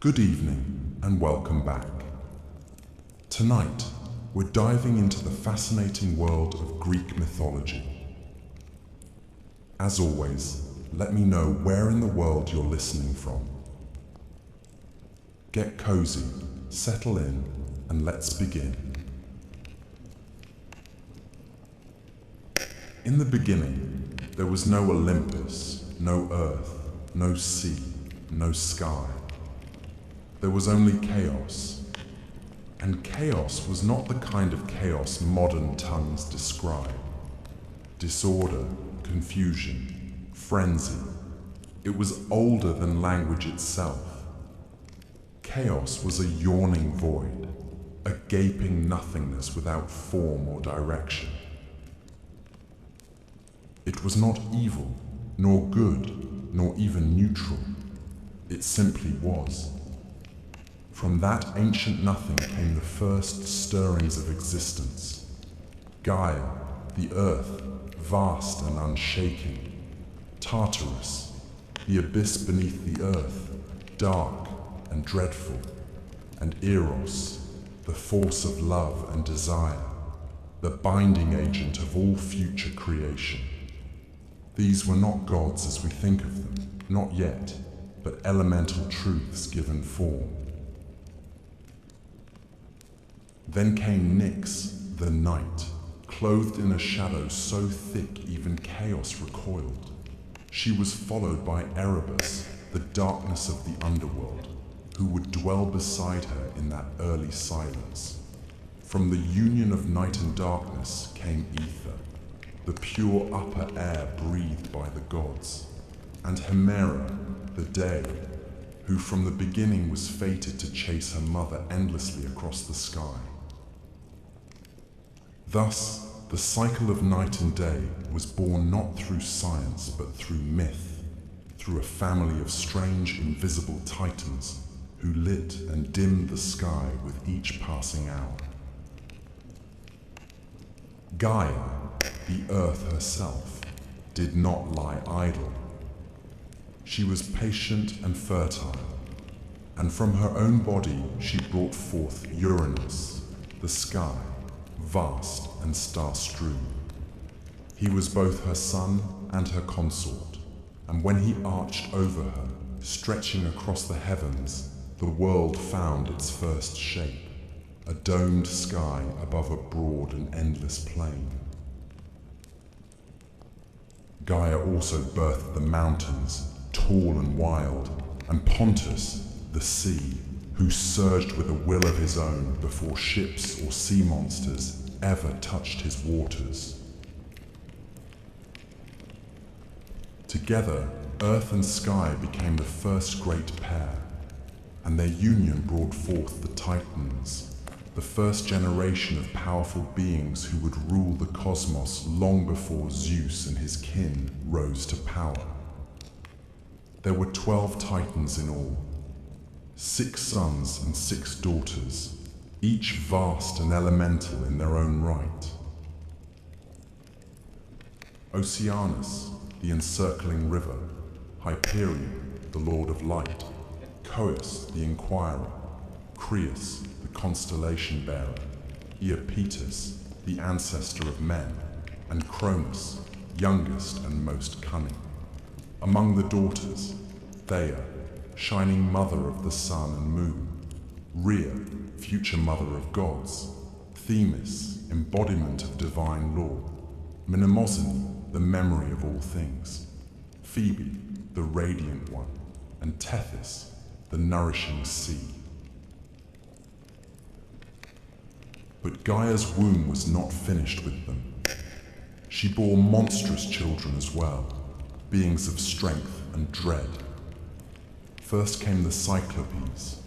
Good evening and welcome back. Tonight, we're diving into the fascinating world of Greek mythology. As always, let me know where in the world you're listening from. Get cozy, settle in, and let's begin. In the beginning, there was no Olympus, no earth, no sea, no sky. There was only chaos. And chaos was not the kind of chaos modern tongues describe. Disorder, confusion, frenzy. It was older than language itself. Chaos was a yawning void, a gaping nothingness without form or direction. It was not evil, nor good, nor even neutral. It simply was. From that ancient nothing came the first stirrings of existence. Gaia, the earth, vast and unshaking. Tartarus, the abyss beneath the earth, dark and dreadful. And Eros, the force of love and desire, the binding agent of all future creation. These were not gods as we think of them, not yet, but elemental truths given form. Then came Nyx, the night, clothed in a shadow so thick even chaos recoiled. She was followed by Erebus, the darkness of the underworld, who would dwell beside her in that early silence. From the union of night and darkness came ether, the pure upper air breathed by the gods, and Hemera, the day, who from the beginning was fated to chase her mother endlessly across the sky. Thus, the cycle of night and day was born not through science but through myth, through a family of strange invisible titans who lit and dimmed the sky with each passing hour. Gaia, the earth herself, did not lie idle. She was patient and fertile, and from her own body she brought forth Uranus, the sky, vast and star-strewn. He was both her son and her consort, and when he arched over her, stretching across the heavens, the world found its first shape, a domed sky above a broad and endless plain. Gaia also birthed the mountains, tall and wild, and Pontus, the sea, who surged with a will of his own before ships or sea monsters ever touched his waters. Together, earth and sky became the first great pair, and their union brought forth the Titans, the first generation of powerful beings who would rule the cosmos long before Zeus and his kin rose to power. There were 12 Titans in all, 6 sons and 6 daughters, each vast and elemental in their own right. Oceanus, the encircling river, Hyperion, the lord of light, Coeus, the inquirer, Creus, the constellation bearer, Iapetus, the ancestor of men, and Cronus, youngest and most cunning. Among the daughters, Theia, shining mother of the sun and moon, Rhea, future mother of gods, Themis, embodiment of divine law, Mnemosyne, the memory of all things, Phoebe, the radiant one, and Tethys, the nourishing sea. But Gaia's womb was not finished with them. She bore monstrous children as well, beings of strength and dread. First came the Cyclopes,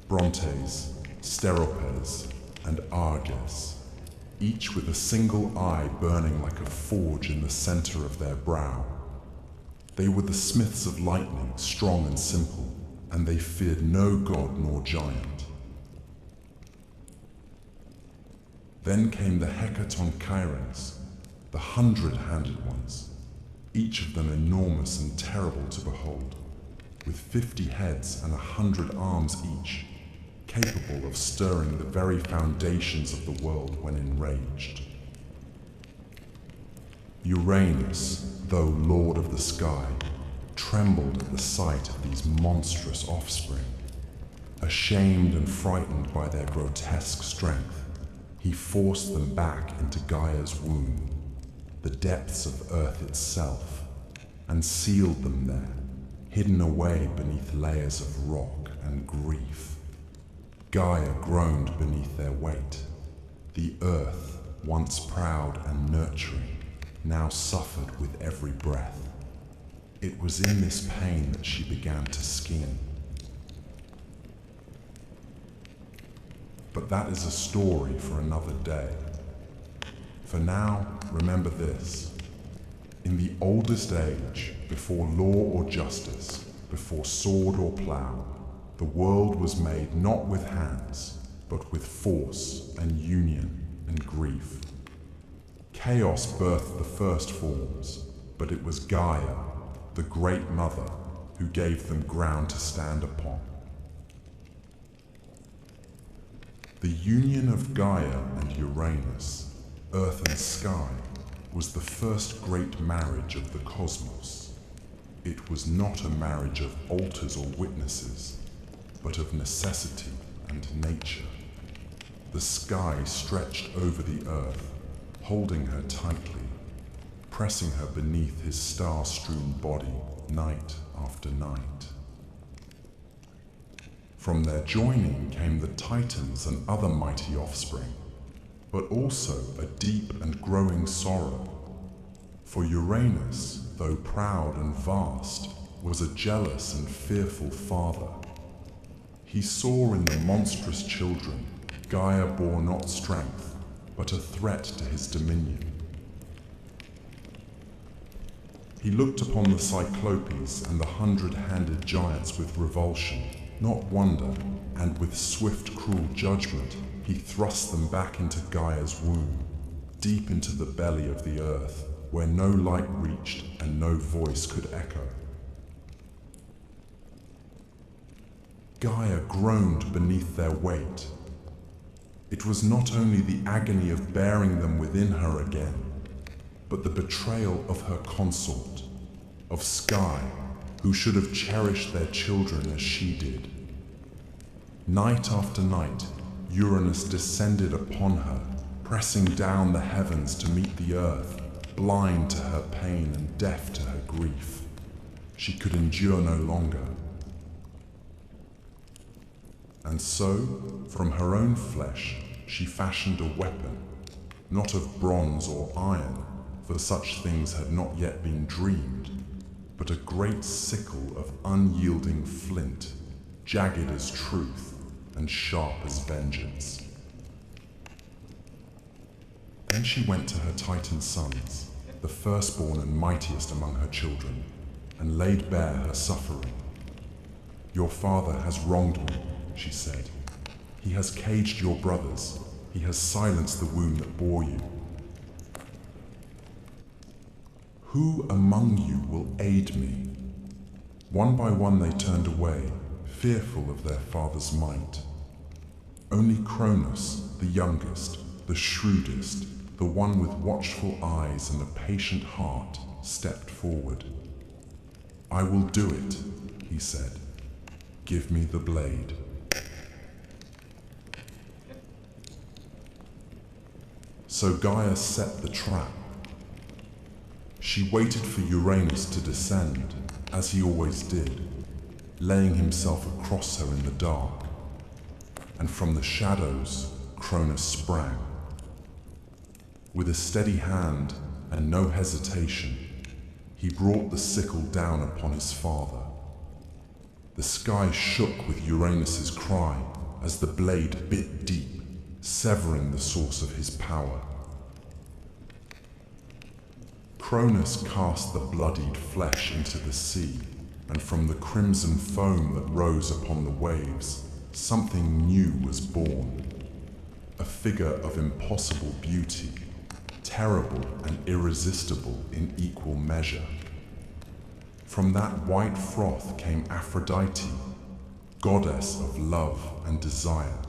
Brontes, Steropes, and Arges, each with a single eye burning like a forge in the center of their brow. They were the smiths of lightning, strong and simple, and they feared no god nor giant. Then came the Hecatoncheires, the 100-handed ones, each of them enormous and terrible to behold. with 50 heads and 100 arms each, capable of stirring the very foundations of the world when enraged. Uranus, though lord of the sky, trembled at the sight of these monstrous offspring. Ashamed and frightened by their grotesque strength, he forced them back into Gaia's womb, the depths of Earth itself, and sealed them there, hidden away beneath layers of rock and grief. Gaia groaned beneath their weight. The Earth, once proud and nurturing, now suffered with every breath. It was in this pain that she began to scheme. But that is a story for another day. For now, remember this. In the oldest age, before law or justice, before sword or plough, the world was made not with hands, but with force and union and grief. Chaos birthed the first forms, but it was Gaia, the Great Mother, who gave them ground to stand upon. The union of Gaia and Uranus, Earth and Sky, was the first great marriage of the cosmos. It was not a marriage of altars or witnesses, but of necessity and nature. The sky stretched over the earth, holding her tightly, pressing her beneath his star-strewn body night after night. From their joining came the Titans and other mighty offspring, but also a deep and growing sorrow. For Uranus, though proud and vast, was a jealous and fearful father. He saw in the monstrous children Gaia bore not strength, but a threat to his dominion. He looked upon the Cyclopes and the 100-handed giants with revulsion, not wonder, and with swift, cruel judgment, he thrust them back into Gaia's womb, deep into the belly of the earth, where no light reached and no voice could echo. Gaia groaned beneath their weight. It was not only the agony of bearing them within her again, but the betrayal of her consort, of Sky, who should have cherished their children as she did. Night after night, Uranus descended upon her, pressing down the heavens to meet the earth, blind to her pain and deaf to her grief. She could endure no longer. And so, from her own flesh, she fashioned a weapon, not of bronze or iron, for such things had not yet been dreamed, but a great sickle of unyielding flint, jagged as truth and sharp as vengeance. Then she went to her Titan sons, the firstborn and mightiest among her children, and laid bare her suffering. "Your father has wronged me," she said. "He has caged your brothers. He has silenced the womb that bore you. Who among you will aid me?" One by one they turned away, fearful of their father's might. Only Cronus, the youngest, the shrewdest, the one with watchful eyes and a patient heart, stepped forward. "I will do it," he said. "Give me the blade." So Gaia set the trap. She waited for Uranus to descend, as he always did, laying himself across her in the dark. And from the shadows, Cronus sprang. With a steady hand and no hesitation, he brought the sickle down upon his father. The sky shook with Uranus's cry as the blade bit deep, severing the source of his power. Cronus cast the bloodied flesh into the sea, and from the crimson foam that rose upon the waves, something new was born. A figure of impossible beauty, terrible and irresistible in equal measure. From that white froth came Aphrodite, goddess of love and desire,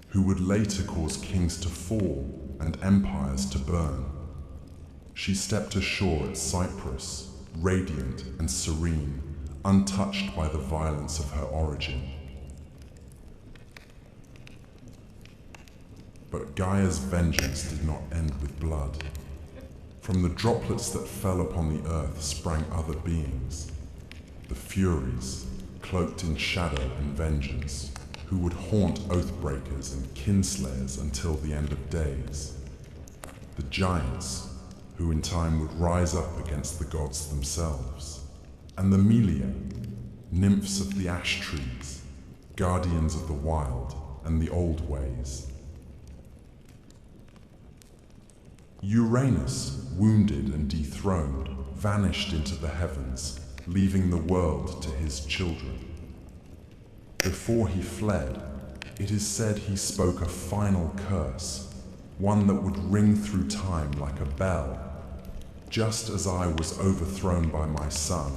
who would later cause kings to fall and empires to burn. She stepped ashore at Cyprus, radiant and serene, untouched by the violence of her origin. But Gaia's vengeance did not end with blood. From the droplets that fell upon the earth sprang other beings, the Furies, cloaked in shadow and vengeance, who would haunt oathbreakers and kinslayers until the end of days. The Giants, who in time would rise up against the gods themselves. And the Melia, nymphs of the ash trees, guardians of the wild and the old ways. Uranus, wounded and dethroned, vanished into the heavens, leaving the world to his children. Before he fled, it is said he spoke a final curse, one that would ring through time like a bell. Just as I was overthrown by my son,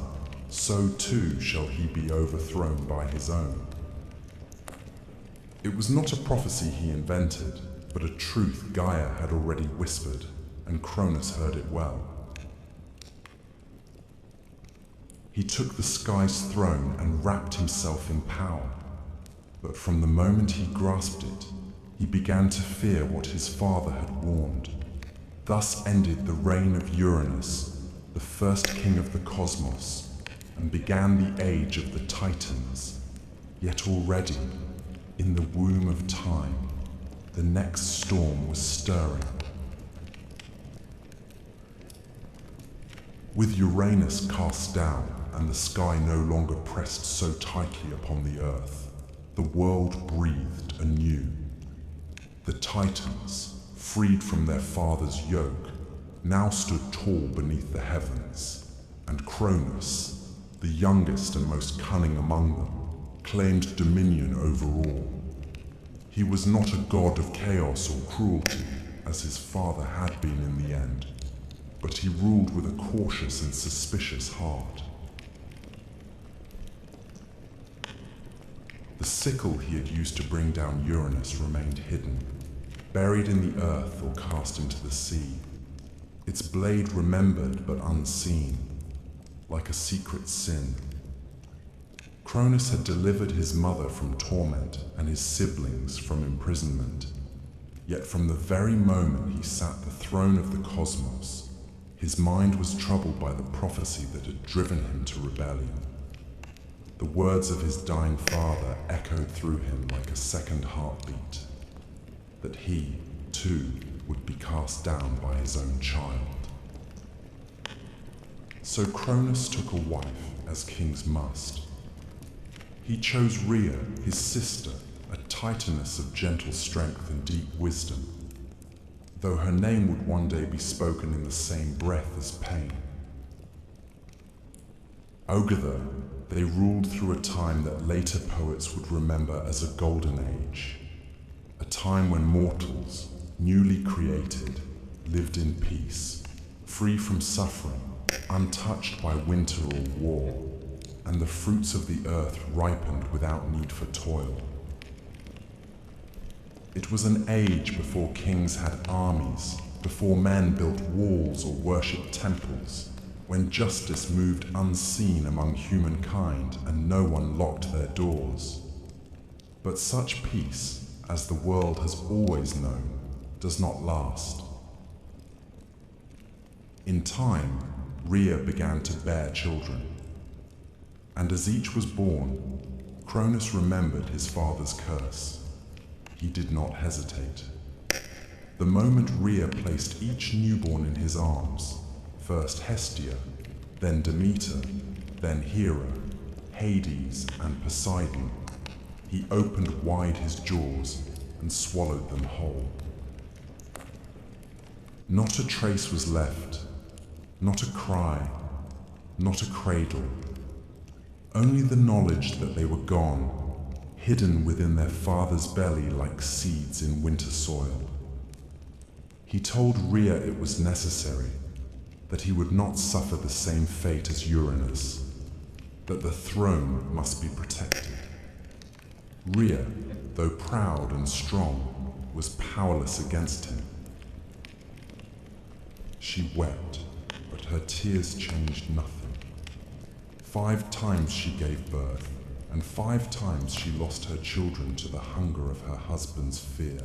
so too shall he be overthrown by his own. It was not a prophecy he invented, but a truth Gaia had already whispered, and Cronus heard it well. He took the sky's throne and wrapped himself in power, but from the moment he grasped it, he began to fear what his father had warned. Thus ended the reign of Uranus, the first king of the cosmos, and began the age of the Titans. Yet already, in the womb of time, the next storm was stirring. With Uranus cast down and the sky no longer pressed so tightly upon the earth, the world breathed anew. The Titans, freed from their father's yoke, now stood tall beneath the heavens, and Cronus, the youngest and most cunning among them, claimed dominion over all. He was not a god of chaos or cruelty, as his father had been in the end, but he ruled with a cautious and suspicious heart. The sickle he had used to bring down Uranus remained hidden, buried in the earth or cast into the sea, its blade remembered but unseen, like a secret sin. Cronus had delivered his mother from torment and his siblings from imprisonment, yet from the very moment he sat the throne of the cosmos, his mind was troubled by the prophecy that had driven him to rebellion. The words of his dying father echoed through him like a second heartbeat, that he, too, would be cast down by his own child. So Cronus took a wife, as kings must. He chose Rhea, his sister, a titaness of gentle strength and deep wisdom, though her name would one day be spoken in the same breath as pain. Together, they ruled through a time that later poets would remember as a golden age, a time when mortals, newly created, lived in peace, free from suffering, untouched by winter or war, and the fruits of the earth ripened without need for toil. It was an age before kings had armies, before men built walls or worshipped temples, when justice moved unseen among humankind and no one locked their doors. But such peace, as the world has always known, does not last. In time, Rhea began to bear children, and as each was born, Cronus remembered his father's curse. He did not hesitate. The moment Rhea placed each newborn in his arms, first Hestia, then Demeter, then Hera, Hades, and Poseidon, he opened wide his jaws and swallowed them whole. Not a trace was left, not a cry, not a cradle, only the knowledge that they were gone, hidden within their father's belly like seeds in winter soil. He told Rhea it was necessary, that he would not suffer the same fate as Uranus, that the throne must be protected. Rhea, though proud and strong, was powerless against him. She wept, but her tears changed nothing. 5 times she gave birth, and 5 times she lost her children to the hunger of her husband's fear.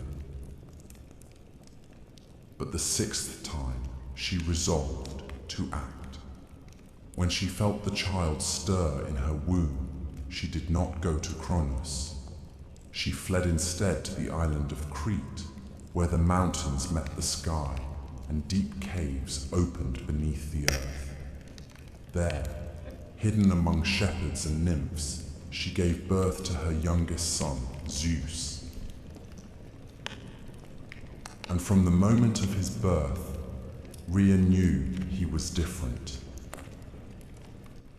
But the 6th time she resolved to act. When she felt the child stir in her womb, she did not go to Kronos. She fled instead to the island of Crete, where the mountains met the sky and deep caves opened beneath the earth. There, hidden among shepherds and nymphs, she gave birth to her youngest son, Zeus. And from the moment of his birth, Rhea knew he was different.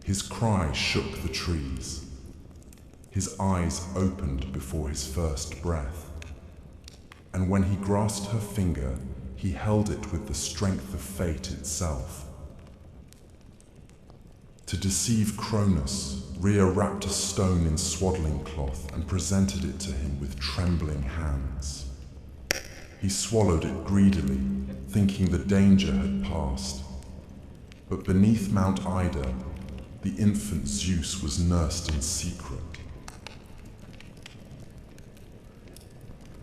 His cry shook the trees. His eyes opened before his first breath. And when he grasped her finger, he held it with the strength of fate itself. To deceive Cronus, Rhea wrapped a stone in swaddling cloth and presented it to him with trembling hands. He swallowed it greedily, thinking the danger had passed. But beneath Mount Ida, the infant Zeus was nursed in secret.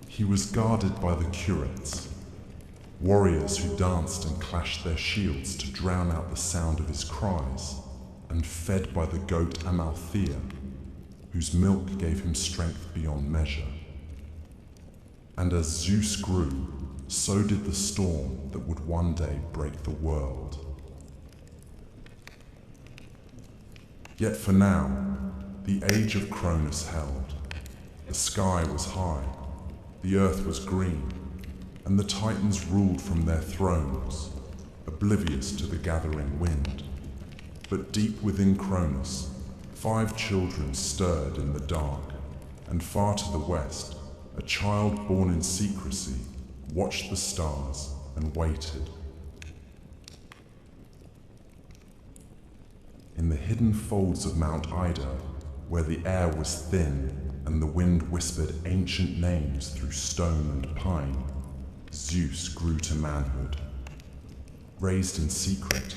He was guarded by the curates, warriors who danced and clashed their shields to drown out the sound of his cries, and fed by the goat Amalthea, whose milk gave him strength beyond measure. And as Zeus grew, so did the storm that would one day break the world. Yet for now, the age of Cronus held. The sky was high, the earth was green, and the Titans ruled from their thrones, oblivious to the gathering wind. But deep within Cronus, 5 children stirred in the dark, and far to the west, a child born in secrecy watched the stars and waited. In the hidden folds of Mount Ida, where the air was thin and the wind whispered ancient names through stone and pine, Zeus grew to manhood. Raised in secret,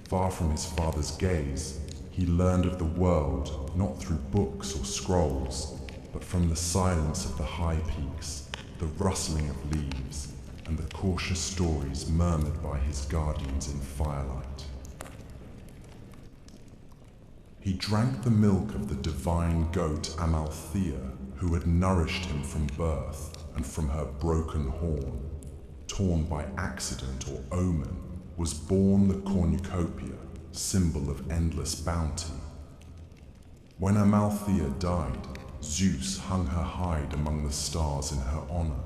far from his father's gaze, he learned of the world not through books or scrolls, but from the silence of the high peaks, the rustling of leaves, and the cautious stories murmured by his guardians in firelight. He drank the milk of the divine goat Amalthea, who had nourished him from birth, and from her broken horn, torn by accident or omen, was born the cornucopia, symbol of endless bounty. When Amalthea died, Zeus hung her hide among the stars in her honor,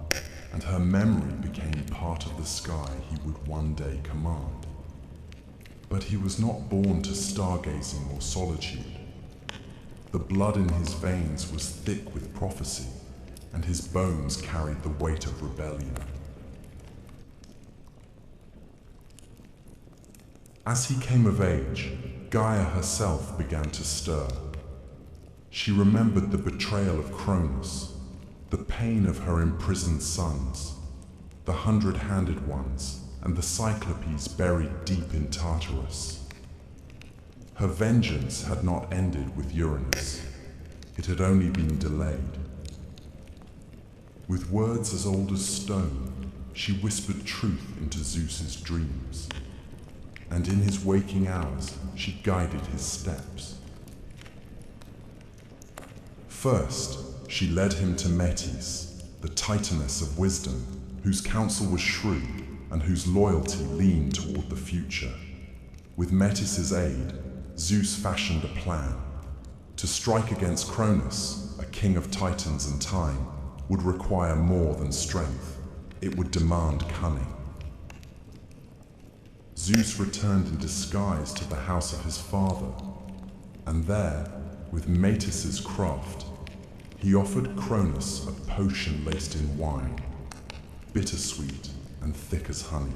and her memory became part of the sky he would one day command. But he was not born to stargazing or solitude. The blood in his veins was thick with prophecy, and his bones carried the weight of rebellion. As he came of age, Gaia herself began to stir. She remembered the betrayal of Cronus, the pain of her imprisoned sons, the 100-handed ones, and the Cyclopes buried deep in Tartarus. Her vengeance had not ended with Uranus. It had only been delayed. With words as old as stone, she whispered truth into Zeus's dreams. And in his waking hours, she guided his steps. First, she led him to Metis, the Titaness of wisdom, whose counsel was shrewd and whose loyalty leaned toward the future. With Metis's aid, Zeus fashioned a plan. To strike against Cronus, a king of Titans and time, would require more than strength. It would demand cunning. Zeus returned in disguise to the house of his father, and there, with Metis's craft, he offered Cronus a potion laced in wine, bittersweet and thick as honey.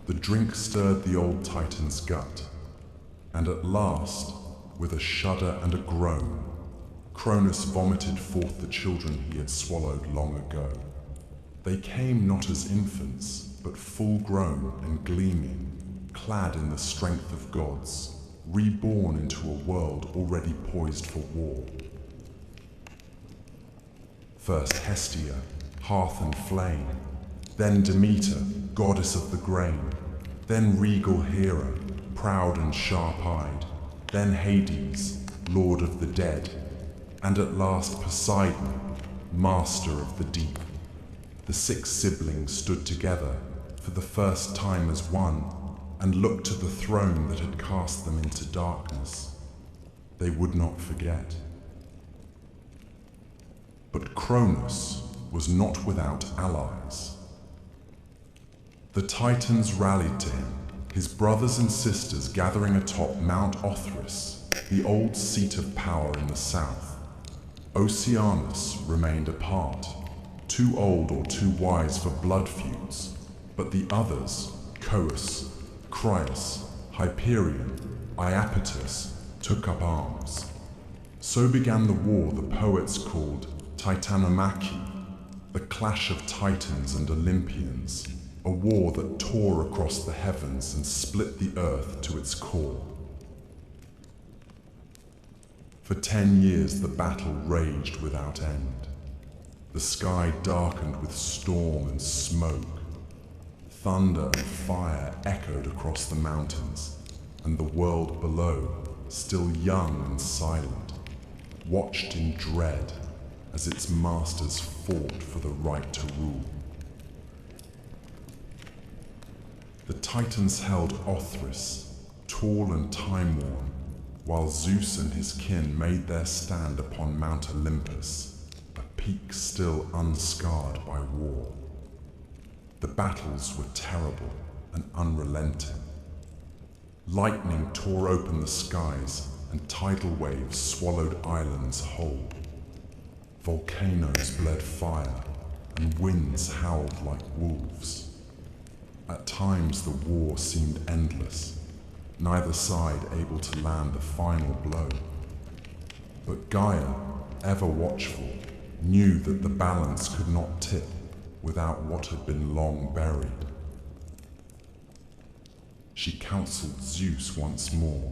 The drink stirred the old Titan's gut, and at last, with a shudder and a groan, Cronus vomited forth the children he had swallowed long ago. They came not as infants, but full-grown and gleaming, clad in the strength of gods, reborn into a world already poised for war. First Hestia, hearth and flame, then Demeter, goddess of the grain, then regal Hera, proud and sharp-eyed, then Hades, lord of the dead, and at last Poseidon, master of the deep. The 6 siblings stood together for the first time as one and looked to the throne that had cast them into darkness. They would not forget. But Cronus was not without allies. The Titans rallied to him, his brothers and sisters gathering atop Mount Othrys, the old seat of power in the south. Oceanus remained apart, too old or too wise for blood feuds, but the others, Coeus, Crius, Hyperion, Iapetus, took up arms. So began the war the poets called Titanomachy, the clash of Titans and Olympians, a war that tore across the heavens and split the earth to its core. For 10 years the battle raged without end. The sky darkened with storm and smoke. Thunder and fire echoed across the mountains, and the world below, still young and silent, watched in dread as its masters fought for the right to rule. The Titans held Othrys, tall and time-worn, while Zeus and his kin made their stand upon Mount Olympus, a peak still unscarred by war. The battles were terrible and unrelenting. Lightning tore open the skies and tidal waves swallowed islands whole. Volcanoes bled fire and winds howled like wolves. At times the war seemed endless, neither side able to land the final blow. But Gaia, ever watchful, knew that the balance could not tip without what had been long buried. She counseled Zeus once more.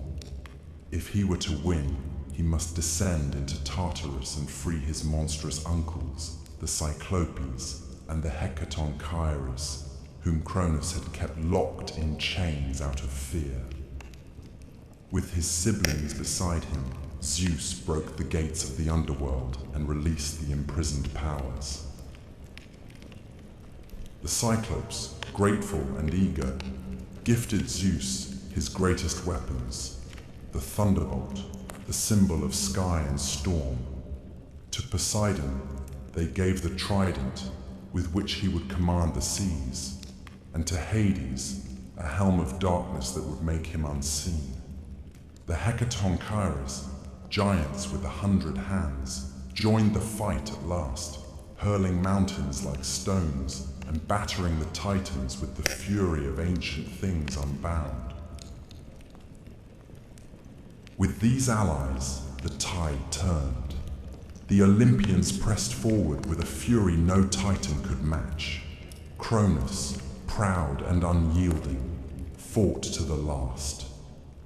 If he were to win, he must descend into Tartarus and free his monstrous uncles, the Cyclopes and the Hecatonchires, whom Cronus had kept locked in chains out of fear. With his siblings beside him, Zeus broke the gates of the underworld and released the imprisoned powers. The Cyclopes, grateful and eager, gifted Zeus his greatest weapons, the thunderbolt, the symbol of sky and storm. To Poseidon, they gave the trident with which he would command the seas, and to Hades, a helm of darkness that would make him unseen. The Hecatonchires, giants with 100 hands, joined the fight at last, hurling mountains like stones and battering the Titans with the fury of ancient things unbound. With these allies, the tide turned. The Olympians pressed forward with a fury no Titan could match. Cronus, proud and unyielding, fought to the last.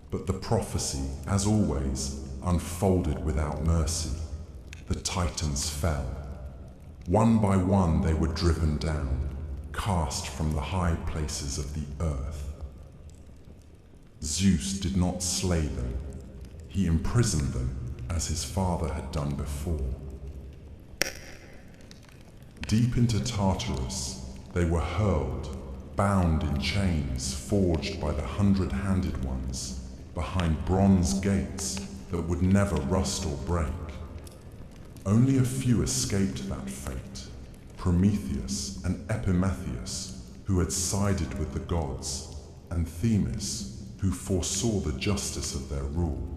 But the prophecy, as always, unfolded without mercy. The Titans fell. One by one they were driven down, cast from the high places of the earth. Zeus did not slay them. He imprisoned them as his father had done before. Deep into Tartarus, they were hurled, bound in chains forged by the 100-handed ones, behind bronze gates that would never rust or break. Only a few escaped that fate, Prometheus and Epimetheus, who had sided with the gods, and Themis, who foresaw the justice of their rule.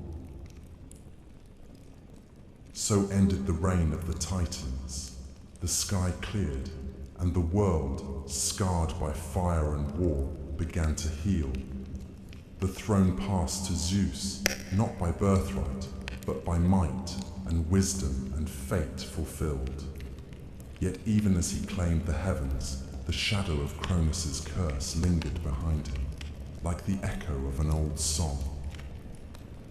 So ended the reign of the Titans. The sky cleared, and the world, scarred by fire and war, began to heal. The throne passed to Zeus, not by birthright, but by might and wisdom and fate fulfilled. Yet even as he claimed the heavens, the shadow of Cronus's curse lingered behind him, like the echo of an old song.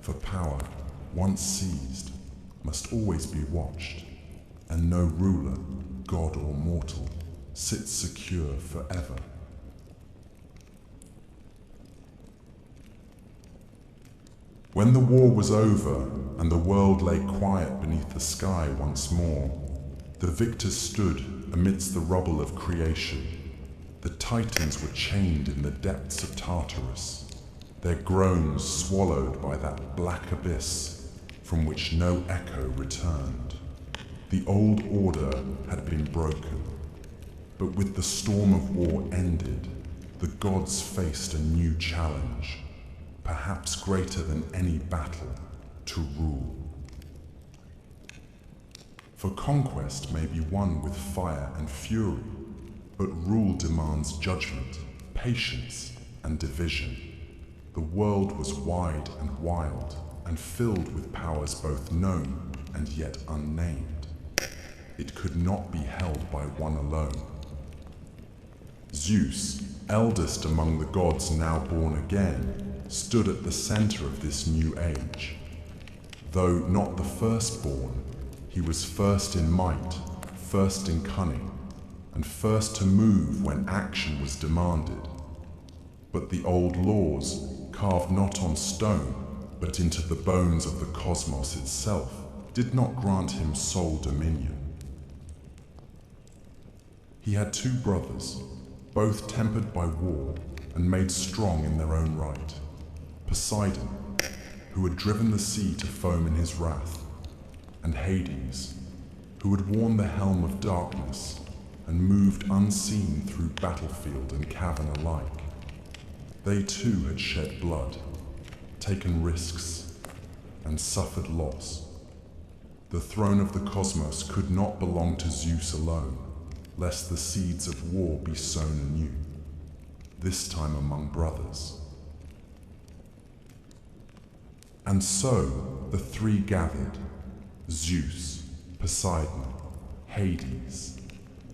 For power, once seized, must always be watched, and no ruler, god or mortal, sits secure forever. When the war was over and the world lay quiet beneath the sky once more, the victors stood amidst the rubble of creation. The Titans were chained in the depths of Tartarus, their groans swallowed by that black abyss from which no echo returned. The old order had been broken, but with the storm of war ended, the gods faced a new challenge, perhaps greater than any battle, to rule. For conquest may be won with fire and fury, but rule demands judgment, patience, and division. The world was wide and wild, and filled with powers both known and yet unnamed. It could not be held by one alone. Zeus, eldest among the gods now born again, stood at the center of this new age. Though not the firstborn, he was first in might, first in cunning, and first to move when action was demanded. But the old laws, carved not on stone, but into the bones of the cosmos itself, did not grant him sole dominion. He had two brothers, both tempered by war and made strong in their own right. Poseidon, who had driven the sea to foam in his wrath, and Hades, who had worn the helm of darkness and moved unseen through battlefield and cavern alike. They too had shed blood, taken risks, and suffered loss. The throne of the cosmos could not belong to Zeus alone, lest the seeds of war be sown anew, this time among brothers. And so the three gathered, Zeus, Poseidon, Hades,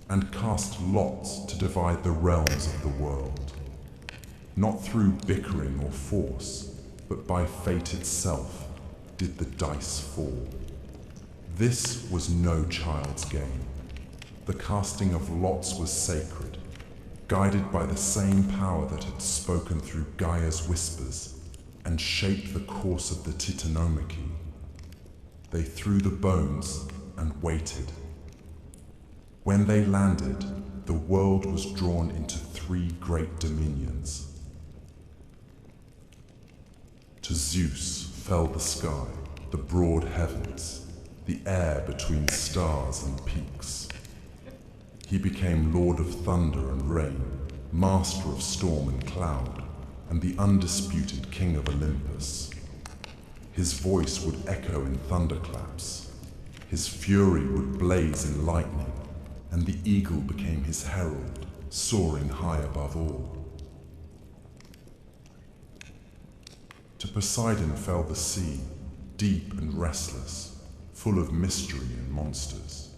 and cast lots to divide the realms of the world, not through bickering or force, but by fate itself did the dice fall. This was no child's game. The casting of lots was sacred, guided by the same power that had spoken through Gaia's whispers and shaped the course of the Titanomachy. They threw the bones and waited. When they landed, the world was drawn into three great dominions. To Zeus fell the sky, the broad heavens, the air between stars and peaks. He became Lord of thunder and rain, master of storm and cloud, and the undisputed king of Olympus. His voice would echo in thunderclaps, his fury would blaze in lightning, and the eagle became his herald, soaring high above all. To Poseidon fell the sea, deep and restless, full of mystery and monsters.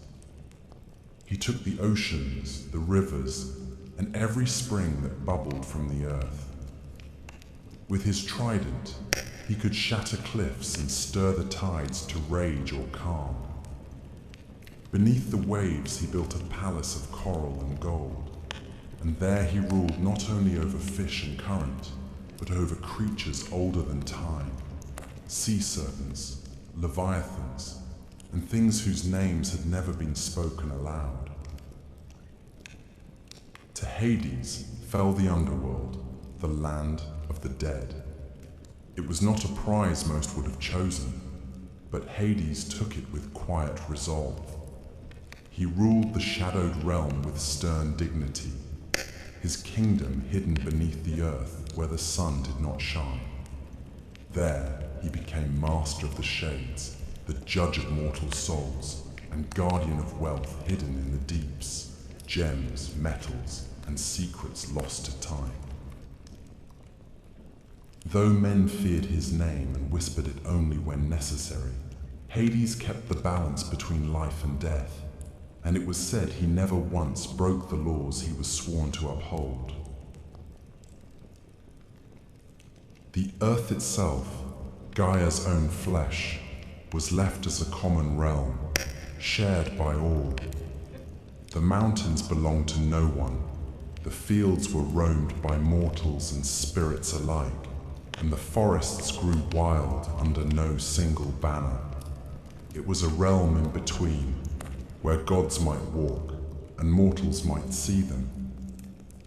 He took the oceans, the rivers, and every spring that bubbled from the earth. With his trident, he could shatter cliffs and stir the tides to rage or calm. Beneath the waves he built a palace of coral and gold, and there he ruled not only over fish and current, but over creatures older than time, sea serpents, leviathans, and things whose names had never been spoken aloud. To Hades fell the underworld, the land of the dead. It was not a prize most would have chosen, but Hades took it with quiet resolve. He ruled the shadowed realm with stern dignity, his kingdom hidden beneath the earth where the sun did not shine. There he became master of the shades, the judge of mortal souls, and guardian of wealth hidden in the deeps, gems, metals, and secrets lost to time. Though men feared his name and whispered it only when necessary, Hades kept the balance between life and death, and it was said he never once broke the laws he was sworn to uphold. The earth itself, Gaia's own flesh, was left as a common realm, shared by all. The mountains belonged to no one, the fields were roamed by mortals and spirits alike, and the forests grew wild under no single banner. It was a realm in between, where gods might walk and mortals might see them.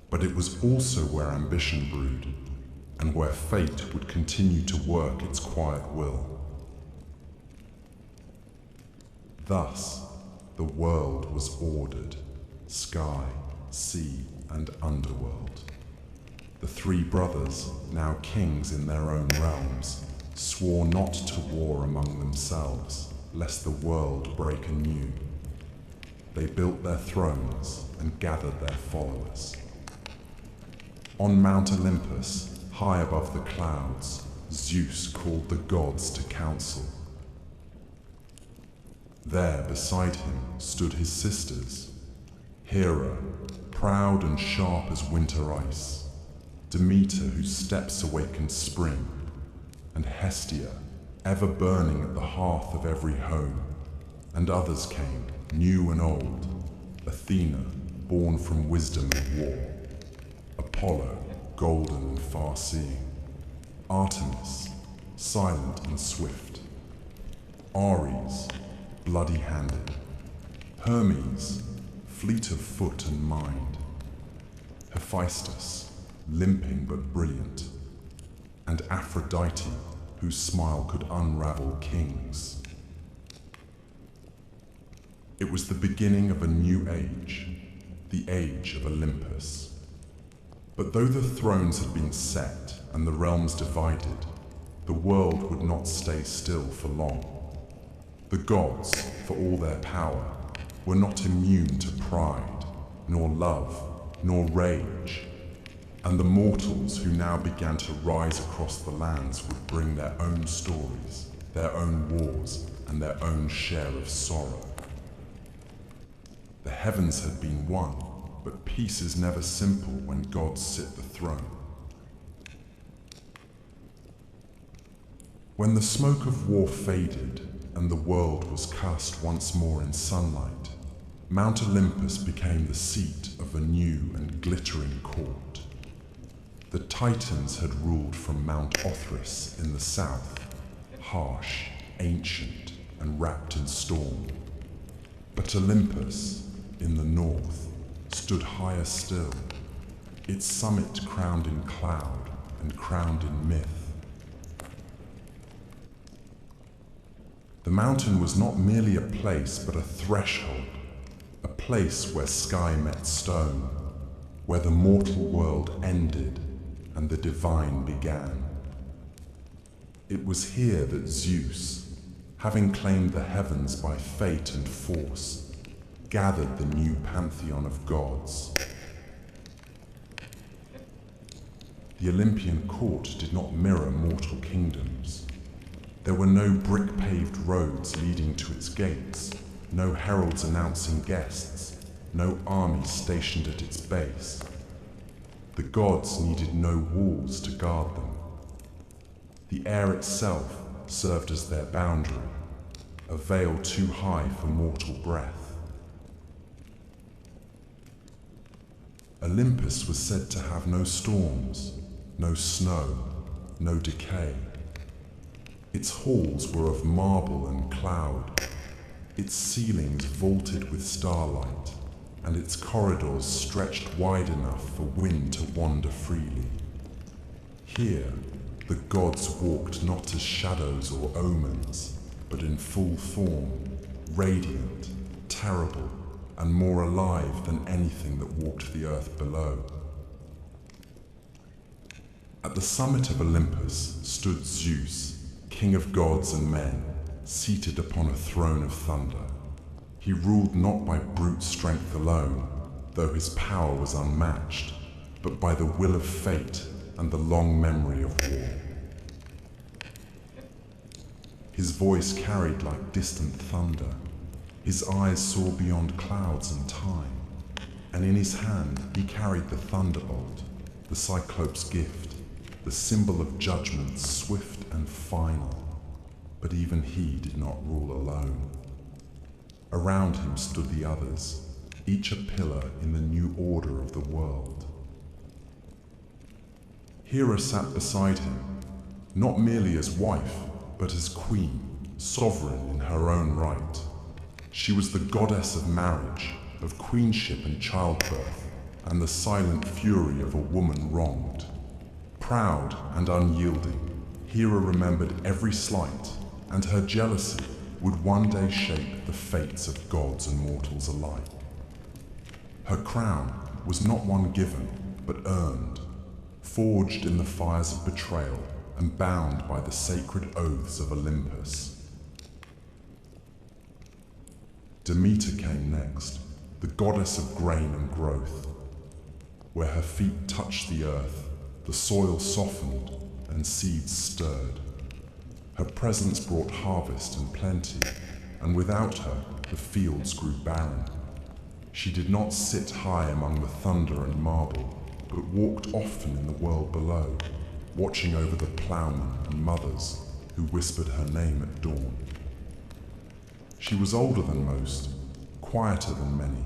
But it was also where ambition brewed, and where fate would continue to work its quiet will. Thus, the world was ordered: sky, sea, and underworld. The three brothers, now kings in their own realms, swore not to war among themselves, lest the world break anew. They built their thrones and gathered their followers. On Mount Olympus, high above the clouds, Zeus called the gods to council. There beside him stood his sisters: Hera, proud and sharp as winter ice; Demeter, whose steps awakened spring; and Hestia, ever burning at the hearth of every home. And others came, new and old: Athena, born from wisdom and war; Apollo, golden and far-seeing; Artemis, silent and swift; Ares, bloody-handed; Hermes, fleet of foot and mind; Hephaestus, limping but brilliant; and Aphrodite, whose smile could unravel kings. It was the beginning of a new age, the age of Olympus. But though the thrones had been set and the realms divided, the world would not stay still for long. The gods, for all their power, were not immune to pride, nor love, nor rage, and the mortals who now began to rise across the lands would bring their own stories, their own wars, and their own share of sorrow. The heavens had been won, but peace is never simple when gods sit the throne. When the smoke of war faded and the world was cast once more in sunlight, Mount Olympus became the seat of a new and glittering court. The Titans had ruled from Mount Othrys in the south, harsh, ancient, and wrapped in storm. But Olympus, in the north, stood higher still, its summit crowned in cloud and crowned in myth. The mountain was not merely a place, but a threshold, a place where sky met stone, where the mortal world ended and the divine began. It was here that Zeus, having claimed the heavens by fate and force, gathered the new pantheon of gods. The Olympian court did not mirror mortal kingdoms. There were no brick-paved roads leading to its gates, no heralds announcing guests, no armies stationed at its base. The gods needed no walls to guard them. The air itself served as their boundary, a veil too high for mortal breath. Olympus was said to have no storms, no snow, no decay. Its halls were of marble and cloud, its ceilings vaulted with starlight, and its corridors stretched wide enough for wind to wander freely. Here, the gods walked not as shadows or omens, but in full form, radiant, terrible, and more alive than anything that walked the earth below. At the summit of Olympus stood Zeus, king of gods and men, seated upon a throne of thunder. He ruled not by brute strength alone, though his power was unmatched, but by the will of fate and the long memory of war. His voice carried like distant thunder. His eyes saw beyond clouds and time, and in his hand he carried the thunderbolt, the Cyclops' gift, the symbol of judgment swift and final. But even he did not rule alone. Around him stood the others, each a pillar in the new order of the world. Hera sat beside him, not merely as wife, but as queen, sovereign in her own right. She was the goddess of marriage, of queenship and childbirth, and the silent fury of a woman wronged. Proud and unyielding, Hera remembered every slight, and her jealousy would one day shape the fates of gods and mortals alike. Her crown was not one given, but earned, forged in the fires of betrayal and bound by the sacred oaths of Olympus. Demeter came next, the goddess of grain and growth. Where her feet touched the earth, the soil softened and seeds stirred. Her presence brought harvest and plenty, and without her, the fields grew barren. She did not sit high among the thunder and marble, but walked often in the world below, watching over the ploughmen and mothers who whispered her name at dawn. She was older than most, quieter than many,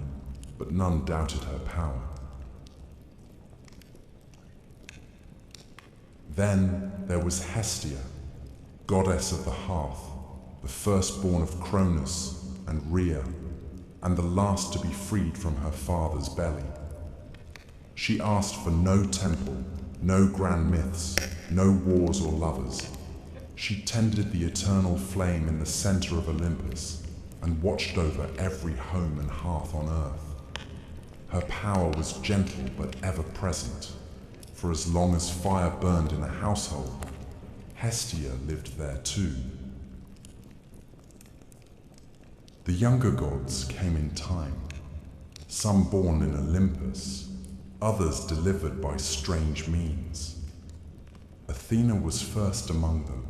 but none doubted her power. Then there was Hestia, goddess of the hearth, the firstborn of Cronus and Rhea, and the last to be freed from her father's belly. She asked for no temple, no grand myths, no wars or lovers. She tended the eternal flame in the center of Olympus and watched over every home and hearth on earth. Her power was gentle but ever present. For as long as fire burned in a household, Hestia lived there too. The younger gods came in time, some born in Olympus, others delivered by strange means. Athena was first among them,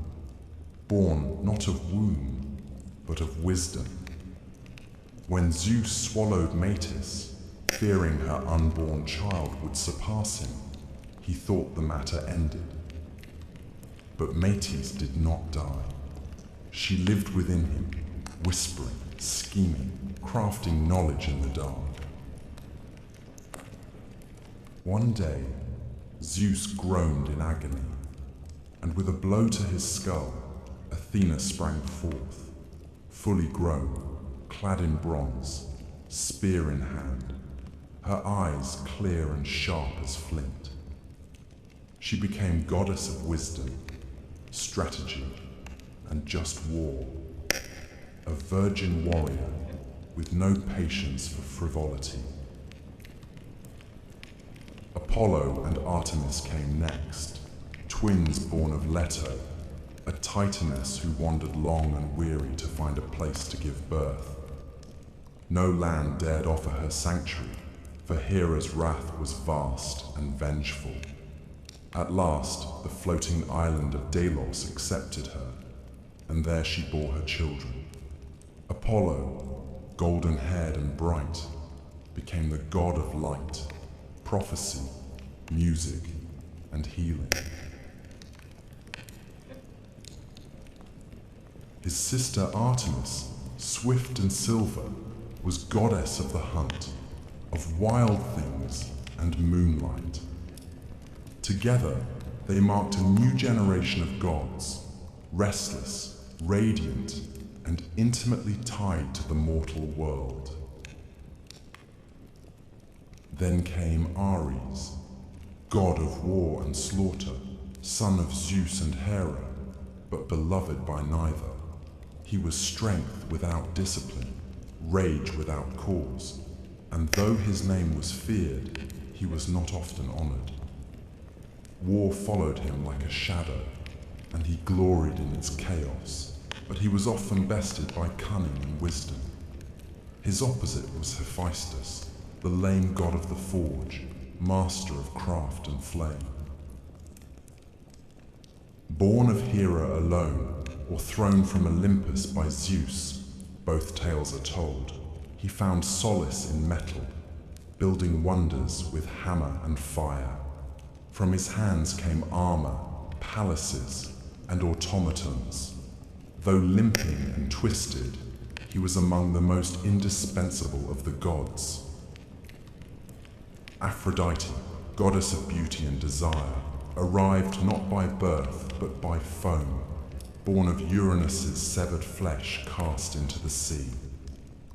born not of womb, but of wisdom. When Zeus swallowed Metis, fearing her unborn child would surpass him, he thought the matter ended. But Metis did not die. She lived within him, whispering, scheming, crafting knowledge in the dark. One day, Zeus groaned in agony, and with a blow to his skull, Athena sprang forth, fully grown, clad in bronze, spear in hand, her eyes clear and sharp as flint. She became goddess of wisdom, strategy, and just war, a virgin warrior with no patience for frivolity. Apollo and Artemis came next, twins born of Leto, a titaness who wandered long and weary to find a place to give birth. No land dared offer her sanctuary, for Hera's wrath was vast and vengeful. At last, the floating island of Delos accepted her, and there she bore her children. Apollo, golden-haired and bright, became the god of light, prophecy, music, and healing. His sister Artemis, swift and silver, was goddess of the hunt, of wild things and moonlight. Together, they marked a new generation of gods, restless, radiant, and intimately tied to the mortal world. Then came Ares, god of war and slaughter, son of Zeus and Hera, but beloved by neither. He was strength without discipline, rage without cause, and though his name was feared, he was not often honored. War followed him like a shadow, and he gloried in its chaos, but he was often bested by cunning and wisdom. His opposite was Hephaestus, the lame god of the forge, master of craft and flame. Born of Hera alone, or thrown from Olympus by Zeus, both tales are told, he found solace in metal, building wonders with hammer and fire. From his hands came armor, palaces, and automatons. Though limping and twisted, he was among the most indispensable of the gods. Aphrodite, goddess of beauty and desire, arrived not by birth but by foam, born of Uranus's severed flesh cast into the sea.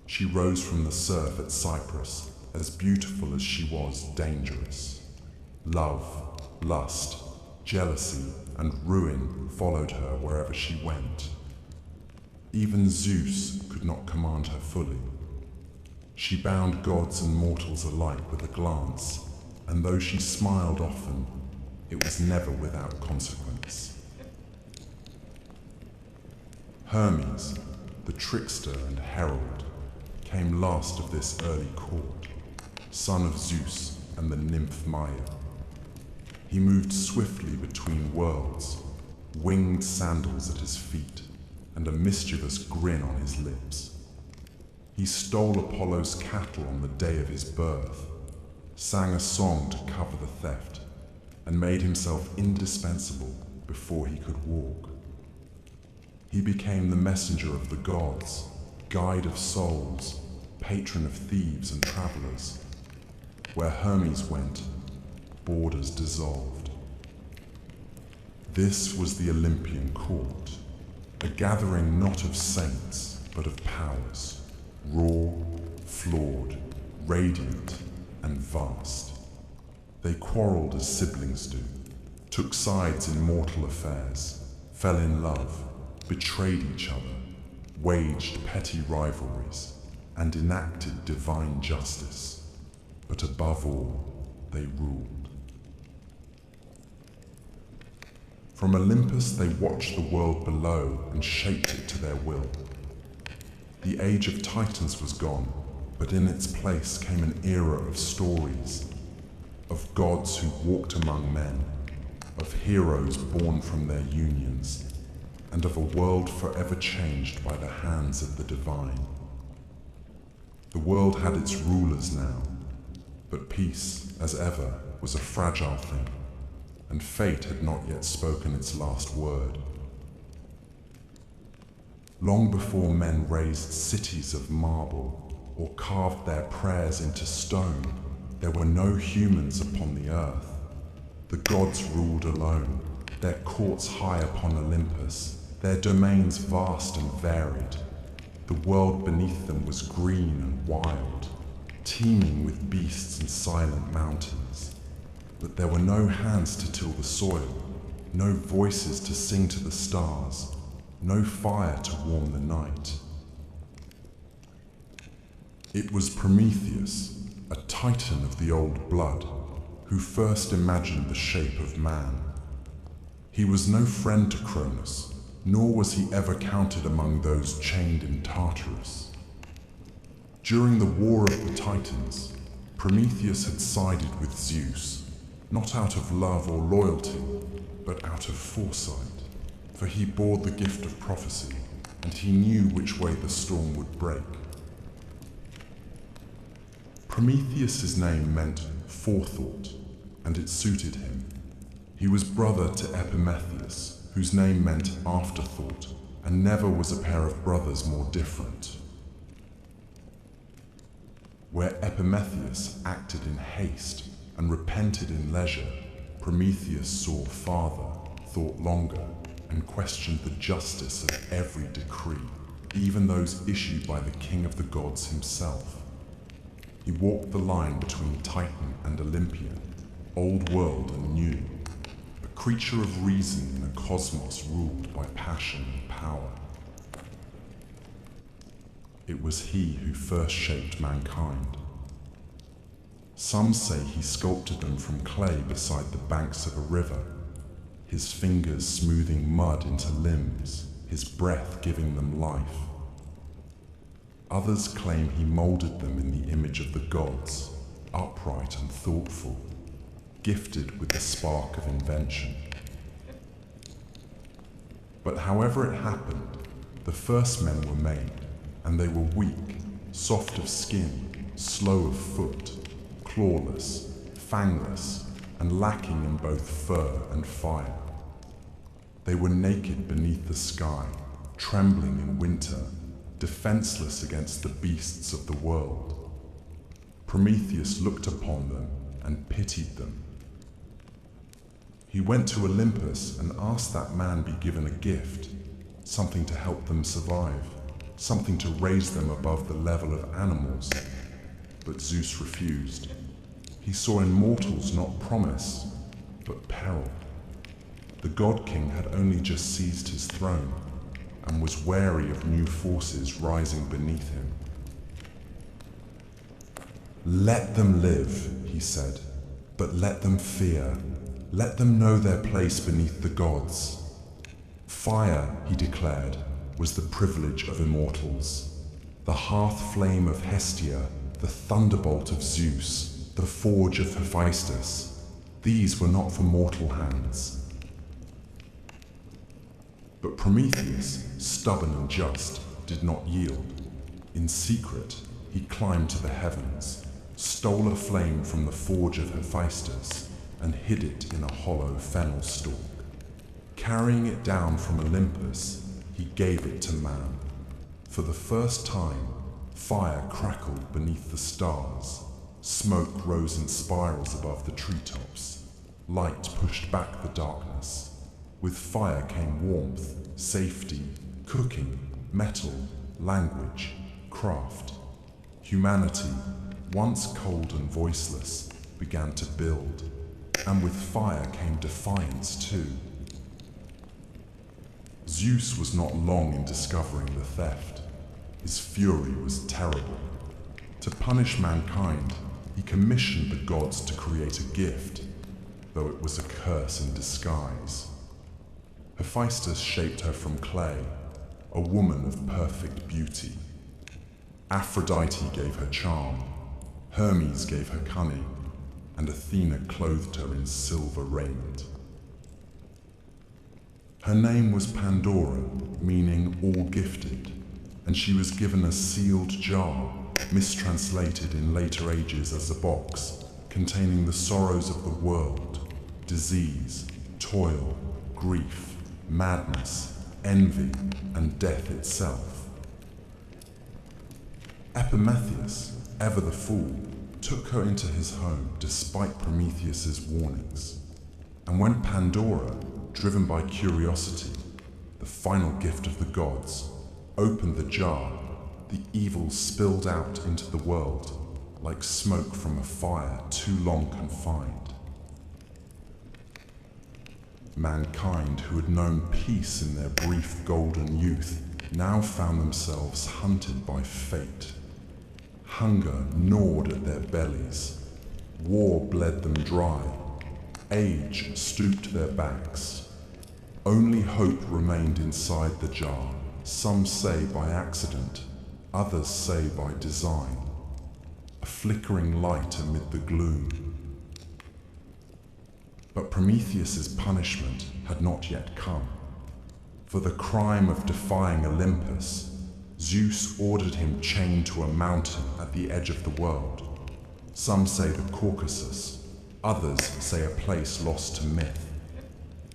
She rose from the surf at Cyprus, as beautiful as she was dangerous. Love, lust, jealousy, and ruin followed her wherever she went. Even Zeus could not command her fully. She bound gods and mortals alike with a glance, and though she smiled often, it was never without consequence. Hermes, the trickster and herald, came last of this early court, son of Zeus and the nymph Maya. He moved swiftly between worlds, winged sandals at his feet, and a mischievous grin on his lips. He stole Apollo's cattle on the day of his birth, sang a song to cover the theft, and made himself indispensable before he could walk. He became the messenger of the gods, guide of souls, patron of thieves and travelers. Where Hermes went, borders dissolved. This was the Olympian court, a gathering not of saints, but of powers, raw, flawed, radiant, and vast. They quarreled as siblings do, took sides in mortal affairs, fell in love, betrayed each other, waged petty rivalries, and enacted divine justice. But above all, they ruled. From Olympus they watched the world below and shaped it to their will. The age of Titans was gone, but in its place came an era of stories, of gods who walked among men, of heroes born from their unions, and of a world forever changed by the hands of the divine. The world had its rulers now, but peace, as ever, was a fragile thing, and fate had not yet spoken its last word. Long before men raised cities of marble or carved their prayers into stone, there were no humans upon the earth. The gods ruled alone, their courts high upon Olympus, their domains vast and varied. The world beneath them was green and wild, teeming with beasts and silent mountains. But there were no hands to till the soil, no voices to sing to the stars, no fire to warm the night. It was Prometheus, a titan of the old blood, who first imagined the shape of man. He was no friend to Cronus, nor was he ever counted among those chained in Tartarus. During the War of the Titans, Prometheus had sided with Zeus, not out of love or loyalty, but out of foresight, for he bore the gift of prophecy, and he knew which way the storm would break. Prometheus's name meant forethought, and it suited him. He was brother to Epimetheus, whose name meant afterthought, and never was a pair of brothers more different. Where Epimetheus acted in haste and repented in leisure, Prometheus saw farther, thought longer, and questioned the justice of every decree, even those issued by the king of the gods himself. He walked the line between Titan and Olympian, old world and new, a creature of reason in a cosmos ruled by passion and power. It was he who first shaped mankind. Some say he sculpted them from clay beside the banks of a river, his fingers smoothing mud into limbs, his breath giving them life. Others claim he molded them in the image of the gods, upright and thoughtful, gifted with the spark of invention. But however it happened, the first men were made, and they were weak, soft of skin, slow of foot, clawless, fangless, and lacking in both fur and fire. They were naked beneath the sky, trembling in winter, defenseless against the beasts of the world. Prometheus looked upon them and pitied them. He went to Olympus and asked that man be given a gift, something to help them survive, something to raise them above the level of animals. But Zeus refused. He saw in mortals not promise, but peril. The God King had only just seized his throne and was wary of new forces rising beneath him. "Let them live," he said, "but let them fear. Let them know their place beneath the gods." Fire, he declared, was the privilege of immortals. The hearth flame of Hestia, the thunderbolt of Zeus, the forge of Hephaestus, these were not for mortal hands. But Prometheus, stubborn and just, did not yield. In secret, he climbed to the heavens, stole a flame from the forge of Hephaestus, and hid it in a hollow fennel stalk. Carrying it down from Olympus, he gave it to man. For the first time, fire crackled beneath the stars, smoke rose in spirals above the treetops, light pushed back the darkness. With fire came warmth, safety, cooking, metal, language, craft. Humanity, once cold and voiceless, began to build, and with fire came defiance too. Zeus was not long in discovering the theft. His fury was terrible. To punish mankind, he commissioned the gods to create a gift, though it was a curse in disguise. Hephaestus shaped her from clay, a woman of perfect beauty. Aphrodite gave her charm, Hermes gave her cunning, and Athena clothed her in silver raiment. Her name was Pandora, meaning all gifted, and she was given a sealed jar, mistranslated in later ages as a box, containing the sorrows of the world, disease, toil, grief, madness, envy, and death itself. Epimetheus, ever the fool, took her into his home despite Prometheus's warnings. And when Pandora, driven by curiosity, the final gift of the gods, opened the jar, the evil spilled out into the world like smoke from a fire too long confined. Mankind, who had known peace in their brief golden youth, now found themselves hunted by fate. Hunger gnawed at their bellies. War bled them dry. Age stooped their backs. Only hope remained inside the jar, some say by accident, others say by design. A flickering light amid the gloom. But Prometheus's punishment had not yet come. For the crime of defying Olympus, Zeus ordered him chained to a mountain at the edge of the world. Some say the Caucasus, others say a place lost to myth.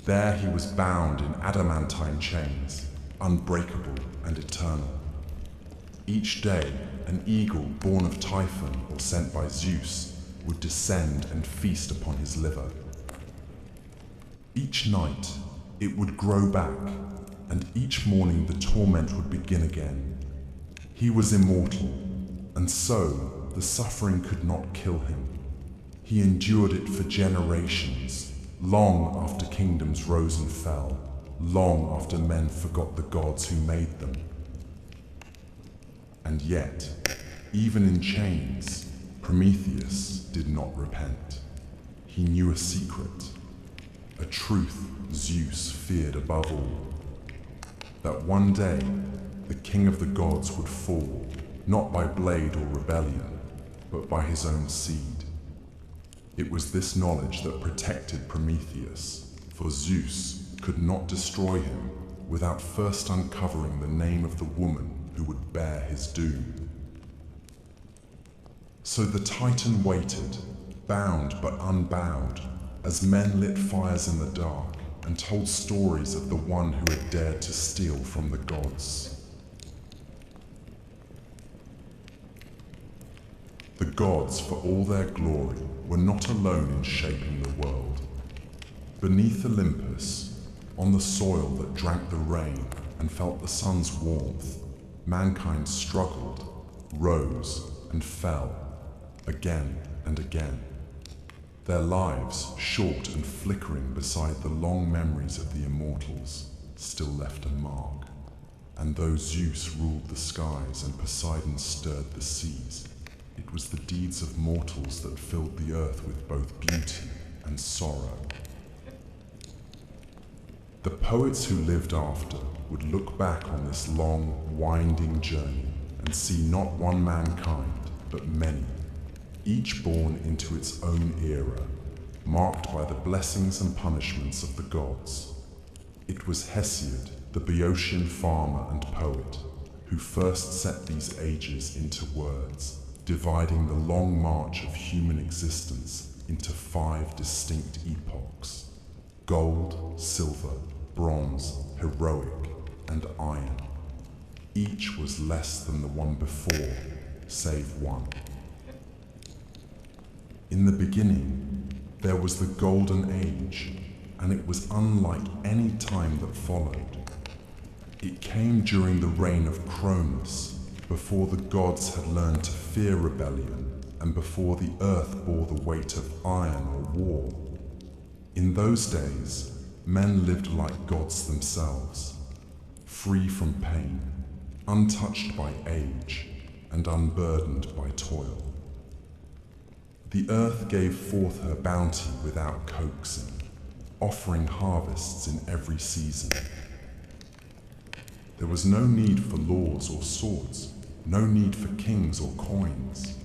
There he was bound in adamantine chains, unbreakable and eternal. Each day, an eagle born of Typhon or sent by Zeus would descend and feast upon his liver. Each night, it would grow back, and each morning the torment would begin again. He was immortal, and so the suffering could not kill him. He endured it for generations, long after kingdoms rose and fell, long after men forgot the gods who made them. And yet, even in chains, Prometheus did not repent. He knew a secret, a truth Zeus feared above all, that one day the king of the gods would fall, not by blade or rebellion, but by his own seed. It was this knowledge that protected Prometheus, for Zeus could not destroy him, without first uncovering the name of the woman who would bear his doom. So the Titan waited, bound but unbowed, as men lit fires in the dark and told stories of the one who had dared to steal from the gods. The gods, for all their glory, were not alone in shaping the world. Beneath Olympus, on the soil that drank the rain and felt the sun's warmth, mankind struggled, rose, and fell, again and again. Their lives, short and flickering beside the long memories of the immortals, still left a mark. And though Zeus ruled the skies and Poseidon stirred the seas, it was the deeds of mortals that filled the earth with both beauty and sorrow. The poets who lived after would look back on this long, winding journey and see not one mankind, but many, each born into its own era, marked by the blessings and punishments of the gods. It was Hesiod, the Boeotian farmer and poet, who first set these ages into words, dividing the long march of human existence into 5 distinct epochs: gold, silver, bronze, heroic, and iron. Each was less than the one before, save one. In the beginning, there was the Golden Age, and it was unlike any time that followed. It came during the reign of Cronus, before the gods had learned to fear rebellion, and before the earth bore the weight of iron or war. In those days, men lived like gods themselves, free from pain, untouched by age, and unburdened by toil. The earth gave forth her bounty without coaxing, offering harvests in every season. There was no need for laws or swords, no need for kings or coins.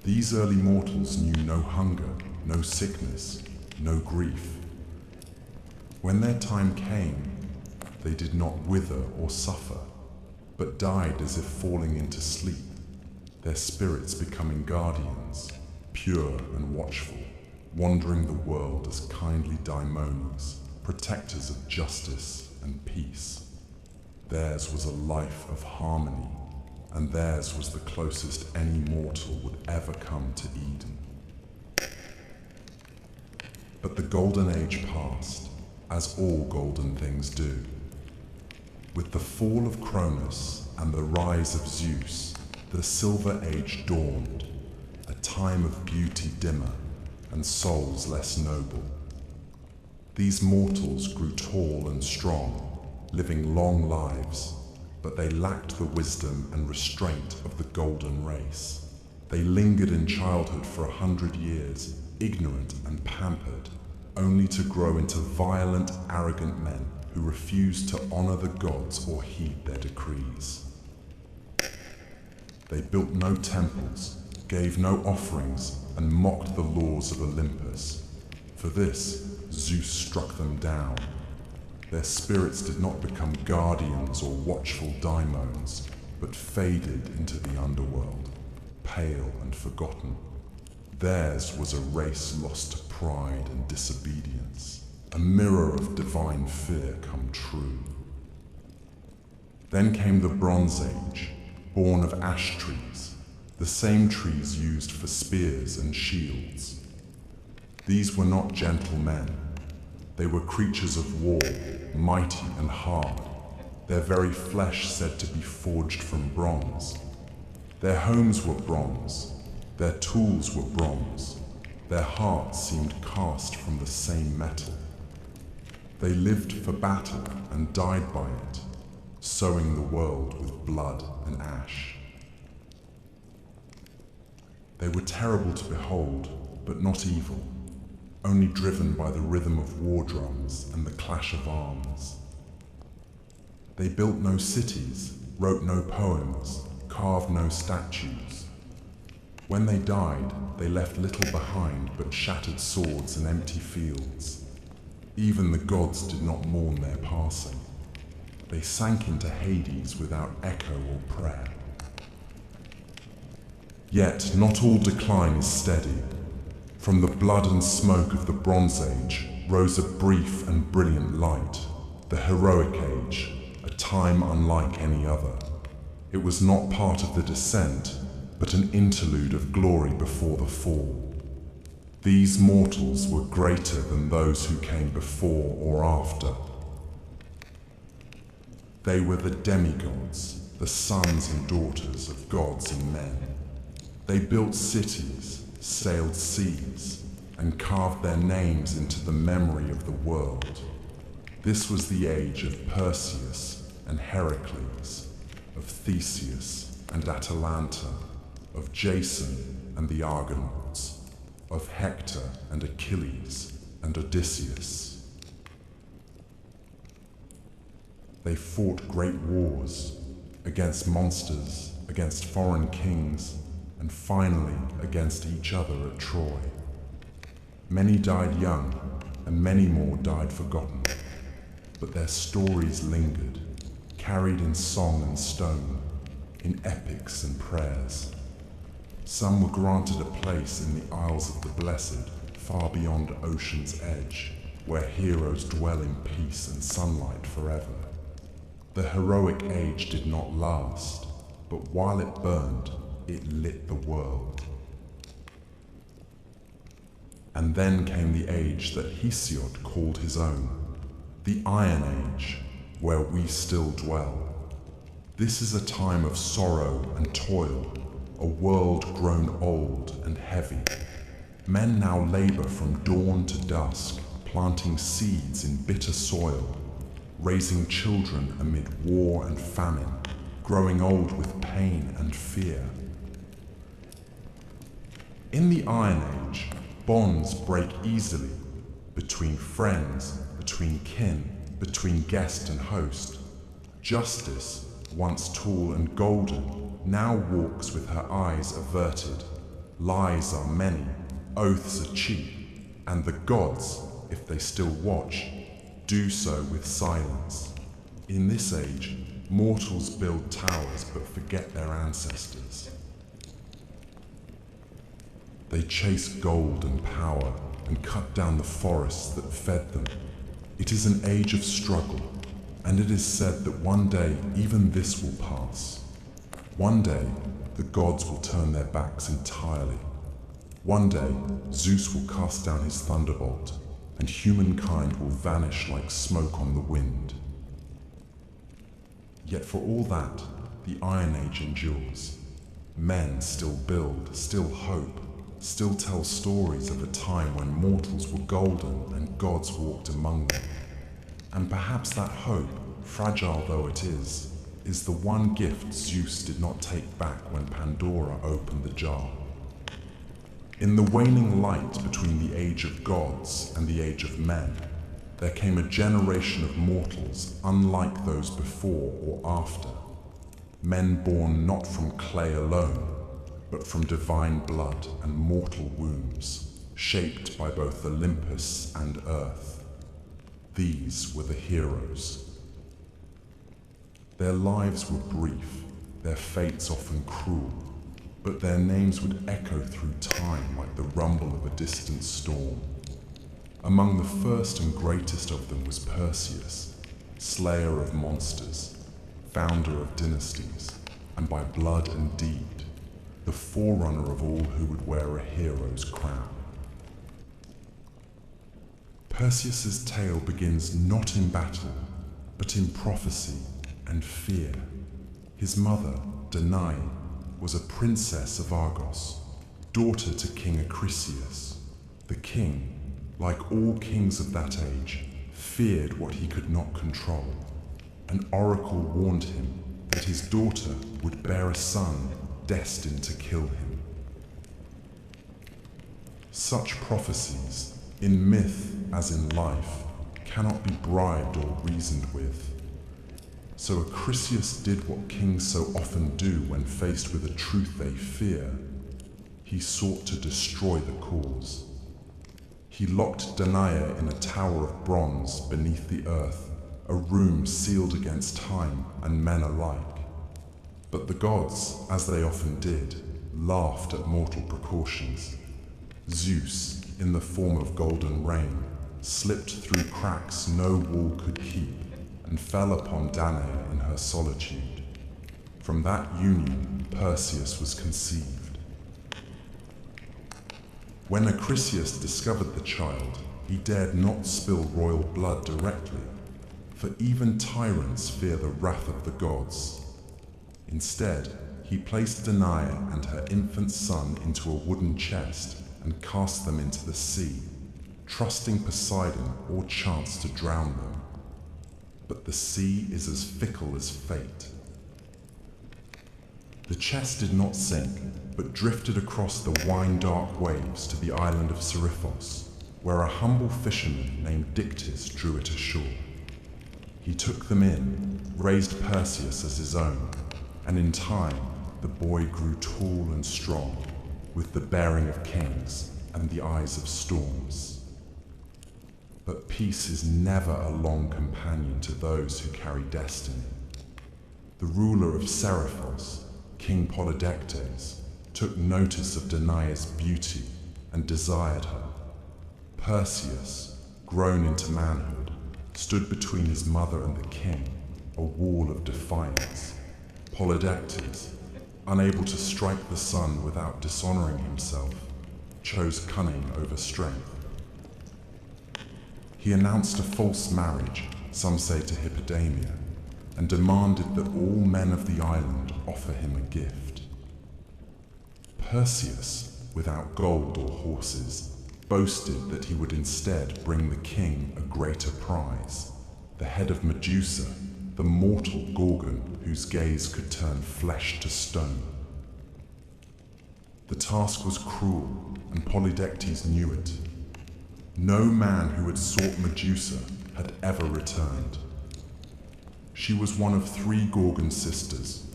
These early mortals knew no hunger, no sickness, no grief. When their time came, they did not wither or suffer, but died as if falling into sleep, their spirits becoming guardians, pure and watchful, wandering the world as kindly daimones, protectors of justice and peace. Theirs was a life of harmony, and theirs was the closest any mortal would ever come to Eden. But the Golden Age passed, as all golden things do. With the fall of Cronus and the rise of Zeus, the Silver Age dawned, a time of beauty dimmer and souls less noble. These mortals grew tall and strong, living long lives, but they lacked the wisdom and restraint of the golden race. They lingered in childhood for 100 years, ignorant and pampered, only to grow into violent, arrogant men who refused to honor the gods or heed their decrees. They built no temples, gave no offerings, and mocked the laws of Olympus. For this, Zeus struck them down. Their spirits did not become guardians or watchful daimons, but faded into the underworld, pale and forgotten. Theirs was a race lost to pride and disobedience, a mirror of divine fear come true. Then came the Bronze Age, born of ash trees, the same trees used for spears and shields. These were not gentle men. They were creatures of war, mighty and hard, their very flesh said to be forged from bronze. Their homes were bronze, their tools were bronze, their hearts seemed cast from the same metal. They lived for battle and died by it, sowing the world with blood and ash. They were terrible to behold, but not evil, only driven by the rhythm of war drums and the clash of arms. They built no cities, wrote no poems, carved no statues. When they died, they left little behind but shattered swords and empty fields. Even the gods did not mourn their passing. they sank into Hades without echo or prayer. Yet not all decline is steady. From the blood and smoke of the Bronze Age rose a brief and brilliant light, the heroic age, a time unlike any other. It was not part of the descent, but an interlude of glory before the fall. These mortals were greater than those who came before or after. They were the demigods, the sons and daughters of gods and men. They built cities, sailed seas, and carved their names into the memory of the world. This was the age of Perseus and Heracles, of Theseus and Atalanta, of Jason and the Argonauts, of Hector and Achilles and Odysseus. They fought great wars against monsters, against foreign kings, and finally against each other at Troy. Many died young, and many more died forgotten, but their stories lingered, carried in song and stone, in epics and prayers. Some were granted a place in the Isles of the Blessed, far beyond ocean's edge, where heroes dwell in peace and sunlight forever. The heroic age did not last, but while it burned, it lit the world. And then came the age that Hesiod called his own, the Iron Age, where we still dwell. This is a time of sorrow and toil, a world grown old and heavy. Men now labor from dawn to dusk, planting seeds in bitter soil, raising children amid war and famine, growing old with pain and fear. In the Iron Age, bonds break easily between friends, between kin, between guest and host. Justice, once tall and golden, now walks with her eyes averted. Lies are many, oaths are cheap, and the gods, if they still watch, do so with silence. In this age, mortals build towers but forget their ancestors. They chase gold and power and cut down the forests that fed them. It is an age of struggle, and it is said that one day even this will pass. One day, the gods will turn their backs entirely. One day, Zeus will cast down his thunderbolt, and humankind will vanish like smoke on the wind. Yet for all that, the Iron Age endures. Men still build, still hope, still tell stories of a time when mortals were golden and gods walked among them. And perhaps that hope, fragile though it is the one gift Zeus did not take back when Pandora opened the jar. In the waning light between the age of gods and the age of men, there came a generation of mortals unlike those before or after. Men born not from clay alone, but from divine blood and mortal wombs, shaped by both Olympus and earth. These were the heroes. Their lives were brief, their fates often cruel, but their names would echo through time like the rumble of a distant storm. Among the first and greatest of them was Perseus, slayer of monsters, founder of dynasties, and by blood and deed, the forerunner of all who would wear a hero's crown. Perseus's tale begins not in battle, but in prophecy and fear. His mother, Danae, was a princess of Argos, daughter to King Acrisius. The king, like all kings of that age, feared what he could not control. An oracle warned him that his daughter would bear a son destined to kill him. Such prophecies, in myth as in life, cannot be bribed or reasoned with. So Acrisius did what kings so often do when faced with a truth they fear. He sought to destroy the cause. He locked Danae in a tower of bronze beneath the earth, a room sealed against time and men alike. But the gods, as they often did, laughed at mortal precautions. Zeus, in the form of golden rain, slipped through cracks no wall could keep and fell upon Danae in her solitude. From that union, Perseus was conceived. When Acrisius discovered the child, he dared not spill royal blood directly, for even tyrants fear the wrath of the gods. Instead, he placed Danae and her infant son into a wooden chest and cast them into the sea, trusting Poseidon or chance to drown them. But the sea is as fickle as fate. The chest did not sink, but drifted across the wine-dark waves to the island of Seriphos, where a humble fisherman named Dictys drew it ashore. He took them in, raised Perseus as his own, and in time the boy grew tall and strong, with the bearing of kings and the eyes of storms. But peace is never a long companion to those who carry destiny. The ruler of Seriphos, King Polydectes, took notice of Danae's beauty and desired her. Perseus, grown into manhood, stood between his mother and the king, a wall of defiance. Polydectes, unable to strike the son without dishonoring himself, chose cunning over strength. He announced a false marriage, some say to Hippodamia, and demanded that all men of the island offer him a gift. Perseus, without gold or horses, boasted that he would instead bring the king a greater prize, the head of Medusa, the mortal Gorgon whose gaze could turn flesh to stone. The task was cruel, and Polydectes knew it. No man who had sought Medusa had ever returned. She was one of 3 Gorgon sisters,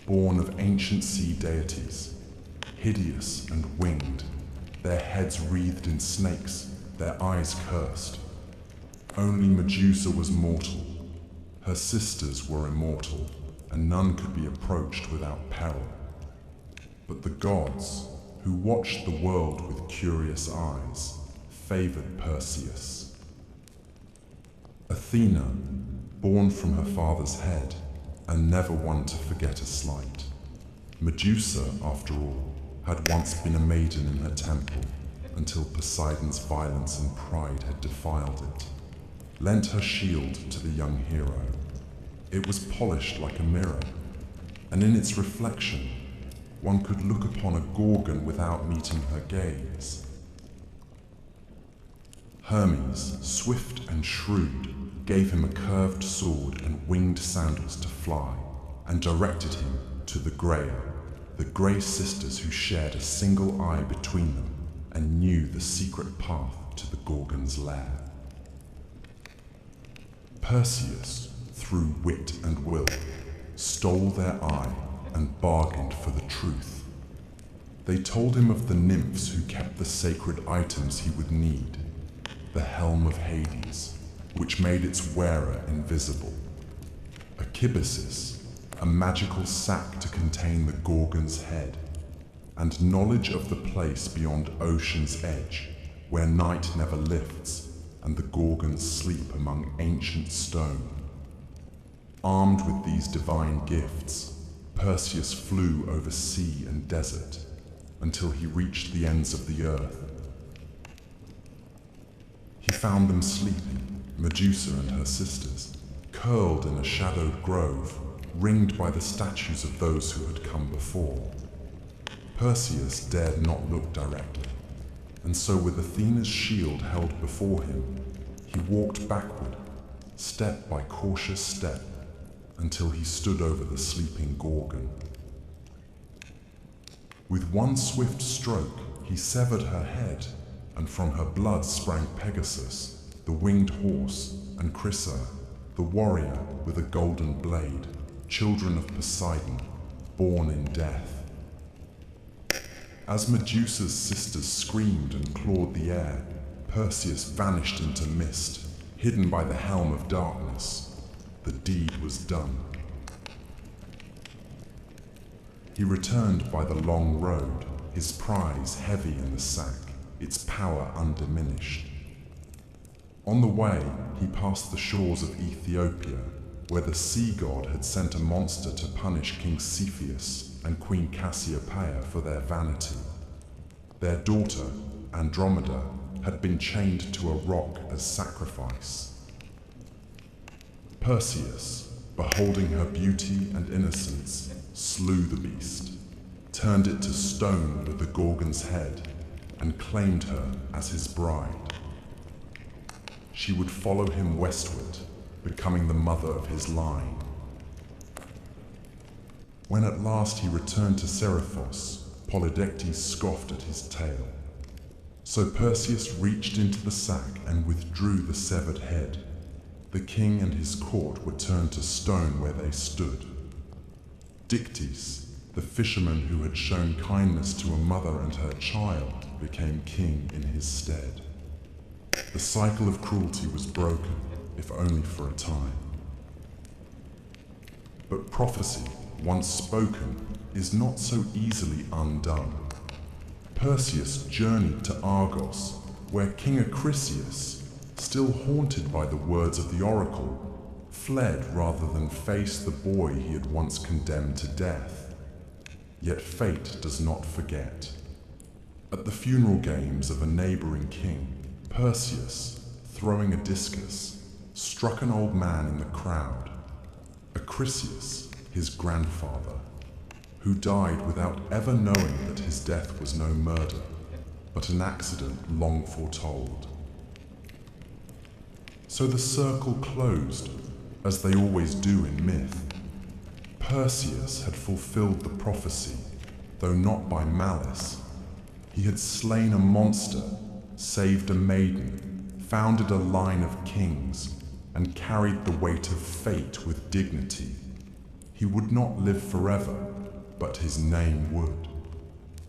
born of ancient sea deities, hideous and winged, their heads wreathed in snakes, their eyes cursed. Only Medusa was mortal. Her sisters were immortal, and none could be approached without peril. But the gods, who watched the world with curious eyes, favored Perseus. Athena, born from her father's head, and never one to forget a slight. Medusa, after all, had once been a maiden in her temple, until Poseidon's violence and pride had defiled it, lent her shield to the young hero. It was polished like a mirror, and in its reflection, one could look upon a Gorgon without meeting her gaze. Hermes, swift and shrewd, gave him a curved sword and winged sandals to fly, and directed him to the Grail, the Grey sisters who shared a single eye between them and knew the secret path to the Gorgon's lair. Perseus, through wit and will, stole their eye and bargained for the truth. They told him of the nymphs who kept the sacred items he would need, the helm of Hades, which made its wearer invisible, a kibisis, a magical sack to contain the Gorgon's head, and knowledge of the place beyond ocean's edge, where night never lifts and the Gorgons sleep among ancient stone. Armed with these divine gifts, Perseus flew over sea and desert until he reached the ends of the earth. He found them sleeping, Medusa and her sisters, curled in a shadowed grove, ringed by the statues of those who had come before. Perseus dared not look directly, and so with Athena's shield held before him, he walked backward, step by cautious step, until he stood over the sleeping Gorgon. With one swift stroke, he severed her head, and from her blood sprang Pegasus, the winged horse, and Chrysa, the warrior with a golden blade, children of Poseidon, born in death. As Medusa's sisters screamed and clawed the air, Perseus vanished into mist, Hidden by the helm of darkness, the deed was done. He returned by the long road, his prize heavy in the sack, its power undiminished. On the way, he passed the shores of Ethiopia, where the sea god had sent a monster to punish King Cepheus and Queen Cassiopeia for their vanity. Their daughter, Andromeda, had been chained to a rock as sacrifice. Perseus, beholding her beauty and innocence, slew the beast, turned it to stone with the Gorgon's head, and claimed her as his bride. She would follow him westward, becoming the mother of his line. When at last he returned to Seriphos, Polydectes scoffed at his tale. So Perseus reached into the sack and withdrew the severed head. The king and his court were turned to stone where they stood. Dictys, the fisherman who had shown kindness to a mother and her child, became king in his stead. The cycle of cruelty was broken, if only for a time. But prophecy, once spoken, is not so easily undone. Perseus journeyed to Argos, where King Acrisius, still haunted by the words of the oracle, fled rather than face the boy he had once condemned to death. Yet fate does not forget. At the funeral games of a neighboring king, Perseus, throwing a discus, struck an old man in the crowd, Acrisius, his grandfather, who died without ever knowing that his death was no murder, but an accident long foretold. So the circle closed, as they always do in myth. Perseus had fulfilled the prophecy, though not by malice. He had slain a monster, saved a maiden, founded a line of kings, and carried the weight of fate with dignity. He would not live forever, but his name would.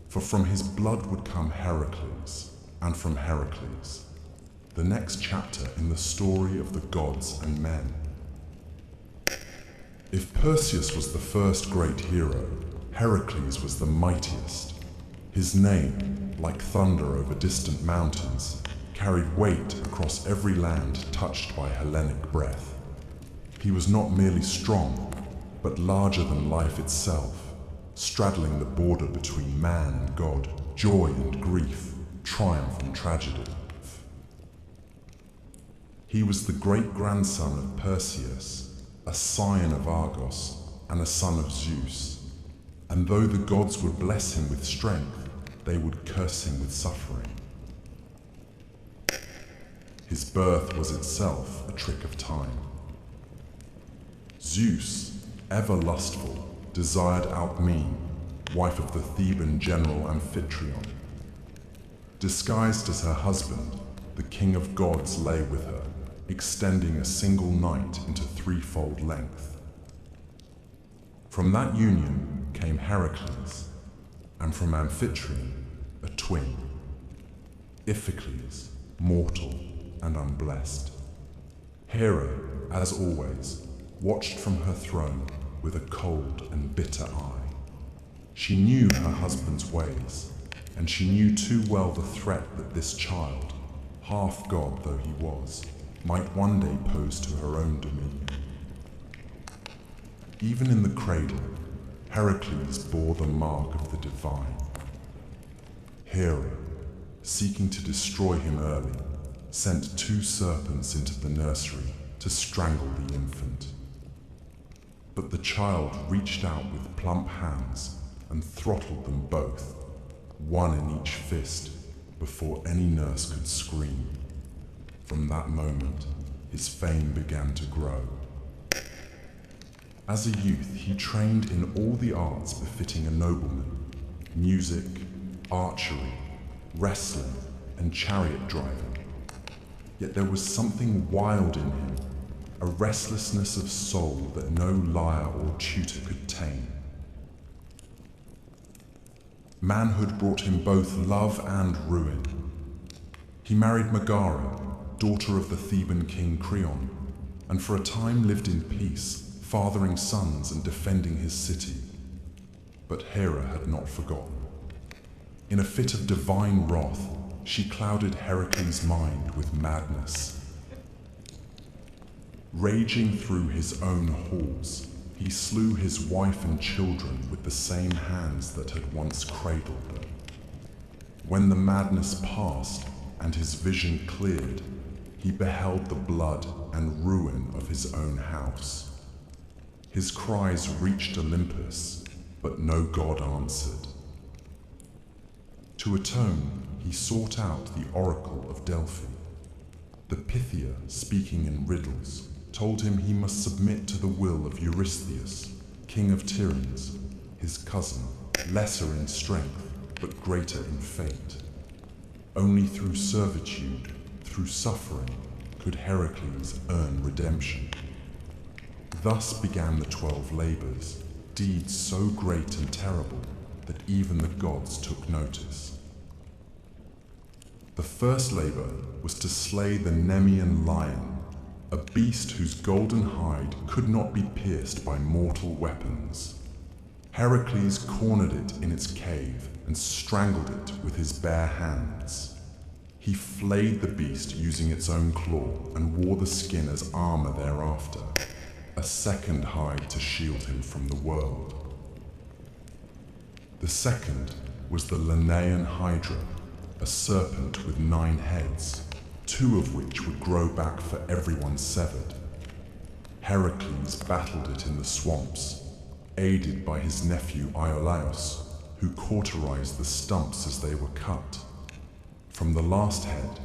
For from his blood would come Heracles, and from Heracles, the next chapter in the story of the gods and men. If Perseus was the first great hero, Heracles was the mightiest. His name, like thunder over distant mountains, carried weight across every land touched by Hellenic breath. He was not merely strong, but larger than life itself, straddling the border between man and god, joy and grief, triumph and tragedy. He was the great-grandson of Perseus, a scion of Argos, and a son of Zeus. And though the gods would bless him with strength, they would curse him with suffering. His birth was itself a trick of time. Zeus, ever lustful, desired Alcmene, wife of the Theban general Amphitryon. Disguised as her husband, the king of gods lay with her, extending a single night into threefold length. From that union came Heracles, and from Amphitryon, a twin, Iphicles, mortal and unblessed. Hera, as always, watched from her throne with a cold and bitter eye. She knew her husband's ways, and she knew too well the threat that this child, half god though he was, might one day pose to her own dominion. Even in the cradle, Heracles bore the mark of the divine. Hera, seeking to destroy him early, sent 2 serpents into the nursery to strangle the infant. But the child reached out with plump hands and throttled them both, one in each fist, before any nurse could scream. From that moment, his fame began to grow. As a youth, he trained in all the arts befitting a nobleman: music, archery, wrestling, and chariot driving. Yet there was something wild in him, a restlessness of soul that no lyre or tutor could tame. Manhood brought him both love and ruin. He married Megara, daughter of the Theban king Creon, and for a time lived in peace, fathering sons and defending his city. But Hera had not forgotten. In a fit of divine wrath, she clouded Heracles' mind with madness. Raging through his own halls, he slew his wife and children with the same hands that had once cradled them. When the madness passed and his vision cleared, he beheld the blood and ruin of his own house. His cries reached Olympus, but no god answered. To atone, he sought out the oracle of Delphi. The Pythia, speaking in riddles, told him he must submit to the will of Eurystheus, king of Tiryns, his cousin, lesser in strength, but greater in fate. Only through servitude, through suffering, could Heracles earn redemption. Thus began the 12 labors, deeds so great and terrible that even the gods took notice. The first labor was to slay the Nemean lion, a beast whose golden hide could not be pierced by mortal weapons. Heracles cornered it in its cave and strangled it with his bare hands. He flayed the beast using its own claw and wore the skin as armor thereafter, a second hide to shield him from the world. The second was the Linnaean Hydra, a serpent with 9 heads, 2 of which would grow back for everyone severed. Heracles battled it in the swamps, aided by his nephew Iolaus, who cauterized the stumps as they were cut. From the last head,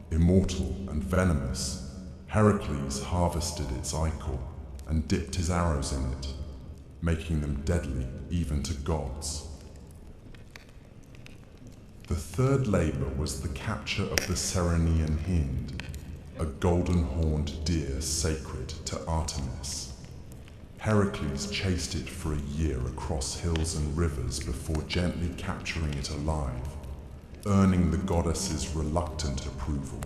immortal and venomous, Heracles harvested its ichor and dipped his arrows in it, making them deadly even to gods. The third labor was the capture of the Ceryneian hind, a golden-horned deer sacred to Artemis. Heracles chased it for a year across hills and rivers before gently capturing it alive, earning the goddess's reluctant approval.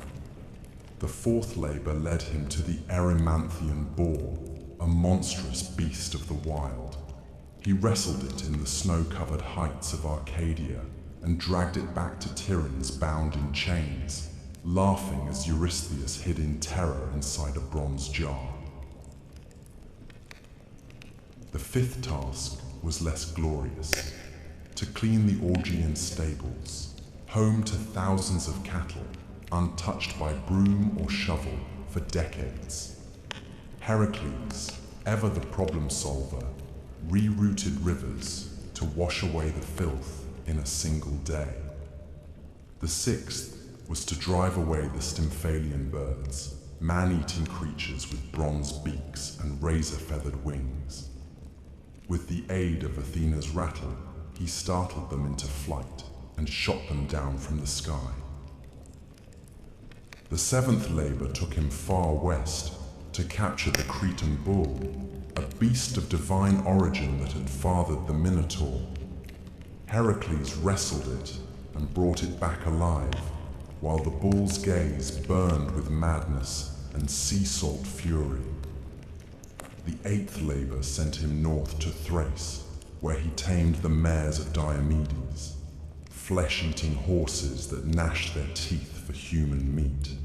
The fourth labor led him to the Erymanthian boar, a monstrous beast of the wild. He wrestled it in the snow-covered heights of Arcadia and dragged it back to Tiryns bound in chains, laughing as Eurystheus hid in terror inside a bronze jar. The fifth task was less glorious: to clean the Augean stables, home to thousands of cattle, untouched by broom or shovel for decades. Heracles, ever the problem solver, rerouted rivers to wash away the filth in a single day. The sixth was to drive away the Stymphalian birds, man-eating creatures with bronze beaks and razor-feathered wings. With the aid of Athena's rattle, he startled them into flight and shot them down from the sky. The seventh labor took him far west to capture the Cretan bull, a beast of divine origin that had fathered the Minotaur. Heracles wrestled it and brought it back alive, while the bull's gaze burned with madness and sea salt fury. The eighth labor sent him north to Thrace, where he tamed the mares of Diomedes, flesh-eating horses that gnashed their teeth for human meat.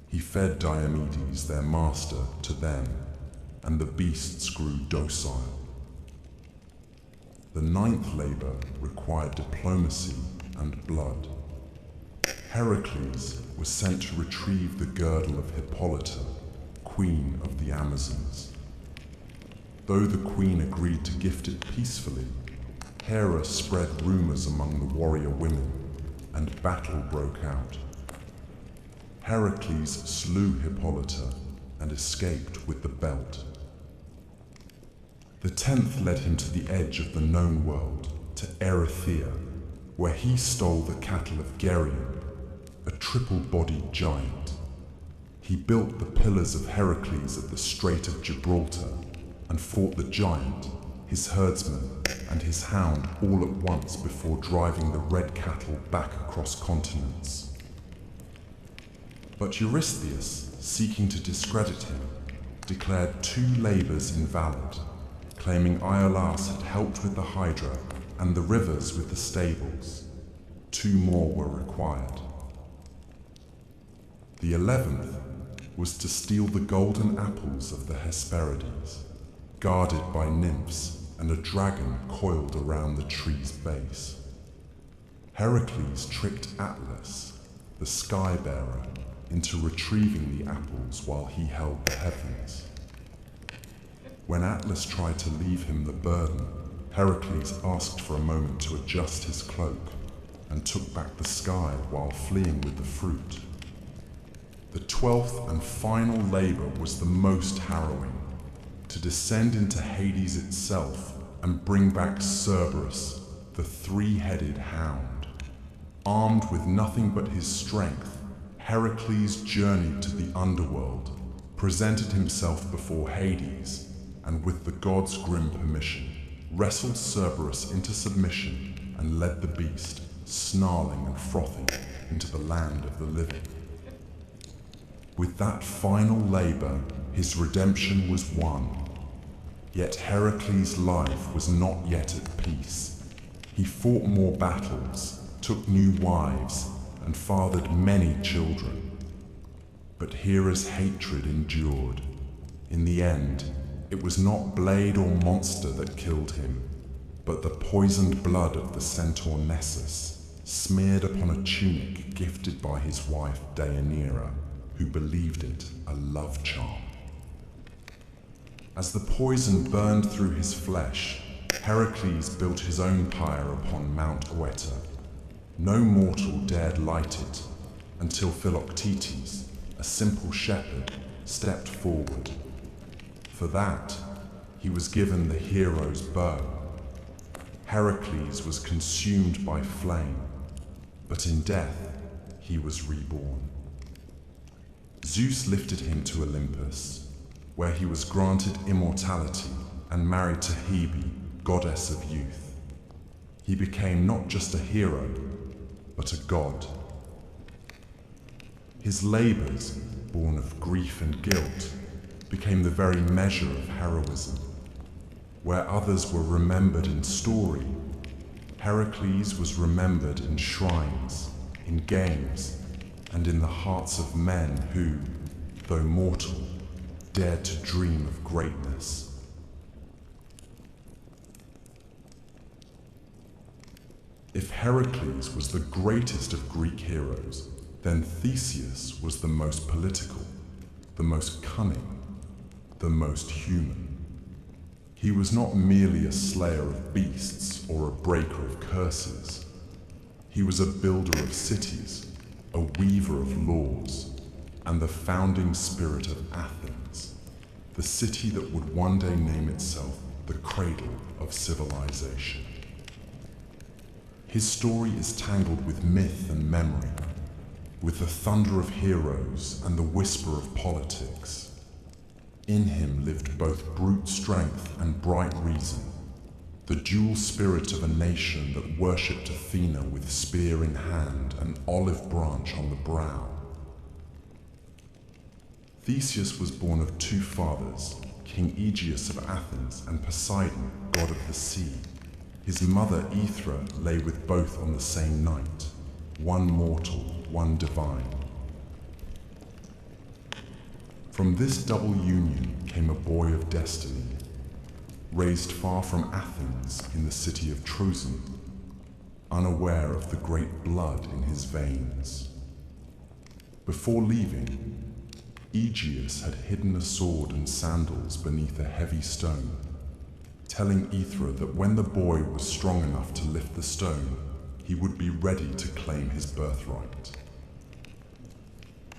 He fed Diomedes, their master, to them, and the beasts grew docile. The ninth labor required diplomacy and blood. Heracles was sent to retrieve the girdle of Hippolyta, queen of the Amazons. Though the queen agreed to gift it peacefully, Hera spread rumors among the warrior women, and battle broke out. Heracles slew Hippolyta and escaped with the belt. The 10th led him to the edge of the known world, to Erythea, where he stole the cattle of Geryon, a triple-bodied giant. He built the pillars of Heracles at the Strait of Gibraltar and fought the giant, his herdsman, and his hound all at once before driving the red cattle back across continents. But Eurystheus, seeking to discredit him, declared 2 labors invalid, claiming Iolaus had helped with the Hydra and the rivers with the stables. 2 more were required. The 11th was to steal the golden apples of the Hesperides, guarded by nymphs and a dragon coiled around the tree's base. Heracles tricked Atlas, the sky-bearer, into retrieving the apples while he held the heavens. When Atlas tried to leave him the burden, Heracles asked for a moment to adjust his cloak and took back the sky while fleeing with the fruit. The 12th and final labor was the most harrowing, to descend into Hades itself and bring back Cerberus, the 3-headed hound. Armed with nothing but his strength, Heracles journeyed to the underworld, presented himself before Hades, and with the god's grim permission, wrestled Cerberus into submission and led the beast, snarling and frothing, into the land of the living. With that final labor, his redemption was won. Yet Heracles' life was not yet at peace. He fought more battles, took new wives, and fathered many children. But Hera's hatred endured. In the end, it was not blade or monster that killed him, but the poisoned blood of the centaur Nessus, smeared upon a tunic gifted by his wife Deianira, who believed it a love charm. As the poison burned through his flesh, Heracles built his own pyre upon Mount Oeta. No mortal dared light it, until Philoctetes, a simple shepherd, stepped forward. For that, he was given the hero's bow. Heracles was consumed by flame, but in death he was reborn. Zeus lifted him to Olympus, where he was granted immortality and married to Hebe, goddess of youth. He became not just a hero, but a god. His labors, born of grief and guilt, became the very measure of heroism. Where others were remembered in story, Heracles was remembered in shrines, in games, and in the hearts of men who, though mortal, dared to dream of greatness. If Heracles was the greatest of Greek heroes, then Theseus was the most political, the most cunning, the most human. He was not merely a slayer of beasts or a breaker of curses. He was a builder of cities, a weaver of laws, and the founding spirit of Athens, the city that would one day name itself the cradle of civilization. His story is tangled with myth and memory, with the thunder of heroes and the whisper of politics. In him lived both brute strength and bright reason, the dual spirit of a nation that worshipped Athena with spear in hand and olive branch on the brow. Theseus was born of 2 fathers, King Aegeus of Athens and Poseidon, god of the sea. His mother Aethra lay with both on the same night, one mortal, one divine. From this double union came a boy of destiny, raised far from Athens in the city of Troezen, unaware of the great blood in his veins. Before leaving, Aegeus had hidden a sword and sandals beneath a heavy stone, telling Aethra that when the boy was strong enough to lift the stone, he would be ready to claim his birthright.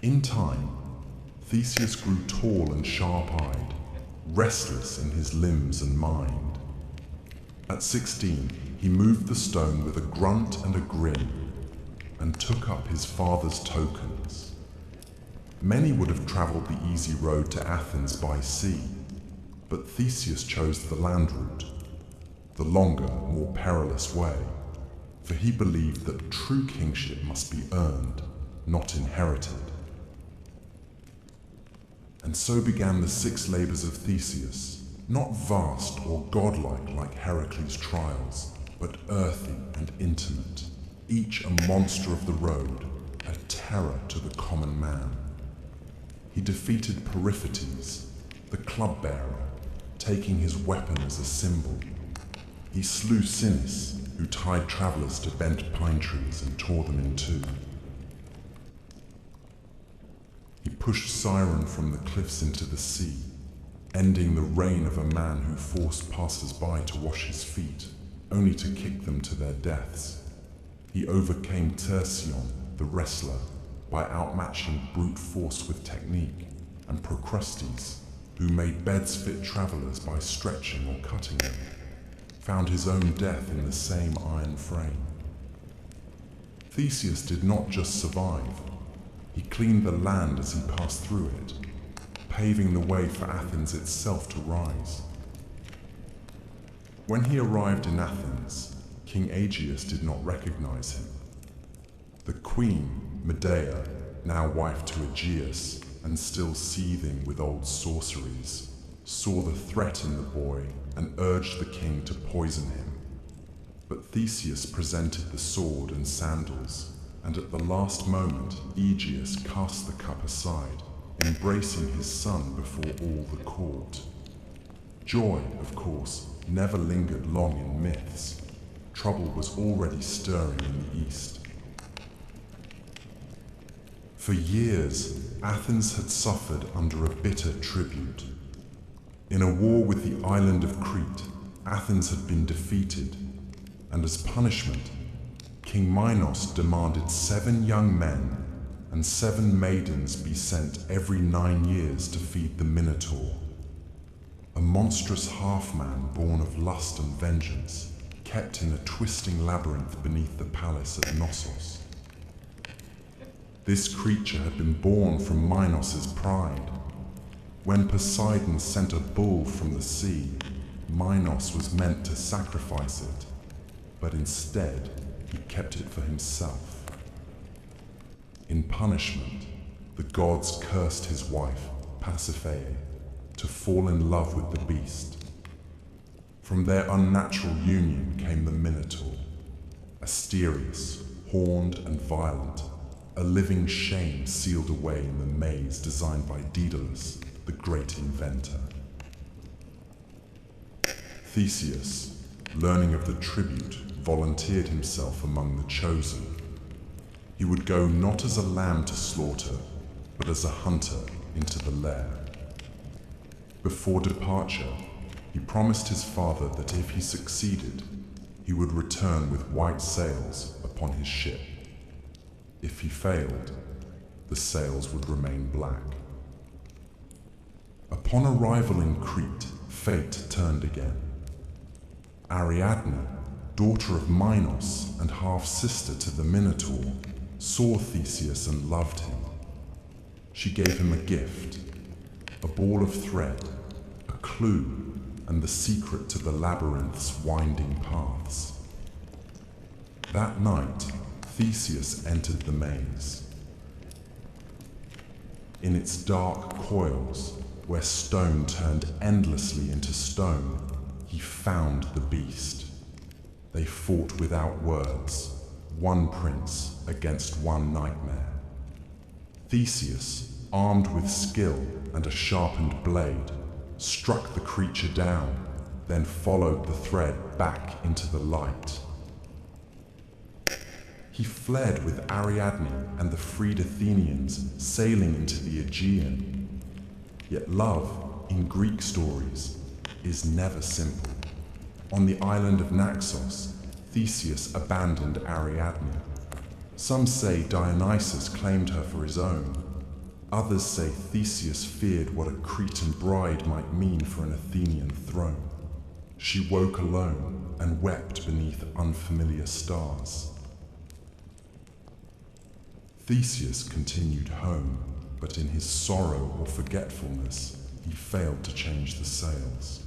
In time, Theseus grew tall and sharp-eyed, restless in his limbs and mind. At 16, he moved the stone with a grunt and a grin, and took up his father's tokens. Many would have traveled the easy road to Athens by sea, but Theseus chose the land route, the longer, more perilous way, for he believed that true kingship must be earned, not inherited. And so began the 6 labors of Theseus, not vast or godlike like Heracles' trials, but earthy and intimate, each a monster of the road, a terror to the common man. He defeated Periphetes, the club-bearer, taking his weapon as a symbol. He slew Sinis, who tied travelers to bent pine trees and tore them in two. He pushed Siren from the cliffs into the sea, ending the reign of a man who forced passers-by to wash his feet, only to kick them to their deaths. He overcame Tersion, the wrestler, by outmatching brute force with technique, and Procrustes, who made beds fit travelers by stretching or cutting them, found his own death in the same iron frame. Theseus did not just survive, he cleaned the land as he passed through it, paving the way for Athens itself to rise. When he arrived in Athens, King Aegeus did not recognize him. The queen, Medea, now wife to Aegeus and still seething with old sorceries, saw the threat in the boy and urged the king to poison him. But Theseus presented the sword and sandals, and at the last moment Aegeus cast the cup aside, embracing his son before all the court. Joy, of course, never lingered long in myths. Trouble was already stirring in the east. For years, Athens had suffered under a bitter tribute. In a war with the island of Crete, Athens had been defeated, and as punishment, King Minos demanded 7 young men and 7 maidens be sent every 9 years to feed the Minotaur, a monstrous half-man born of lust and vengeance, kept in a twisting labyrinth beneath the palace at Knossos. This creature had been born from Minos's pride. When Poseidon sent a bull from the sea, Minos was meant to sacrifice it, but instead he kept it for himself. In punishment, the gods cursed his wife, Pasiphae, to fall in love with the beast. From their unnatural union came the Minotaur, Asterius, horned and violent, a living shame sealed away in the maze designed by Daedalus, the great inventor. Theseus, learning of the tribute, volunteered himself among the chosen. He would go not as a lamb to slaughter, but as a hunter into the lair. Before departure, he promised his father that if he succeeded, he would return with white sails upon his ship. If he failed, the sails would remain black. Upon arrival in Crete, fate turned again. Ariadne, daughter of Minos and half-sister to the Minotaur, saw Theseus and loved him. She gave him a gift, a ball of thread, a clue, and the secret to the labyrinth's winding paths. That night, Theseus entered the maze. In its dark coils, where stone turned endlessly into stone, he found the beast. They fought without words, one prince against one nightmare. Theseus, armed with skill and a sharpened blade, struck the creature down, then followed the thread back into the light. He fled with Ariadne and the freed Athenians, sailing into the Aegean. Yet love, in Greek stories, is never simple. On the island of Naxos, Theseus abandoned Ariadne. Some say Dionysus claimed her for his own. Others say Theseus feared what a Cretan bride might mean for an Athenian throne. She woke alone and wept beneath unfamiliar stars. Theseus continued home, but in his sorrow or forgetfulness, he failed to change the sails.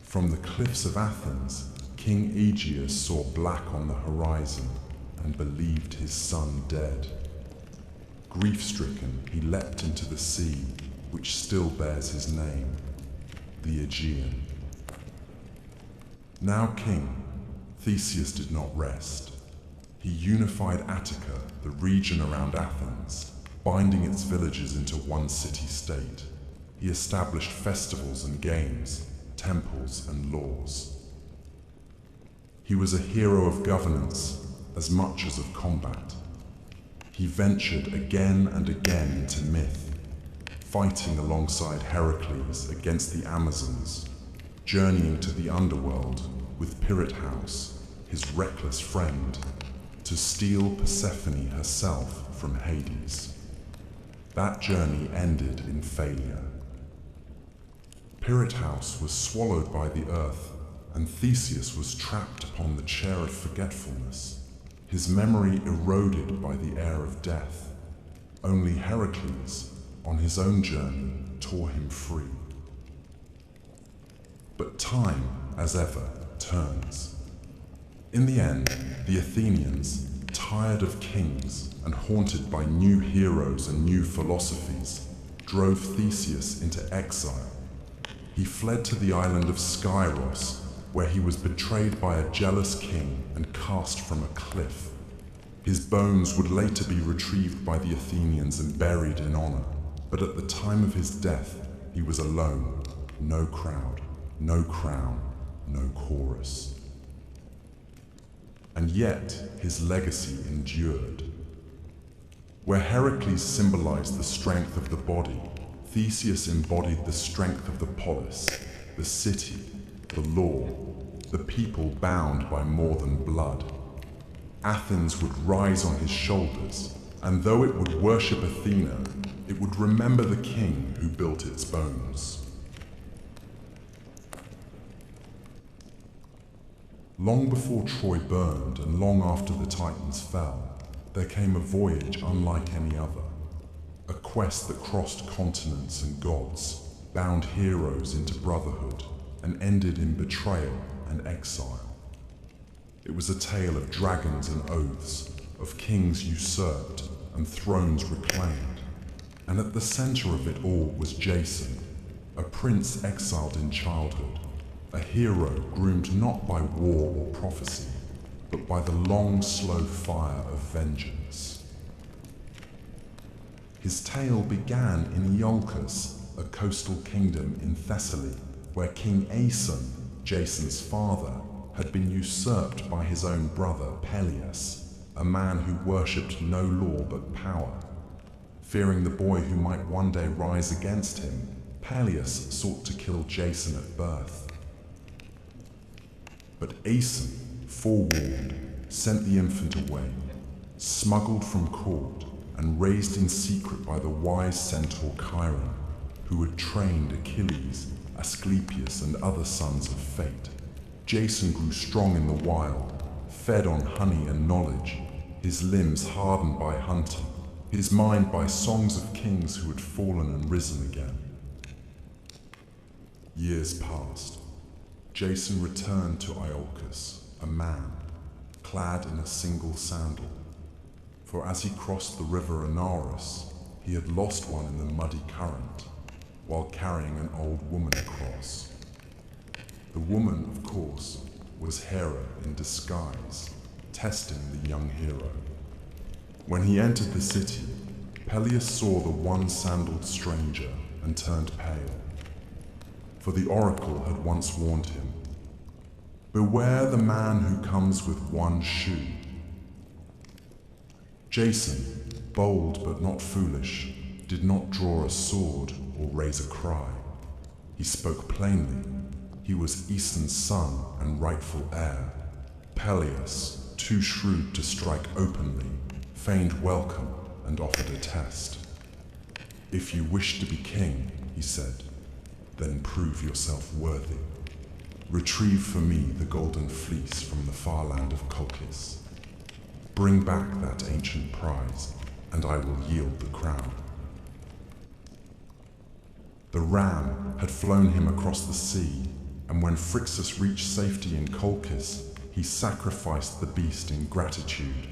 From the cliffs of Athens, King Aegeus saw black on the horizon and believed his son dead. Grief-stricken, he leapt into the sea, which still bears his name, the Aegean. Now king, Theseus did not rest. He unified Attica, the region around Athens, binding its villages into one city-state. He established festivals and games, temples and laws. He was a hero of governance as much as of combat. He ventured again and again into myth, fighting alongside Heracles against the Amazons, journeying to the underworld with Pirithous, his reckless friend, to steal Persephone herself from Hades. That journey ended in failure. Pirithous was swallowed by the earth, and Theseus was trapped upon the chair of forgetfulness, his memory eroded by the air of death. Only Heracles, on his own journey, tore him free. But time, as ever, turns. In the end, the Athenians, tired of kings and haunted by new heroes and new philosophies, drove Theseus into exile. He fled to the island of Skyros, where he was betrayed by a jealous king and cast from a cliff. His bones would later be retrieved by the Athenians and buried in honor, but at the time of his death, he was alone, no crowd, no crown, no chorus. And yet, his legacy endured. Where Heracles symbolized the strength of the body, Theseus embodied the strength of the polis, the city, the law, the people bound by more than blood. Athens would rise on his shoulders, and though it would worship Athena, it would remember the king who built its bones. Long before Troy burned and long after the Titans fell, there came a voyage unlike any other. A quest that crossed continents and gods, bound heroes into brotherhood, and ended in betrayal and exile. It was a tale of dragons and oaths, of kings usurped and thrones reclaimed. And at the center of it all was Jason, a prince exiled in childhood, a hero groomed not by war or prophecy, but by the long, slow fire of vengeance. His tale began in Iolcus, a coastal kingdom in Thessaly, where King Aeson, Jason's father, had been usurped by his own brother Peleus, a man who worshipped no law but power. Fearing the boy who might one day rise against him, Peleus sought to kill Jason at birth. But Aeson, forewarned, sent the infant away, smuggled from court, and raised in secret by the wise centaur Chiron, who had trained Achilles, Asclepius, and other sons of fate. Jason grew strong in the wild, fed on honey and knowledge, his limbs hardened by hunting, his mind by songs of kings who had fallen and risen again. Years passed. Jason returned to Iolcus, a man, clad in a single sandal. For as he crossed the river Anaurus, he had lost one in the muddy current, while carrying an old woman across. The woman, of course, was Hera in disguise, testing the young hero. When he entered the city, Peleus saw the one-sandaled stranger and turned pale. For the oracle had once warned him, "Beware the man who comes with one shoe." Jason, bold but not foolish, did not draw a sword or raise a cry. He spoke plainly. He was Aeson's son and rightful heir. Peleus, too shrewd to strike openly, feigned welcome and offered a test. "If you wish to be king," he said, "then prove yourself worthy. Retrieve for me the golden fleece from the far land of Colchis. Bring back that ancient prize, and I will yield the crown." The ram had flown him across the sea, and when Phrixus reached safety in Colchis, he sacrificed the beast in gratitude.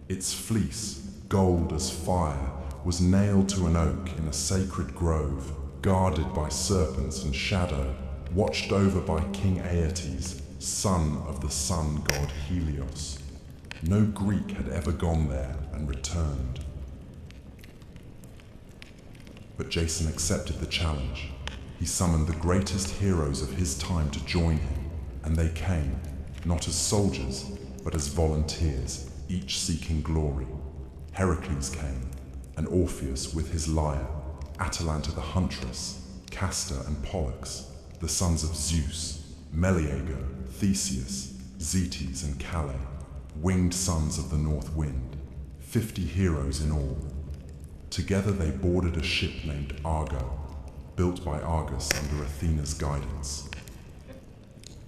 Its fleece, gold as fire, was nailed to an oak in a sacred grove, guarded by serpents and shadow, watched over by King Aeetes, son of the sun god Helios. No Greek had ever gone there and returned. But Jason accepted the challenge. He summoned the greatest heroes of his time to join him, and they came, not as soldiers, but as volunteers, each seeking glory. Heracles came, and Orpheus with his lyre, Atalanta the huntress, Castor and Pollux, the sons of Zeus, Meleager, Theseus, Zetes and Calais, winged sons of the north wind, 50 heroes in all. Together they boarded a ship named Argo, built by Argus under Athena's guidance.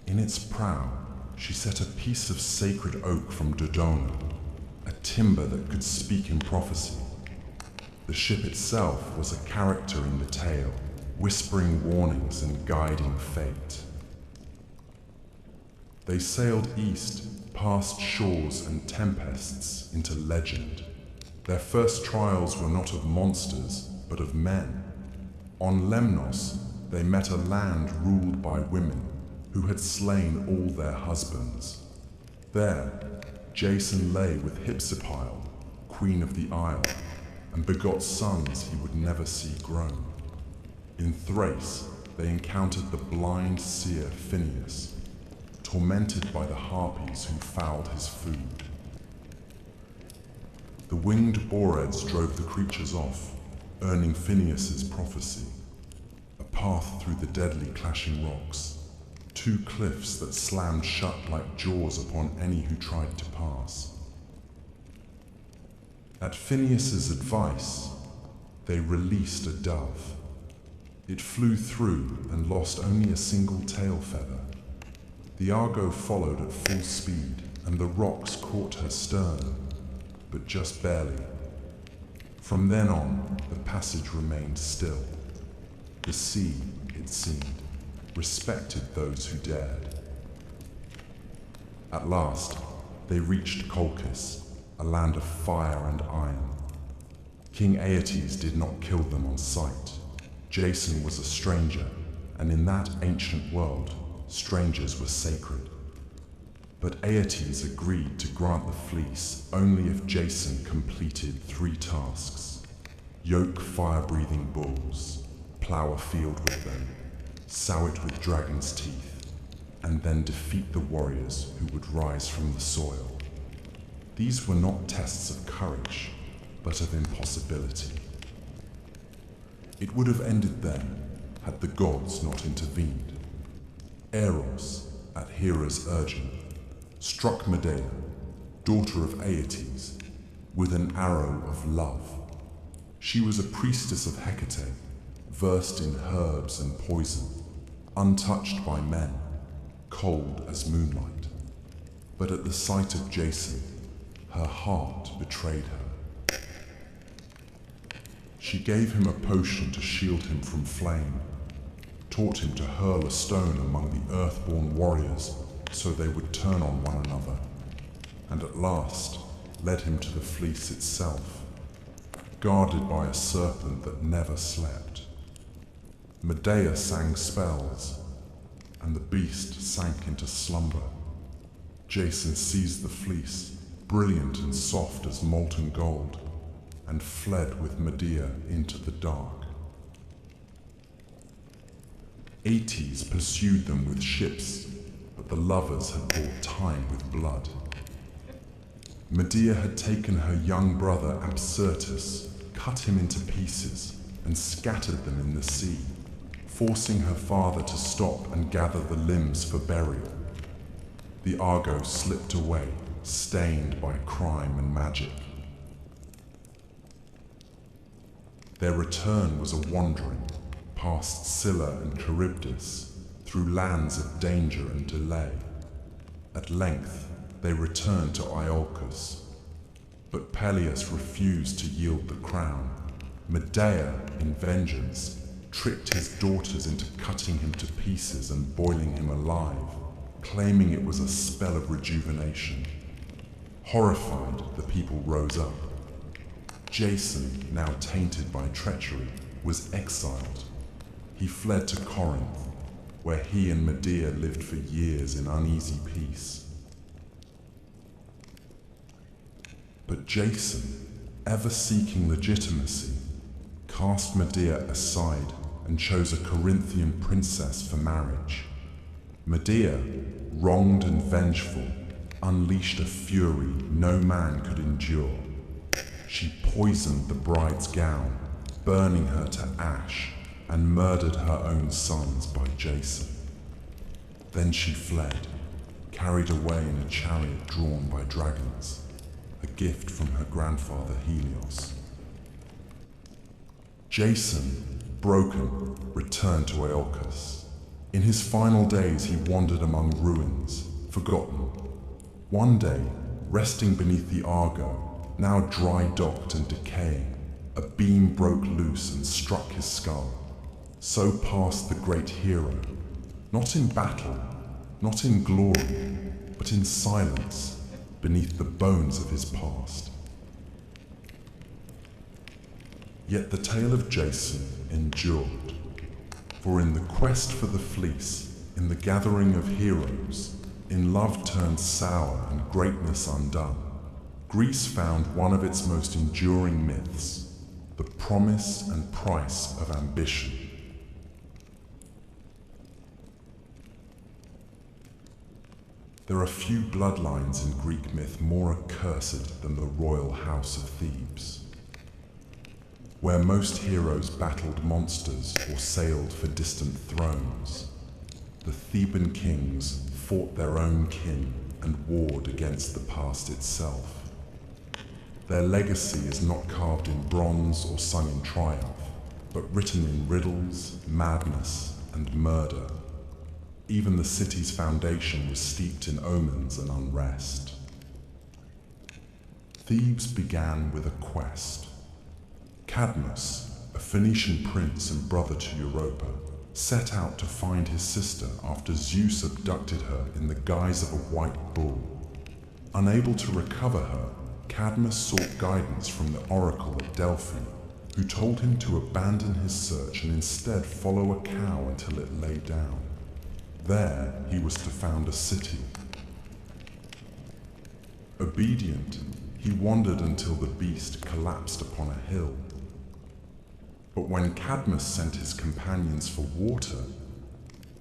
In its prow, she set a piece of sacred oak from Dodona, a timber that could speak in prophecy. The ship itself was a character in the tale, whispering warnings and guiding fate. They sailed east, past shores and tempests, into legend. Their first trials were not of monsters, but of men. On Lemnos, they met a land ruled by women who had slain all their husbands. There, Jason lay with Hypsipyle, queen of the isle, and begot sons he would never see grown. In Thrace, they encountered the blind seer Phineus, tormented by the harpies who fouled his food. The winged Boreads drove the creatures off, earning Phineus's prophecy, a path through the deadly clashing rocks, two cliffs that slammed shut like jaws upon any who tried to pass. At Phineus's advice, they released a dove. It flew through and lost only a single tail feather. The Argo followed at full speed, and the rocks caught her stern, but just barely. From then on, the passage remained still. The sea, it seemed, respected those who dared. At last, they reached Colchis, a land of fire and iron. King Aeetes did not kill them on sight. Jason was a stranger, and in that ancient world, strangers were sacred. But Aeetes agreed to grant the fleece only if Jason completed 3 tasks: yoke fire-breathing bulls, plow a field with them, sow it with dragon's teeth, and then defeat the warriors who would rise from the soil. These were not tests of courage, but of impossibility. It would have ended then, had the gods not intervened. Eros, at Hera's urging, struck Medea, daughter of Aeetes, with an arrow of love. She was a priestess of Hecate, versed in herbs and poison, untouched by men, cold as moonlight. But at the sight of Jason, her heart betrayed her. She gave him a potion to shield him from flame, taught him to hurl a stone among the earthborn warriors so they would turn on one another, and at last led him to the fleece itself, guarded by a serpent that never slept. Medea sang spells, and the beast sank into slumber. Jason seized the fleece, brilliant and soft as molten gold, and fled with Medea into the dark. Aeetes pursued them with ships, but the lovers had bought time with blood. Medea had taken her young brother Absyrtus, cut him into pieces, and scattered them in the sea, forcing her father to stop and gather the limbs for burial. The Argo slipped away, stained by crime and magic. Their return was a wandering, past Scylla and Charybdis, through lands of danger and delay. At length, they returned to Iolcus, but Peleus refused to yield the crown. Medea, in vengeance, tricked his daughters into cutting him to pieces and boiling him alive, claiming it was a spell of rejuvenation. Horrified, the people rose up. Jason, now tainted by treachery, was exiled, he fled to Corinth, where he and Medea lived for years in uneasy peace. But Jason, ever seeking legitimacy, cast Medea aside and chose a Corinthian princess for marriage. Medea, wronged and vengeful, unleashed a fury no man could endure. She poisoned the bride's gown, burning her to ash, and murdered her own sons by Jason. Then she fled, carried away in a chariot drawn by dragons, a gift from her grandfather Helios. Jason, broken, returned to Iolcus. In his final days he wandered among ruins, forgotten. One day, resting beneath the Argo, now dry-docked and decaying, a beam broke loose and struck his skull. So passed the great hero, not in battle, not in glory, but in silence, beneath the bones of his past. Yet the tale of Jason endured, for in the quest for the fleece, in the gathering of heroes, in love turned sour and greatness undone, Greece found one of its most enduring myths, the promise and price of ambition. There are few bloodlines in Greek myth more accursed than the royal house of Thebes, where most heroes battled monsters or sailed for distant thrones. The Theban kings fought their own kin and warred against the past itself. Their legacy is not carved in bronze or sung in triumph, but written in riddles, madness, and murder. Even the city's foundation was steeped in omens and unrest. Thebes began with a quest. Cadmus, a Phoenician prince and brother to Europa, set out to find his sister after Zeus abducted her in the guise of a white bull. Unable to recover her, Cadmus sought guidance from the oracle at Delphi, who told him to abandon his search and instead follow a cow until it lay down. There, he was to found a city. Obedient, he wandered until the beast collapsed upon a hill. But when Cadmus sent his companions for water,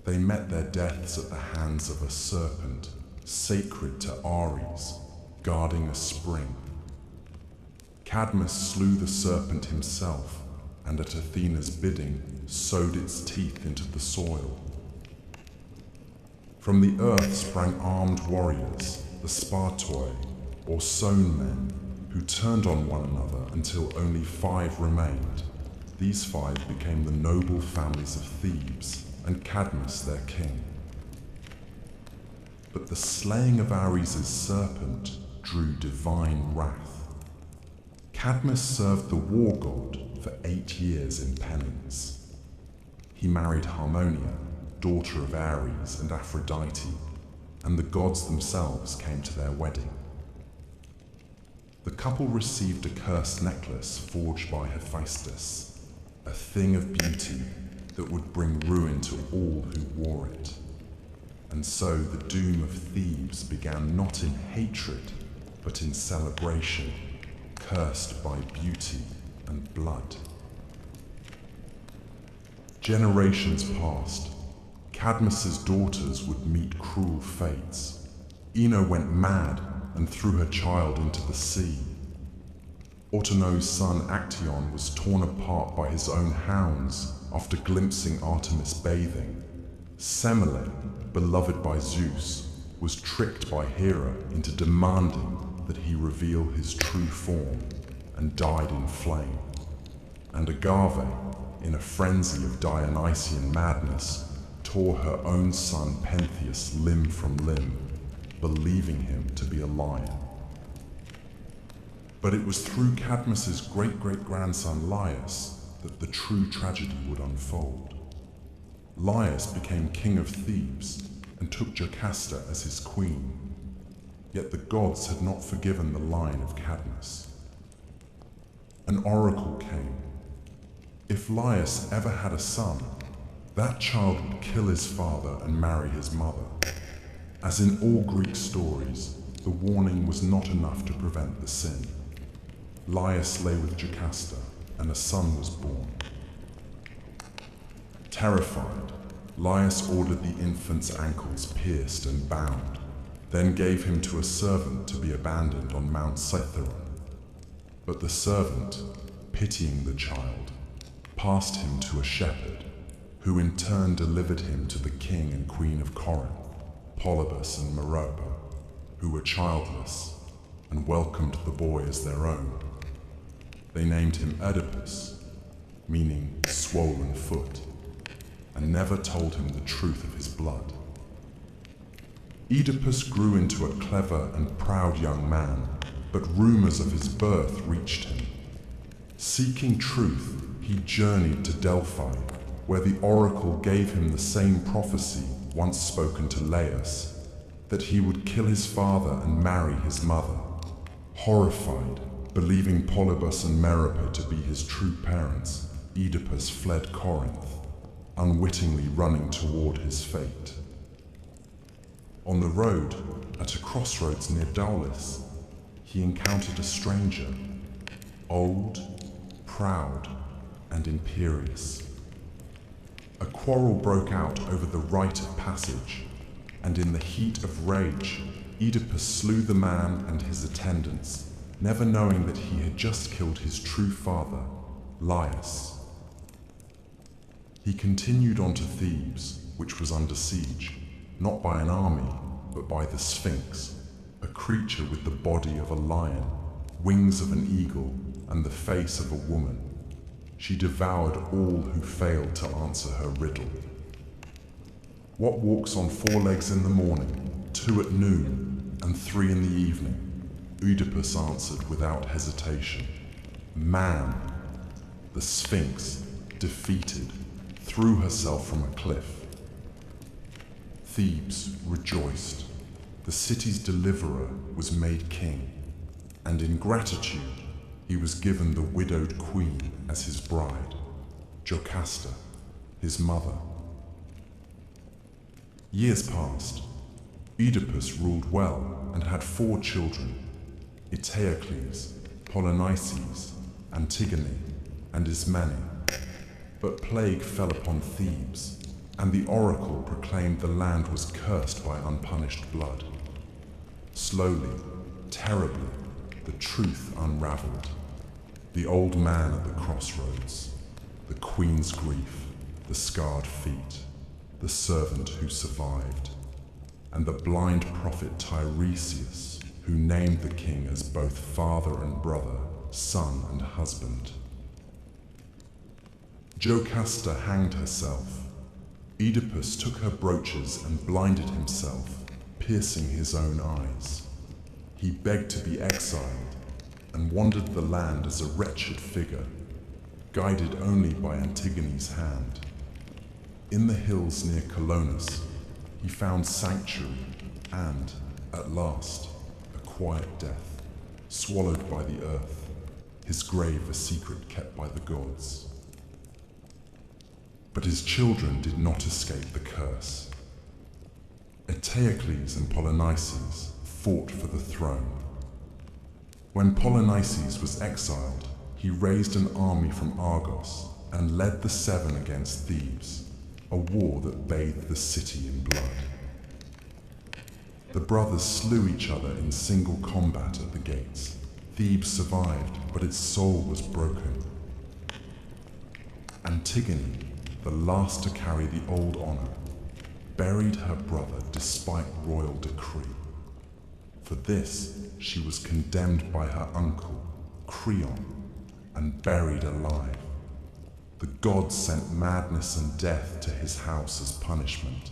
they met their deaths at the hands of a serpent, sacred to Ares, guarding a spring. Cadmus slew the serpent himself, and at Athena's bidding, sowed its teeth into the soil. From the earth sprang armed warriors, the Spartoi, or sown men, who turned on one another until only 5 remained. These 5 became the noble families of Thebes, and Cadmus their king. But the slaying of Ares' serpent drew divine wrath. Cadmus served the war god for 8 years in penance. He married Harmonia, daughter of Ares and Aphrodite, and the gods themselves came to their wedding. The couple received a cursed necklace forged by Hephaestus, a thing of beauty that would bring ruin to all who wore it. And so the doom of Thebes began not in hatred, but in celebration, cursed by beauty and blood. Generations passed. Cadmus's daughters would meet cruel fates. Ino went mad and threw her child into the sea. Autono's son Actaeon was torn apart by his own hounds after glimpsing Artemis bathing. Semele, beloved by Zeus, was tricked by Hera into demanding that he reveal his true form and died in flame. And Agave, in a frenzy of Dionysian madness, tore her own son Pentheus limb from limb, believing him to be a lion. But it was through Cadmus's great-great-grandson Laius that the true tragedy would unfold. Laius became king of Thebes and took Jocasta as his queen. Yet the gods had not forgiven the line of Cadmus. An oracle came. If Laius ever had a son, That child would kill his father and marry his mother. As in all Greek stories, the warning was not enough to prevent the sin. Laius lay with Jocasta, and a son was born. Terrified, Laius ordered the infant's ankles pierced and bound, then gave him to a servant to be abandoned on Mount Cithaeron. But the servant, pitying the child, passed him to a shepherd, who in turn delivered him to the king and queen of Corinth, Polybus and Merope, who were childless, and welcomed the boy as their own. They named him Oedipus, meaning swollen foot, and never told him the truth of his blood. Oedipus grew into a clever and proud young man, but rumors of his birth reached him. Seeking truth, he journeyed to Delphi, where the oracle gave him the same prophecy once spoken to Laius, that he would kill his father and marry his mother. Horrified, believing Polybus and Merope to be his true parents, Oedipus fled Corinth, unwittingly running toward his fate. On the road, at a crossroads near Daulis, he encountered a stranger, old, proud, and imperious. A quarrel broke out over the right of passage, and in the heat of rage, Oedipus slew the man and his attendants, never knowing that he had just killed his true father, Laius. He continued on to Thebes, which was under siege, not by an army, but by the Sphinx, a creature with the body of a lion, wings of an eagle, and the face of a woman. She devoured all who failed to answer her riddle. What walks on 4 legs in the morning, 2 at noon, and 3 in the evening? Oedipus answered without hesitation. Man. The Sphinx, defeated, threw herself from a cliff. Thebes rejoiced. The city's deliverer was made king, and in gratitude, he was given the widowed queen as his bride, Jocasta, his mother. Years passed. Oedipus ruled well and had 4 children, Eteocles, Polynices, Antigone, and Ismene. But plague fell upon Thebes, and the oracle proclaimed the land was cursed by unpunished blood. Slowly, terribly, the truth unraveled. The old man at the crossroads, the queen's grief, the scarred feet, the servant who survived, and the blind prophet Tiresias, who named the king as both father and brother, son and husband. Jocasta hanged herself. Oedipus took her brooches and blinded himself, piercing his own eyes. He begged to be exiled and wandered the land as a wretched figure, guided only by Antigone's hand. In the hills near Colonus, he found sanctuary and, at last, a quiet death, swallowed by the earth, his grave a secret kept by the gods. But his children did not escape the curse. Eteocles and Polynices fought for the throne. When Polynices was exiled, he raised an army from Argos and led the 7 against Thebes, a war that bathed the city in blood. The brothers slew each other in single combat at the gates. Thebes survived, but its soul was broken. Antigone, the last to carry the old honor, buried her brother despite royal decree. For this, she was condemned by her uncle, Creon, and buried alive. The gods sent madness and death to his house as punishment.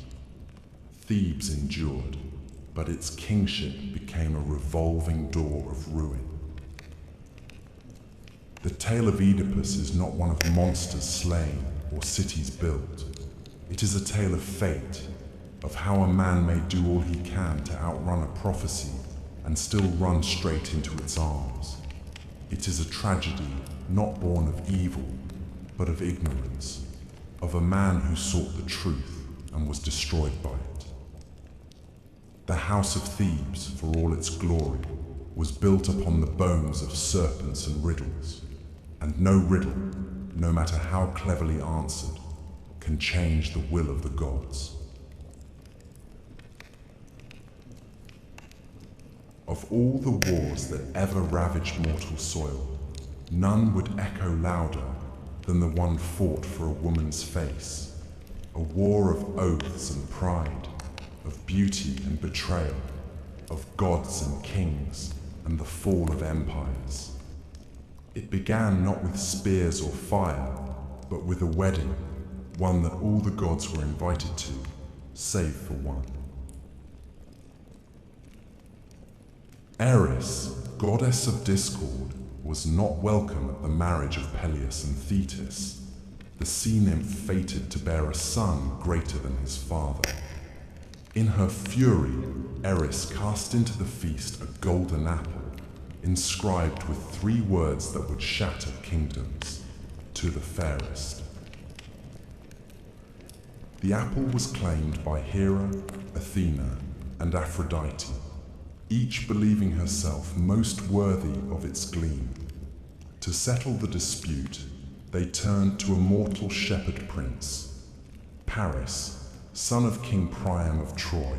Thebes endured, but its kingship became a revolving door of ruin. The tale of Oedipus is not one of monsters slain or cities built. It is a tale of fate, of how a man may do all he can to outrun a prophecy and still run straight into its arms. It is a tragedy not born of evil, but of ignorance. of a man who sought the truth and was destroyed by it. The house of Thebes, for all its glory, was built upon the bones of serpents and riddles, and no riddle, no matter how cleverly answered, can change the will of the gods. Of all the wars that ever ravaged mortal soil, none would echo louder than the one fought for a woman's face, a war of oaths and pride, of beauty and betrayal, of gods and kings, and the fall of empires. It began not with spears or fire, but with a wedding, one that all the gods were invited to, save for one. Eris, goddess of discord, was not welcome at the marriage of Peleus and Thetis, the sea nymph fated to bear a son greater than his father. In her fury, Eris cast into the feast a golden apple, inscribed with 3 words that would shatter kingdoms: to the fairest. The apple was claimed by Hera, Athena, and Aphrodite, each believing herself most worthy of its gleam. To settle the dispute, they turned to a mortal shepherd prince, Paris, son of King Priam of Troy,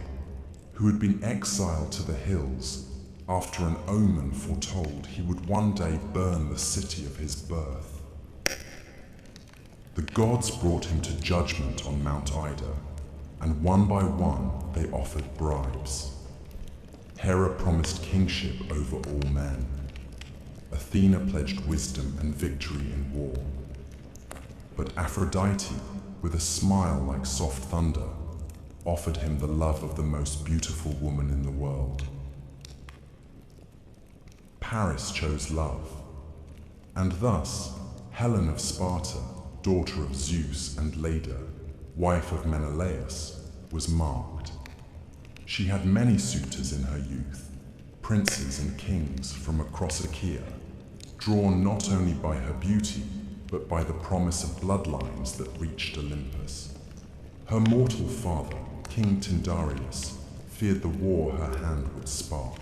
who had been exiled to the hills after an omen foretold he would one day burn the city of his birth. The gods brought him to judgment on Mount Ida, and one by one they offered bribes. Hera promised kingship over all men. Athena pledged wisdom and victory in war. But Aphrodite, with a smile like soft thunder, offered him the love of the most beautiful woman in the world. Paris chose love, and thus Helen of Sparta, daughter of Zeus and Leda, wife of Menelaus, was marked. She had many suitors in her youth, princes and kings from across Achaea, drawn not only by her beauty, but by the promise of bloodlines that reached Olympus. Her mortal father, King Tyndareus, feared the war her hand would spark.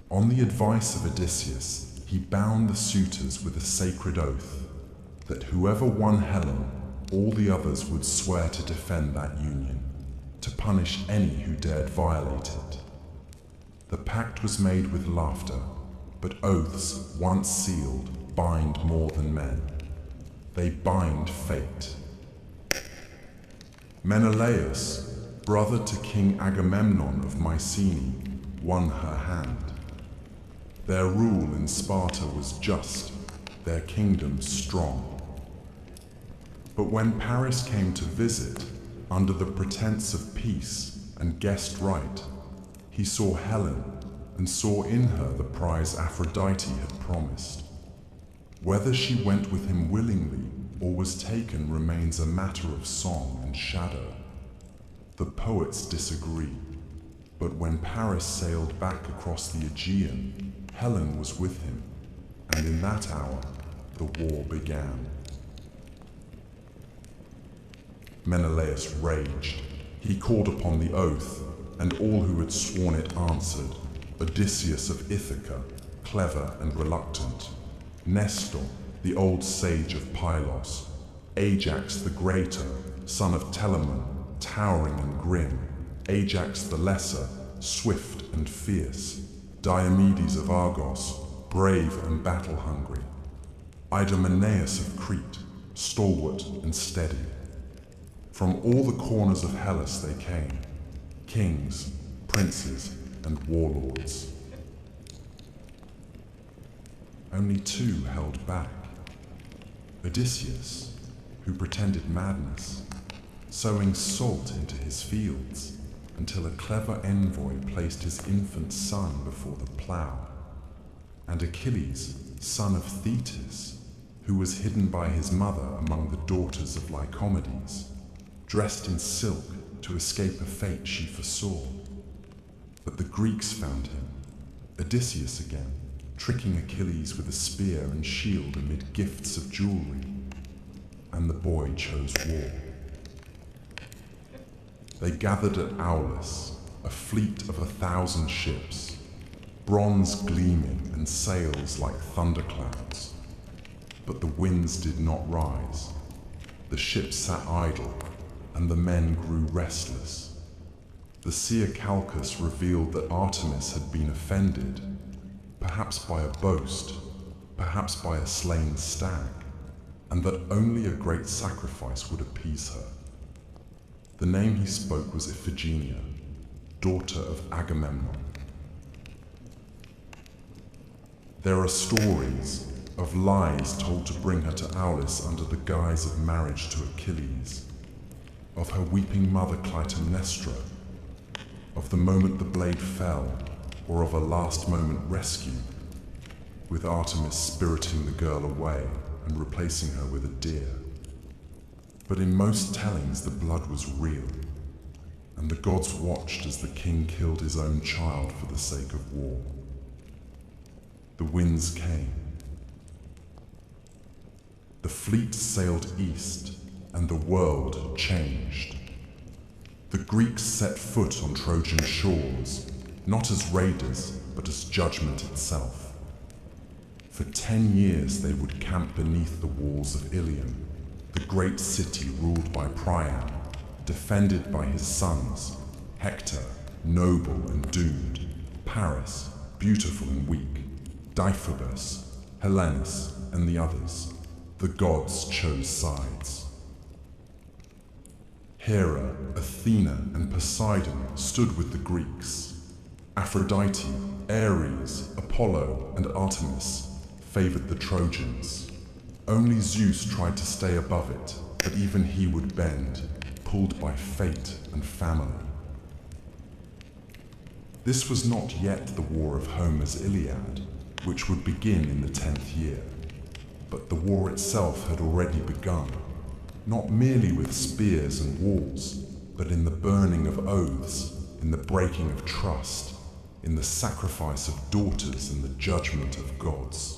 On the advice of Odysseus, he bound the suitors with a sacred oath that whoever won Helen, all the others would swear to defend that union, to punish any who dared violate it. The pact was made with laughter, but oaths, once sealed, bind more than men. They bind fate. Menelaus, brother to King Agamemnon of Mycenae, won her hand. Their rule in Sparta was just, their kingdom strong. But when Paris came to visit, under the pretense of peace and guest right, he saw Helen and saw in her the prize Aphrodite had promised. Whether she went with him willingly or was taken remains a matter of song and shadow. The poets disagree, but when Paris sailed back across the Aegean, Helen was with him, and in that hour, the war began. Menelaus raged. He called upon the oath, and all who had sworn it answered. Odysseus of Ithaca, clever and reluctant. Nestor, the old sage of Pylos. Ajax the greater, son of Telamon, towering and grim. Ajax the lesser, swift and fierce. Diomedes of Argos, brave and battle-hungry. Idomeneus of Crete, stalwart and steady. From all the corners of Hellas they came, kings, princes, and warlords. Only 2 held back. Odysseus, who pretended madness, sowing salt into his fields, until a clever envoy placed his infant son before the plough, and Achilles, son of Thetis, who was hidden by his mother among the daughters of Lycomedes, dressed in silk to escape a fate she foresaw. But the Greeks found him, Odysseus again, tricking Achilles with a spear and shield amid gifts of jewelry. and the boy chose war. They gathered at Aulis, a fleet of 1,000 ships, bronze gleaming and sails like thunderclouds. But the winds did not rise. The ships sat idle, and the men grew restless. The seer Calchas revealed that Artemis had been offended, perhaps by a boast, perhaps by a slain stag, and that only a great sacrifice would appease her. The name he spoke was Iphigenia, daughter of Agamemnon. There are stories of lies told to bring her to Aulis under the guise of marriage to Achilles, of her weeping mother Clytemnestra, of the moment the blade fell, or of a last-moment rescue, with Artemis spiriting the girl away and replacing her with a deer. But in most tellings the blood was real, and the gods watched as the king killed his own child for the sake of war. The winds came. The fleet sailed east, and the world changed. The Greeks set foot on Trojan shores, not as raiders, but as judgment itself. For 10 years they would camp beneath the walls of Ilium, the great city ruled by Priam, defended by his sons, Hector, noble and doomed, Paris, beautiful and weak, Deiphobus, Helenus, and the others. The gods chose sides. Hera, Athena, and Poseidon stood with the Greeks. Aphrodite, Ares, Apollo, and Artemis favored the Trojans. Only Zeus tried to stay above it, but even he would bend, pulled by fate and family. This was not yet the war of Homer's Iliad, which would begin in the 10th year. But the war itself had already begun, not merely with spears and walls, but in the burning of oaths, in the breaking of trust, in the sacrifice of daughters and the judgment of gods.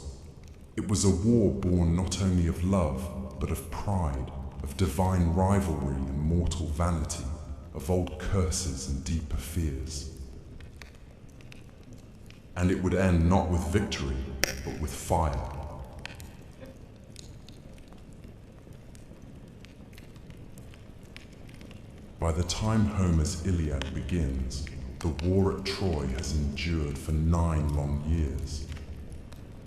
It was a war born not only of love, but of pride, of divine rivalry and mortal vanity, of old curses and deeper fears. And it would end not with victory, but with fire. By the time Homer's Iliad begins, the war at Troy has endured for 9 long years.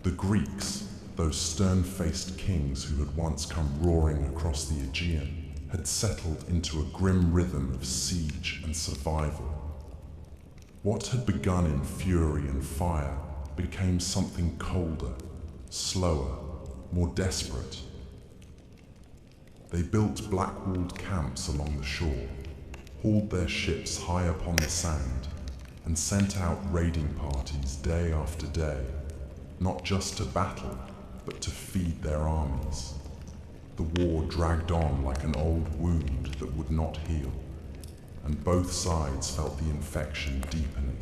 The Greeks, those stern-faced kings who had once come roaring across the Aegean, had settled into a grim rhythm of siege and survival. What had begun in fury and fire became something colder, slower, more desperate. They built black-walled camps along the shore, hauled their ships high upon the sand, and sent out raiding parties day after day, not just to battle, but to feed their armies. The war dragged on like an old wound that would not heal, and both sides felt the infection deepening.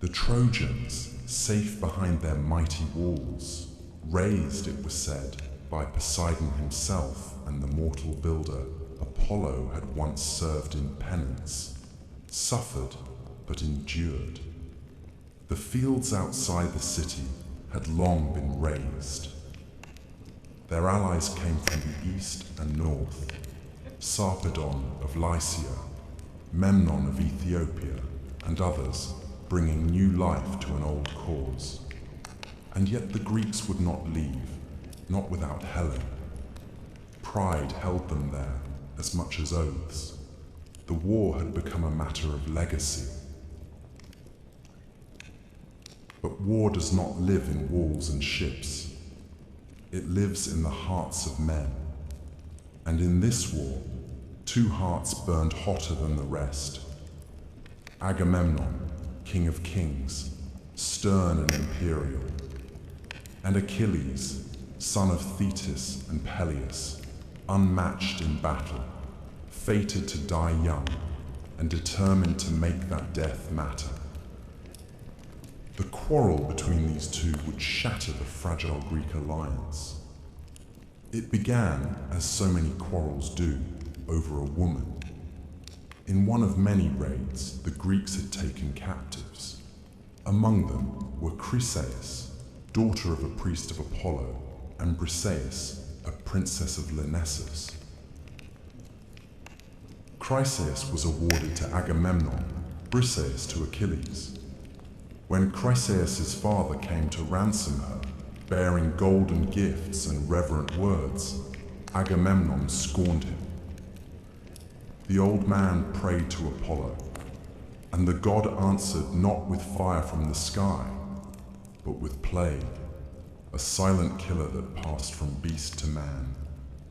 The Trojans, safe behind their mighty walls, raised, it was said, by Poseidon himself and the mortal builder Apollo had once served in penance, suffered but endured. The fields outside the city had long been razed. Their allies came from the east and north, Sarpedon of Lycia, Memnon of Ethiopia, and others, bringing new life to an old cause. And yet the Greeks would not leave, not without Helen. Pride held them there as much as oaths. The war had become a matter of legacy. But war does not live in walls and ships. It lives in the hearts of men. And in this war, 2 hearts burned hotter than the rest. Agamemnon, king of kings, stern and imperial, and Achilles, son of Thetis and Peleus, unmatched in battle, fated to die young, and determined to make that death matter. The quarrel between these two would shatter the fragile Greek alliance. It began, as so many quarrels do, over a woman. In one of many raids, the Greeks had taken captives. Among them were Chryseis, daughter of a priest of Apollo, and Briseis, a princess of Lyrnessus. Chryseis was awarded to Agamemnon, Briseis to Achilles. When Chryseis' father came to ransom her, bearing golden gifts and reverent words, Agamemnon scorned him. The old man prayed to Apollo, and the god answered not with fire from the sky, but with plague, a silent killer that passed from beast to man,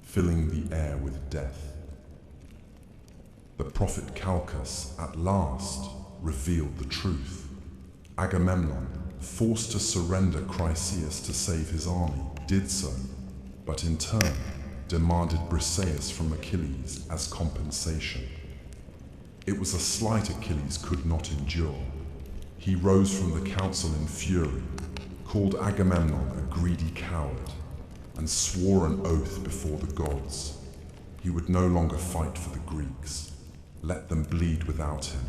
filling the air with death. The prophet Calchas at last revealed the truth. Agamemnon, forced to surrender Chryseis to save his army, did so, but in turn demanded Briseis from Achilles as compensation. It was a slight Achilles could not endure. He rose from the council in fury, called Agamemnon a greedy coward, and swore an oath before the gods. He would no longer fight for the Greeks, let them bleed without him.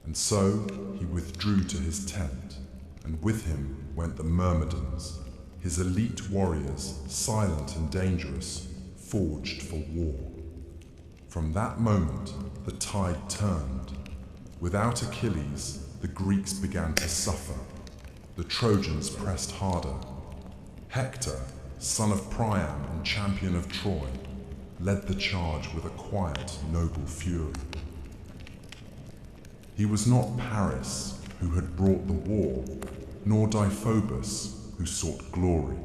And so he withdrew to his tent, and with him went the Myrmidons, his elite warriors, silent and dangerous, forged for war. From that moment, the tide turned. Without Achilles, the Greeks began to suffer. The Trojans pressed harder. Hector, son of Priam and champion of Troy, led the charge with a quiet, noble fury. He was not Paris, who had brought the war, nor Deiphobus, who sought glory.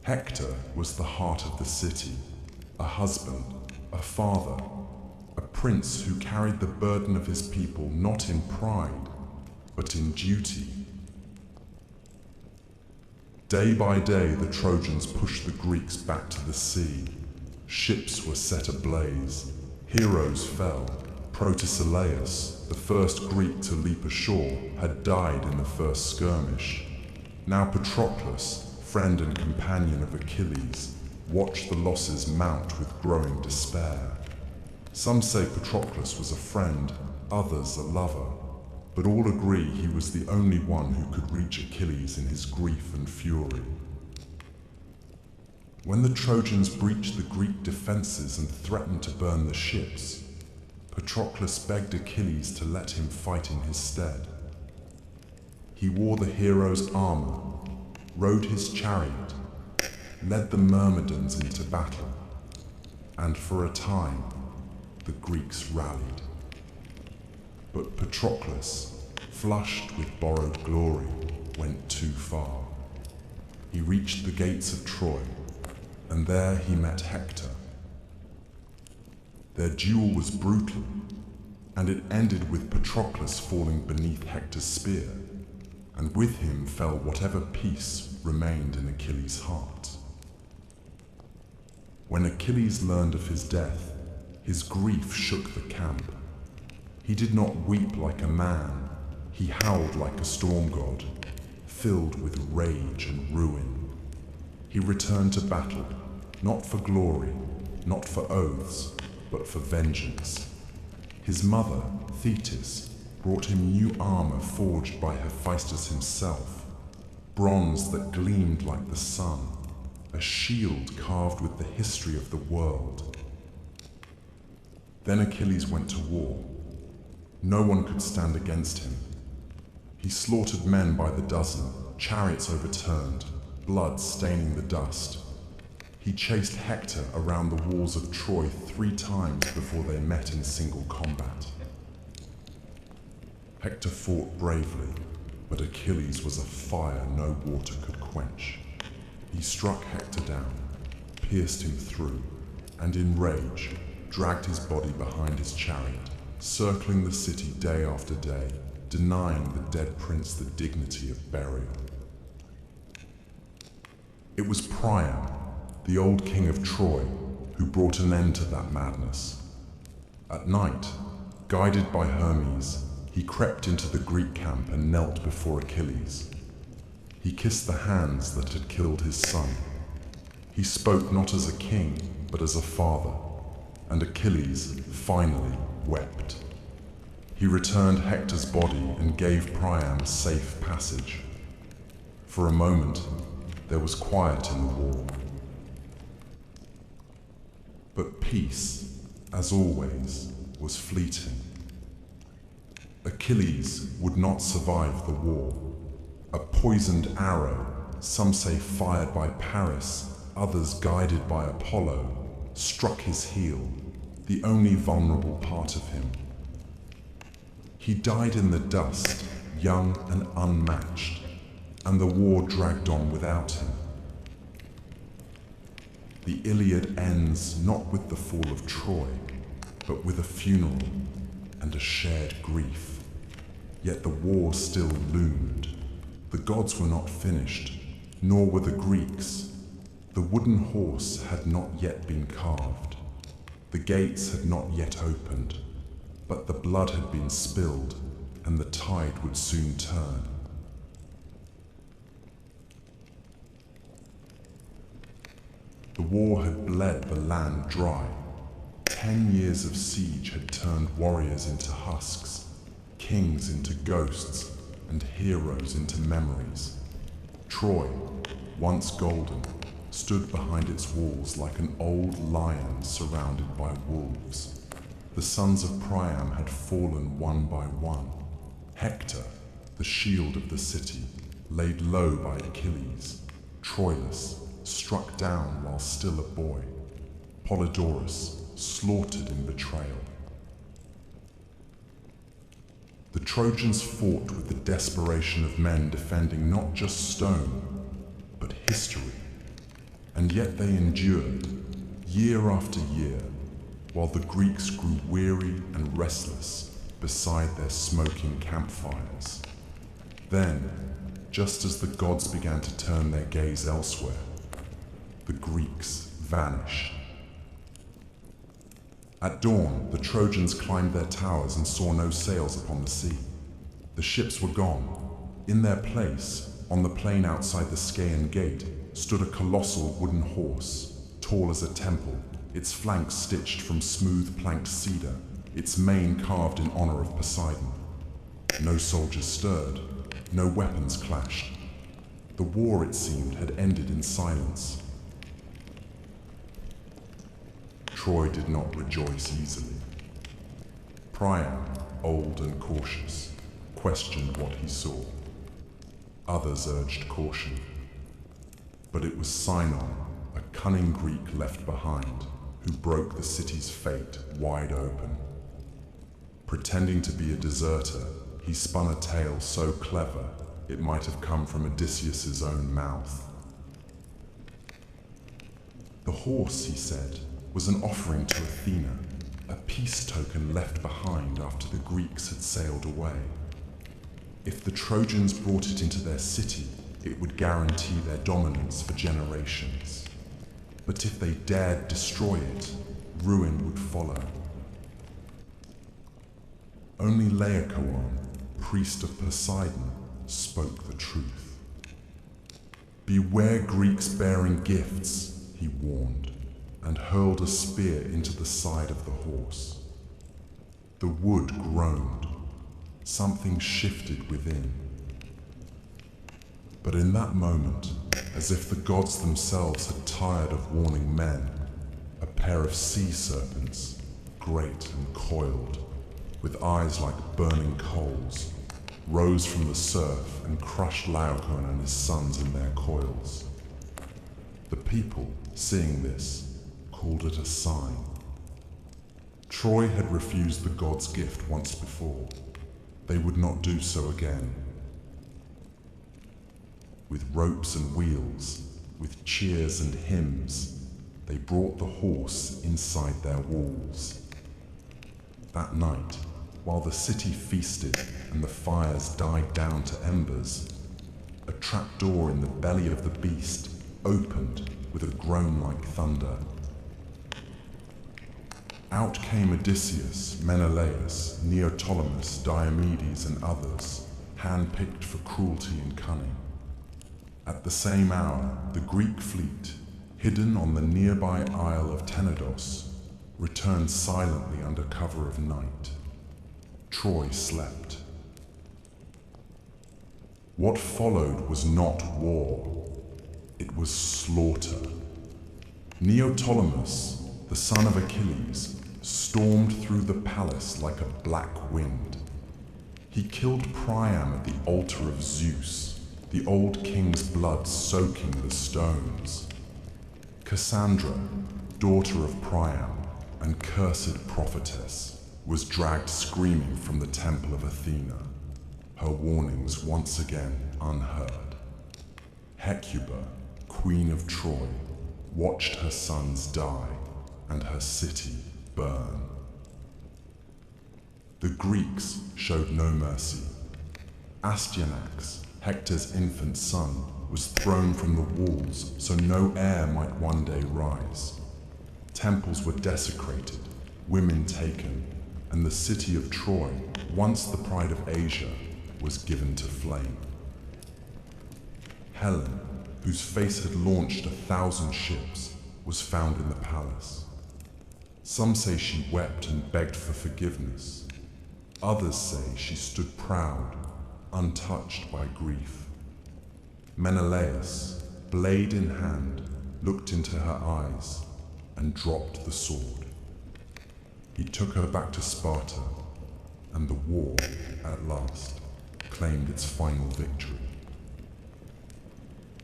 Hector was the heart of the city, a husband, a father, a prince who carried the burden of his people not in pride, but in duty. Day by day, the Trojans pushed the Greeks back to the sea. Ships were set ablaze, heroes fell. Protesilaus, the first Greek to leap ashore, had died in the first skirmish. Now Patroclus, friend and companion of Achilles, watched the losses mount with growing despair. Some say Patroclus was a friend, others a lover, but all agree he was the only one who could reach Achilles in his grief and fury. When the Trojans breached the Greek defenses and threatened to burn the ships, Patroclus begged Achilles to let him fight in his stead. He wore the hero's armor, rode his chariot, led the Myrmidons into battle, and for a time, the Greeks rallied. But Patroclus, flushed with borrowed glory, went too far. He reached the gates of Troy, and there he met Hector. Their duel was brutal, and it ended with Patroclus falling beneath Hector's spear, and with him fell whatever peace remained in Achilles' heart. When Achilles learned of his death, his grief shook the camp. He did not weep like a man, he howled like a storm god, filled with rage and ruin. He returned to battle, not for glory, not for oaths, but for vengeance. His mother, Thetis, brought him new armor forged by Hephaestus himself, bronze that gleamed like the sun, a shield carved with the history of the world. Then Achilles went to war. No one could stand against him. He slaughtered men by the dozen, chariots overturned, blood staining the dust. He chased Hector around the walls of Troy 3 times before they met in single combat. Hector fought bravely, but Achilles was a fire no water could quench. He struck Hector down, pierced him through, and in rage, dragged his body behind his chariot, circling the city day after day, denying the dead prince the dignity of burial. It was Priam, the old king of Troy, who brought an end to that madness. At night, guided by Hermes, he crept into the Greek camp and knelt before Achilles. He kissed the hands that had killed his son, He spoke not as a king, but as a father, and Achilles finally wept. He returned Hector's body and gave Priam safe passage. For a moment, there was quiet in the war. But peace, as always, was fleeting. Achilles would not survive the war. A poisoned arrow, some say fired by Paris, others guided by Apollo, struck his heel, the only vulnerable part of him. He died in the dust, young and unmatched, and the war dragged on without him. The Iliad ends not with the fall of Troy, but with a funeral and a shared grief. Yet the war still loomed. The gods were not finished, nor were the Greeks. The wooden horse had not yet been carved. The gates had not yet opened, but the blood had been spilled, and the tide would soon turn. The war had bled the land dry. 10 years of siege had turned warriors into husks, kings into ghosts, and heroes into memories. Troy, once golden, stood behind its walls like an old lion surrounded by wolves. The sons of Priam had fallen one by one. Hector, the shield of the city, laid low by Achilles. Troilus, struck down while still a boy. Polydorus, slaughtered in betrayal. The Trojans fought with the desperation of men defending not just stone, but history. And yet they endured, year after year, while the Greeks grew weary and restless beside their smoking campfires. Then, just as the gods began to turn their gaze elsewhere, the Greeks vanished. At dawn, the Trojans climbed their towers and saw no sails upon the sea. The ships were gone. In their place, on the plain outside the Scaean gate, stood a colossal wooden horse, tall as a temple, its flanks stitched from smooth planked cedar, its mane carved in honor of Poseidon. No soldiers stirred, no weapons clashed. The war, it seemed, had ended in silence. Troy did not rejoice easily. Priam, old and cautious, questioned what he saw. Others urged caution. But it was Sinon, a cunning Greek left behind, who broke the city's fate wide open. Pretending to be a deserter, he spun a tale so clever it might have come from Odysseus's own mouth. The horse, he said, was an offering to Athena, a peace token left behind after the Greeks had sailed away. If the Trojans brought it into their city, it would guarantee their dominance for generations. But if they dared destroy it, ruin would follow. Only Laocoon, priest of Poseidon, spoke the truth. "Beware Greeks bearing gifts," he warned, and hurled a spear into the side of the horse. The wood groaned. Something shifted within. But in that moment, as if the gods themselves had tired of warning men, a pair of sea serpents, great and coiled, with eyes like burning coals, rose from the surf and crushed Laocoon and his sons in their coils. The people, seeing this, called it a sign. Troy had refused the gods' gift once before. They would not do so again. With ropes and wheels, with cheers and hymns, they brought the horse inside their walls. That night, while the city feasted and the fires died down to embers, a trapdoor in the belly of the beast opened with a groan like thunder. Out came Odysseus, Menelaus, Neoptolemus, Diomedes, and others, hand-picked for cruelty and cunning. At the same hour, the Greek fleet, hidden on the nearby Isle of Tenedos, returned silently under cover of night. Troy slept. What followed was not war. It was slaughter. Neoptolemus, the son of Achilles, stormed through the palace like a black wind. He killed Priam at the altar of Zeus, the old king's blood soaking the stones. Cassandra, daughter of Priam and cursed prophetess, was dragged screaming from the temple of Athena, her warnings once again unheard. Hecuba, queen of Troy, watched her sons die and her city burn. The Greeks showed no mercy. Astyanax, Hector's infant son, was thrown from the walls so no heir might one day rise. Temples were desecrated, women taken, and the city of Troy, once the pride of Asia, was given to flame. Helen, whose face had launched 1,000 ships, was found in the palace. Some say she wept and begged for forgiveness. Others say she stood proud, untouched by grief. Menelaus, blade in hand, looked into her eyes and dropped the sword. He took her back to Sparta, and the war, at last, claimed its final victory.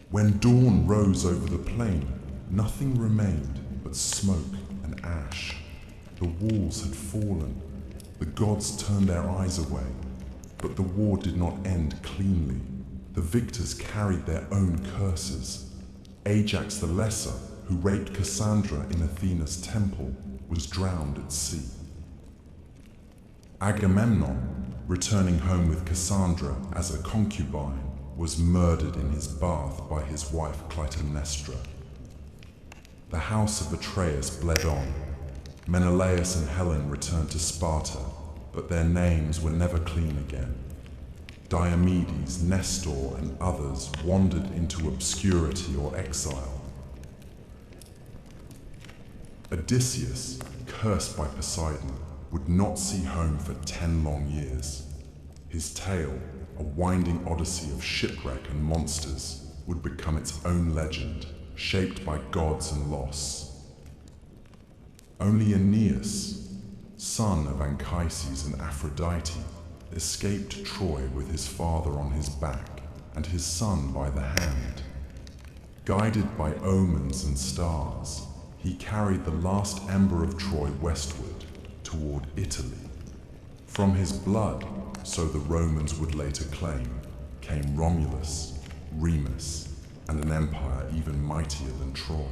When dawn rose over the plain, nothing remained but smoke and ash. The walls had fallen. The gods turned their eyes away, but the war did not end cleanly. The victors carried their own curses. Ajax the Lesser, who raped Cassandra in Athena's temple, was drowned at sea. Agamemnon, returning home with Cassandra as a concubine, was murdered in his bath by his wife Clytemnestra. The house of Atreus bled on. Menelaus and Helen returned to Sparta, but their names were never clean again. Diomedes, Nestor, and others wandered into obscurity or exile. Odysseus, cursed by Poseidon, would not see home for 10 long years. His tale, a winding odyssey of shipwreck and monsters, would become its own legend, shaped by gods and loss. Only Aeneas, son of Anchises and Aphrodite, escaped Troy with his father on his back and his son by the hand. Guided by omens and stars, he carried the last ember of Troy westward, toward Italy. From his blood, so the Romans would later claim, came Romulus, Remus, and an empire even mightier than Troy.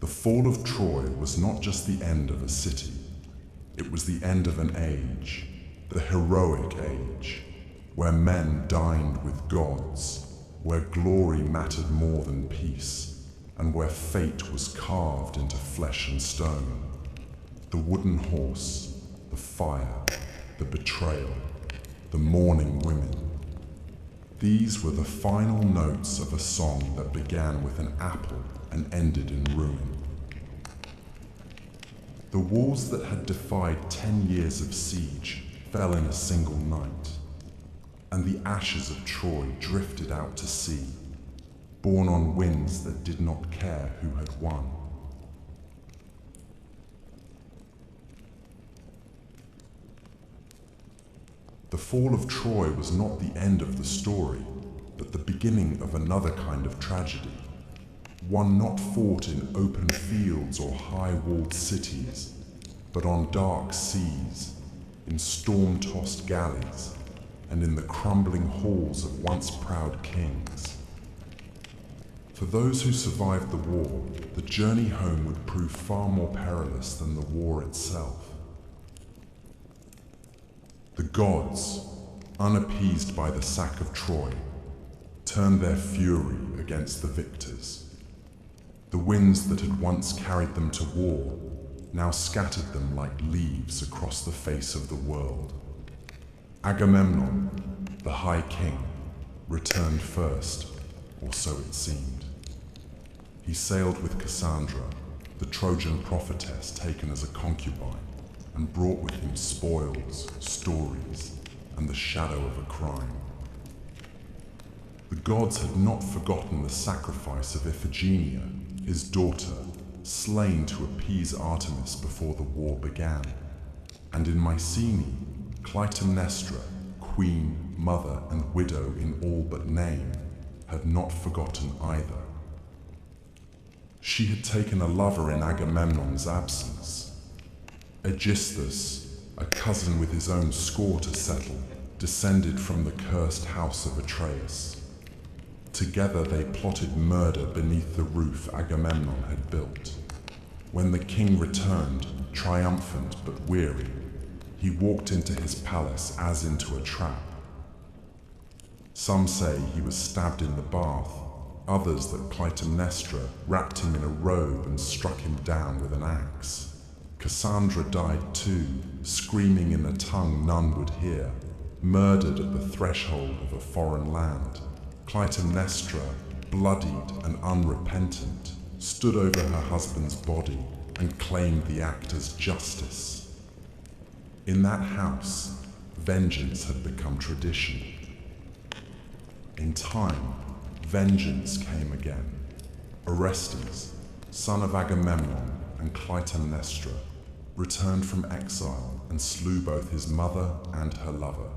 The fall of Troy was not just the end of a city, it was the end of an age, the heroic age, where men dined with gods, where glory mattered more than peace, and where fate was carved into flesh and stone. The wooden horse, the fire, the betrayal, the mourning women. These were the final notes of a song that began with an apple and ended in ruin. The walls that had defied 10 years of siege fell in a single night, and the ashes of Troy drifted out to sea, borne on winds that did not care who had won. The fall of Troy was not the end of the story, but the beginning of another kind of tragedy, one not fought in open fields or high-walled cities, but on dark seas, in storm-tossed galleys, and in the crumbling halls of once proud kings. For those who survived the war, the journey home would prove far more perilous than the war itself. The gods, unappeased by the sack of Troy, turned their fury against the victors. The winds that had once carried them to war now scattered them like leaves across the face of the world. Agamemnon, the High King, returned first, or so it seemed. He sailed with Cassandra, the Trojan prophetess taken as a concubine, and brought with him spoils, stories, and the shadow of a crime. The gods had not forgotten the sacrifice of Iphigenia, his daughter, slain to appease Artemis before the war began. And in Mycenae, Clytemnestra, queen, mother, and widow in all but name, had not forgotten either. She had taken a lover in Agamemnon's absence. Aegisthus, a cousin with his own score to settle, descended from the cursed house of Atreus. Together they plotted murder beneath the roof Agamemnon had built. When the king returned, triumphant but weary, he walked into his palace as into a trap. Some say he was stabbed in the bath, others that Clytemnestra wrapped him in a robe and struck him down with an axe. Cassandra died too, screaming in a tongue none would hear, murdered at the threshold of a foreign land. Clytemnestra, bloodied and unrepentant, stood over her husband's body and claimed the act as justice. In that house, vengeance had become tradition. In time, vengeance came again. Orestes, son of Agamemnon and Clytemnestra, returned from exile and slew both his mother and her lover,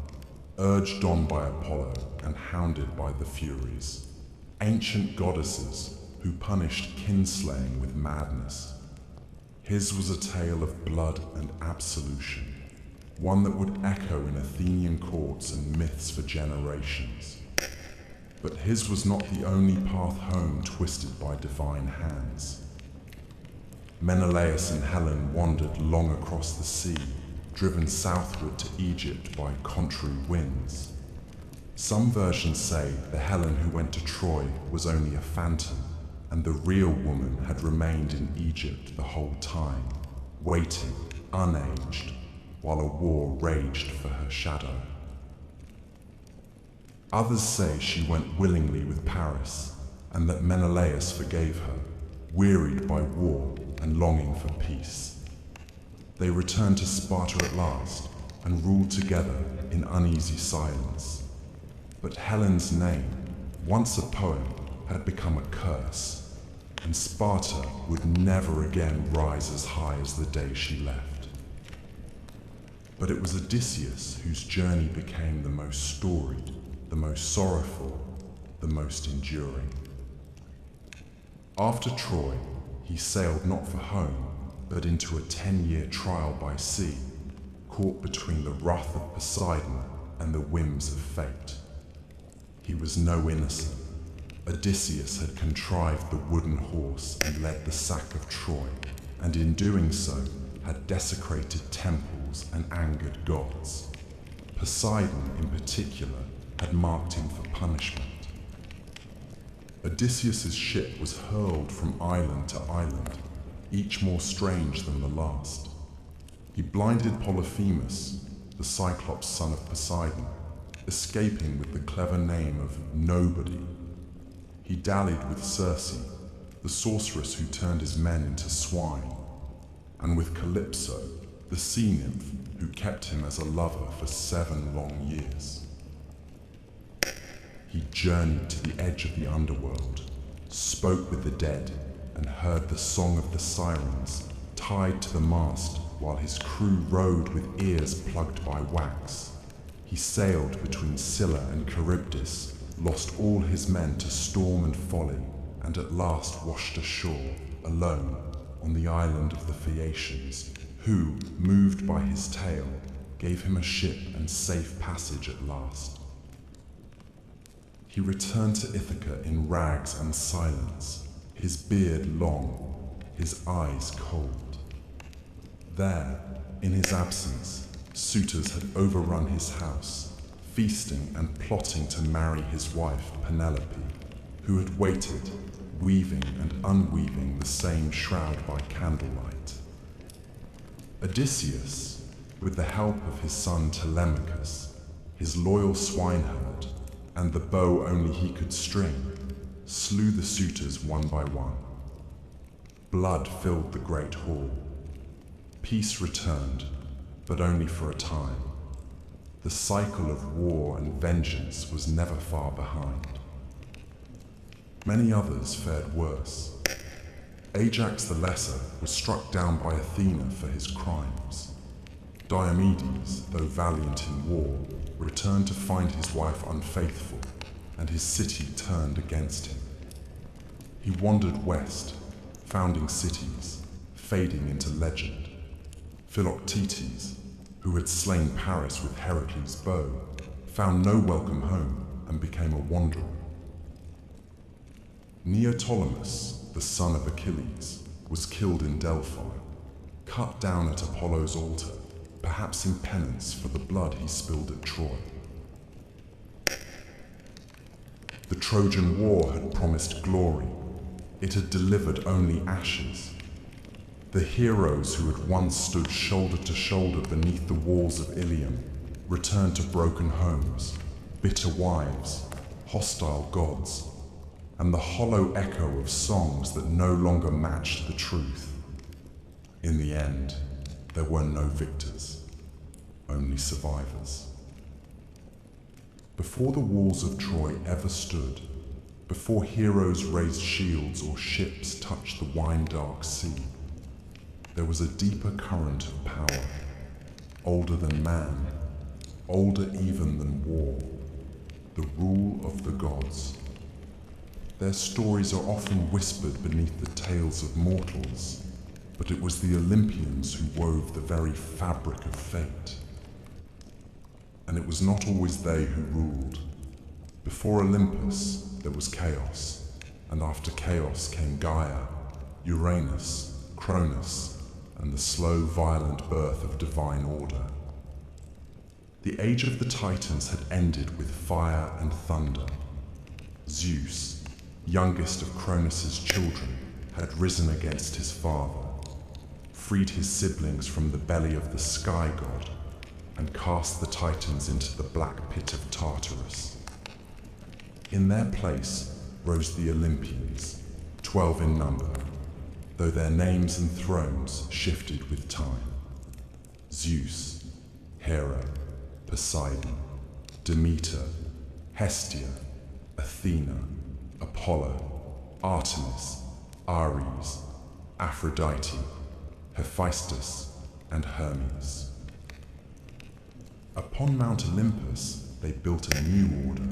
urged on by Apollo and hounded by the Furies, ancient goddesses who punished kinslaying with madness. His was a tale of blood and absolution, one that would echo in Athenian courts and myths for generations. But his was not the only path home twisted by divine hands. Menelaus and Helen wandered long across the sea, driven southward to Egypt by contrary winds. Some versions say the Helen who went to Troy was only a phantom, and the real woman had remained in Egypt the whole time, waiting, unaged, while a war raged for her shadow. Others say she went willingly with Paris, and that Menelaus forgave her, wearied by war and longing for peace. They returned to Sparta at last, and ruled together in uneasy silence. But Helen's name, once a poem, had become a curse, and Sparta would never again rise as high as the day she left. But it was Odysseus whose journey became the most storied, the most sorrowful, the most enduring. After Troy, he sailed not for home, but into a 10-year trial by sea, caught between the wrath of Poseidon and the whims of fate. He was no innocent. Odysseus had contrived the wooden horse and led the sack of Troy, and in doing so had desecrated temples and angered gods. Poseidon, in particular, had marked him for punishment. Odysseus's ship was hurled from island to island, each more strange than the last. He blinded Polyphemus, the Cyclops son of Poseidon, escaping with the clever name of Nobody. He dallied with Circe, the sorceress who turned his men into swine, and with Calypso, the sea nymph who kept him as a lover for 7 long years. He journeyed to the edge of the underworld, spoke with the dead, and heard the song of the sirens, tied to the mast while his crew rode with ears plugged by wax. He sailed between Scylla and Charybdis, lost all his men to storm and folly, and at last washed ashore, alone, on the island of the Phaeacians, who, moved by his tale, gave him a ship and safe passage at last. He returned to Ithaca in rags and silence, his beard long, his eyes cold. There, in his absence, suitors had overrun his house, feasting and plotting to marry his wife Penelope, who had waited, weaving and unweaving the same shroud by candlelight. Odysseus, with the help of his son Telemachus, his loyal swineherd, and the bow only he could string, slew the suitors one by one, Blood filled the great hall. Peace returned, but only for a time. The cycle of war and vengeance was never far behind. Many others fared worse. Ajax the Lesser was struck down by Athena for his crimes. Diomedes, though valiant in war, returned to find his wife unfaithful, and his city turned against him. He wandered west, founding cities, fading into legend. Philoctetes, who had slain Paris with Heracles' bow, found no welcome home and became a wanderer. Neoptolemus, the son of Achilles, was killed in Delphi, cut down at Apollo's altar, perhaps in penance for the blood he spilled at Troy. The Trojan War had promised glory. It had delivered only ashes. The heroes who had once stood shoulder to shoulder beneath the walls of Ilium returned to broken homes, bitter wives, hostile gods, and the hollow echo of songs that no longer matched the truth. In the end, there were no victors, only survivors. Before the walls of Troy ever stood, before heroes raised shields or ships touched the wine-dark sea, there was a deeper current of power, older than man, older even than war, the rule of the gods. Their stories are often whispered beneath the tales of mortals, but it was the Olympians who wove the very fabric of fate. And it was not always they who ruled. Before Olympus, there was chaos, and after chaos came Gaia, Uranus, Cronus, and the slow, violent birth of divine order. The age of the Titans had ended with fire and thunder. Zeus, youngest of Cronus's children, had risen against his father, freed his siblings from the belly of the sky god, and cast the Titans into the black pit of Tartarus. In their place rose the Olympians, 12 in number, though their names and thrones shifted with time. Zeus, Hera, Poseidon, Demeter, Hestia, Athena, Apollo, Artemis, Ares, Aphrodite, Hephaestus, and Hermes. Upon Mount Olympus, they built a new order,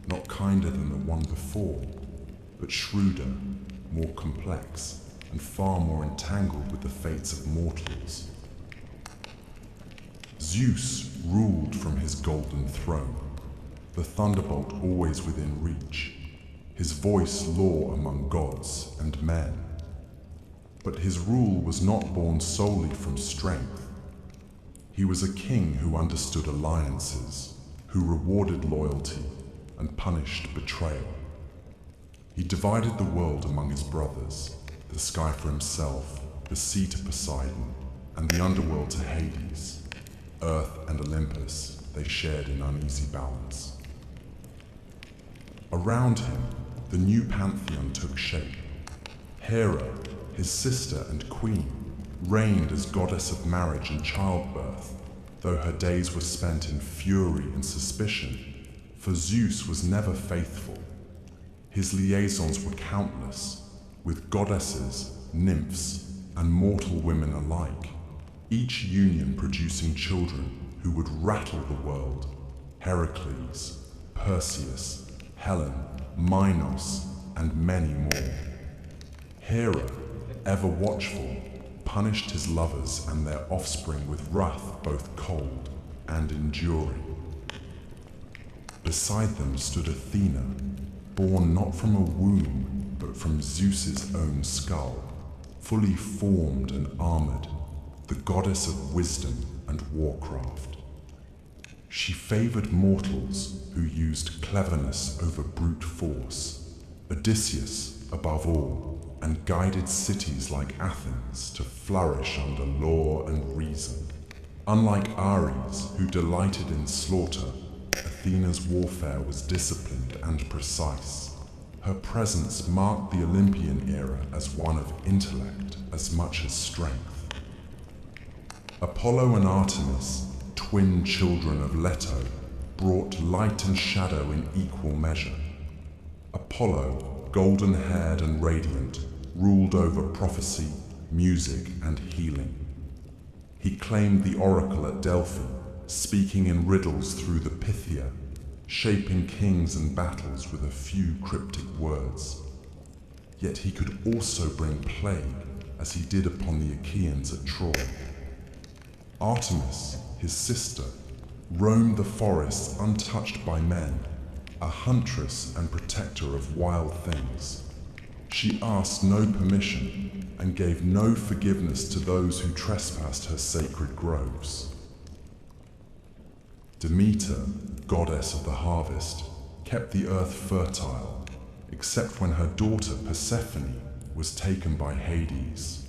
not kinder than the one before, but shrewder, more complex, and far more entangled with the fates of mortals. Zeus ruled from his golden throne, the thunderbolt always within reach, his voice law among gods and men. But his rule was not born solely from strength. He was a king who understood alliances, who rewarded loyalty and punished betrayal. He divided the world among his brothers, the sky for himself, the sea to Poseidon, and the underworld to Hades. Earth and Olympus they shared in uneasy balance. Around him, the new pantheon took shape. Hera, his sister and queen, reigned as goddess of marriage and childbirth, though her days were spent in fury and suspicion, for Zeus was never faithful. His liaisons were countless, with goddesses, nymphs, and mortal women alike, each union producing children who would rattle the world: Heracles, Perseus, Helen, Minos, and many more. Hera, ever watchful, punished his lovers and their offspring with wrath both cold and enduring. Beside them stood Athena, born not from a womb, but from Zeus's own skull, fully formed and armored, the goddess of wisdom and warcraft. She favored mortals who used cleverness over brute force, Odysseus above all, and guided cities like Athens to flourish under law and reason. Unlike Ares, who delighted in slaughter, Athena's warfare was disciplined and precise. Her presence marked the Olympian era as one of intellect as much as strength. Apollo and Artemis, twin children of Leto, brought light and shadow in equal measure. Apollo, golden-haired and radiant, ruled over prophecy, music, and healing. He claimed the oracle at Delphi, speaking in riddles through the Pythia, shaping kings and battles with a few cryptic words. Yet he could also bring plague, as he did upon the Achaeans at Troy. Artemis, his sister, roamed the forests untouched by men, a huntress and protector of wild things. She asked no permission and gave no forgiveness to those who trespassed her sacred groves. Demeter, goddess of the harvest, kept the earth fertile, except when her daughter Persephone was taken by Hades.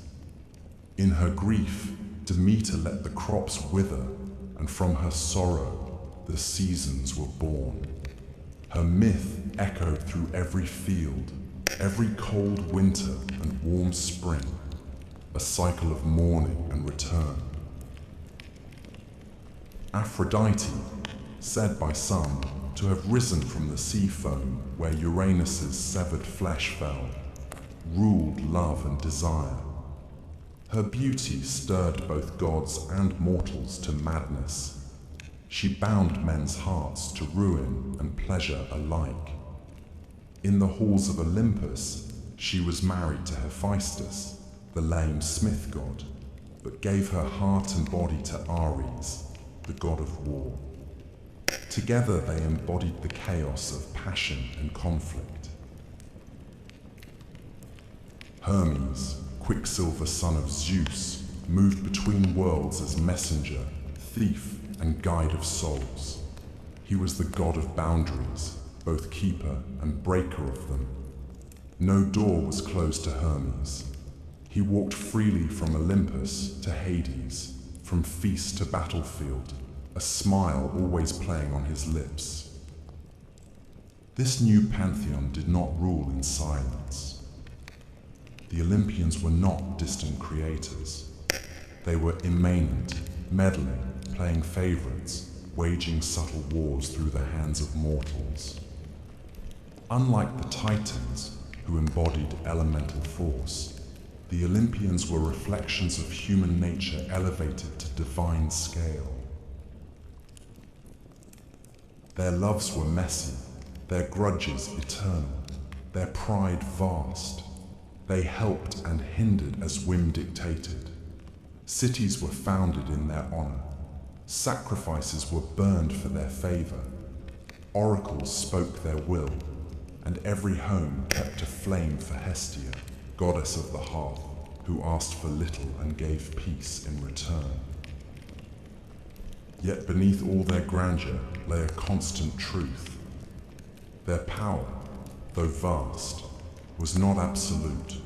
In her grief, Demeter let the crops wither, and from her sorrow, the seasons were born. Her myth echoed through every field, every cold winter and warm spring, a cycle of mourning and return. Aphrodite, said by some to have risen from the sea foam where Uranus's severed flesh fell, ruled love and desire. Her beauty stirred both gods and mortals to madness. She bound men's hearts to ruin and pleasure alike. In the halls of Olympus, she was married to Hephaestus, the lame smith god, but gave her heart and body to Ares, the god of war. Together they embodied the chaos of passion and conflict. Hermes, Quicksilver son of Zeus, moved between worlds as messenger, thief, and guide of souls. He was the god of boundaries, both keeper and breaker of them. No door was closed to Hermes. He walked freely from Olympus to Hades, from feast to battlefield, a smile always playing on his lips. This new pantheon did not rule in silence. The Olympians were not distant creators. They were immanent, meddling, playing favorites, waging subtle wars through the hands of mortals. Unlike the Titans, who embodied elemental force, the Olympians were reflections of human nature elevated to divine scale. Their loves were messy, their grudges eternal, their pride vast. They helped and hindered as whim dictated. Cities were founded in their honor. Sacrifices were burned for their favor. Oracles spoke their will, and every home kept a flame for Hestia, goddess of the hearth, who asked for little and gave peace in return. Yet beneath all their grandeur lay a constant truth. Their power, though vast, was not absolute.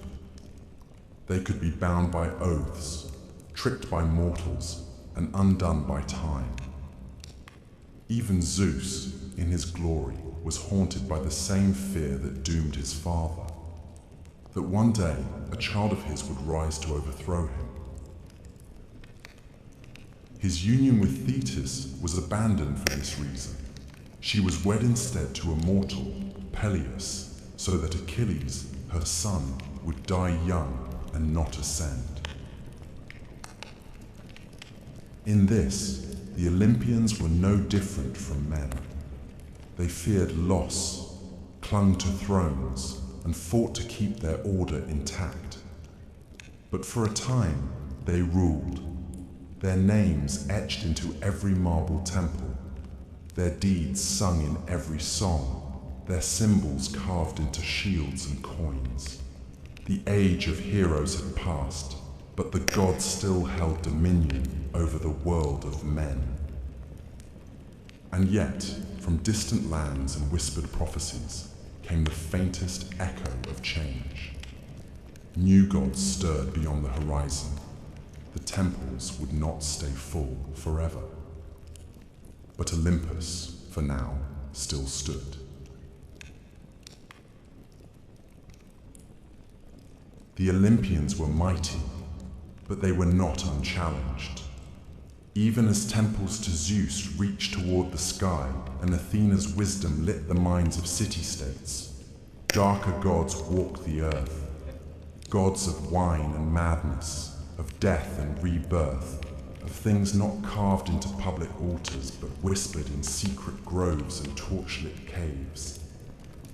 They could be bound by oaths, tricked by mortals, and undone by time. Even Zeus, in his glory, was haunted by the same fear that doomed his father, that one day a child of his would rise to overthrow him. His union with Thetis was abandoned for this reason. She was wed instead to a mortal, Peleus, so that Achilles, her son, would die young and not ascend. In this, the Olympians were no different from men. They feared loss, clung to thrones, and fought to keep their order intact. But for a time, they ruled, their names etched into every marble temple, their deeds sung in every song, their symbols carved into shields and coins. The age of heroes had passed, but the gods still held dominion over the world of men. And yet, from distant lands and whispered prophecies, came the faintest echo of change. New gods stirred beyond the horizon. The temples would not stay full forever. But Olympus, for now, still stood. The Olympians were mighty, but they were not unchallenged. Even as temples to Zeus reached toward the sky and Athena's wisdom lit the minds of city-states, darker gods walked the earth, gods of wine and madness, of death and rebirth, of things not carved into public altars but whispered in secret groves and torchlit caves.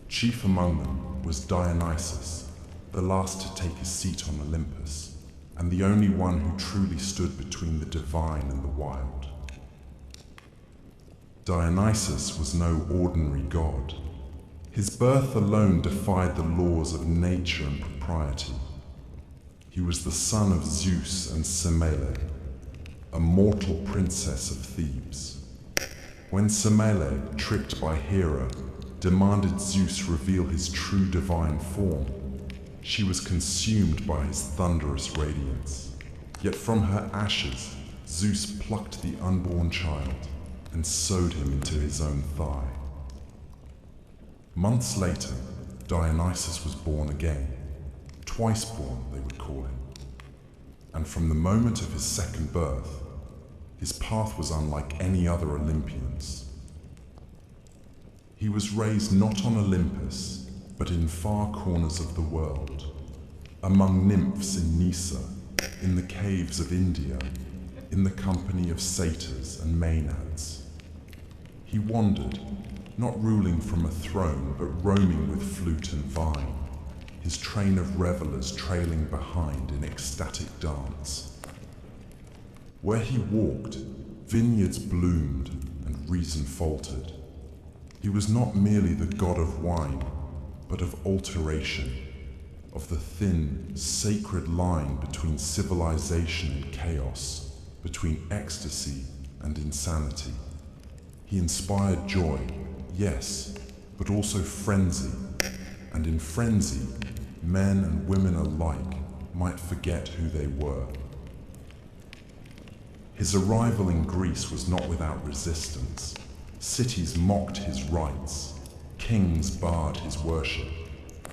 Chief among them was Dionysus, the last to take his seat on Olympus, and the only one who truly stood between the divine and the wild. Dionysus was no ordinary god. His birth alone defied the laws of nature and propriety. He was the son of Zeus and Semele, a mortal princess of Thebes. When Semele, tricked by Hera, demanded Zeus reveal his true divine form, she was consumed by his thunderous radiance. Yet from her ashes, Zeus plucked the unborn child and sewed him into his own thigh. Months later, Dionysus was born again. Twice born, they would call him. And from the moment of his second birth, his path was unlike any other Olympian's. He was raised not on Olympus, but in far corners of the world, among nymphs in Nysa, in the caves of India, in the company of satyrs and maenads. He wandered, not ruling from a throne, but roaming with flute and vine, his train of revelers trailing behind in ecstatic dance. Where he walked, vineyards bloomed and reason faltered. He was not merely the god of wine, but of alteration, of the thin, sacred line between civilization and chaos, between ecstasy and insanity. He inspired joy, yes, but also frenzy, and in frenzy, men and women alike might forget who they were. His arrival in Greece was not without resistance. Cities mocked his rites. Kings barred his worship.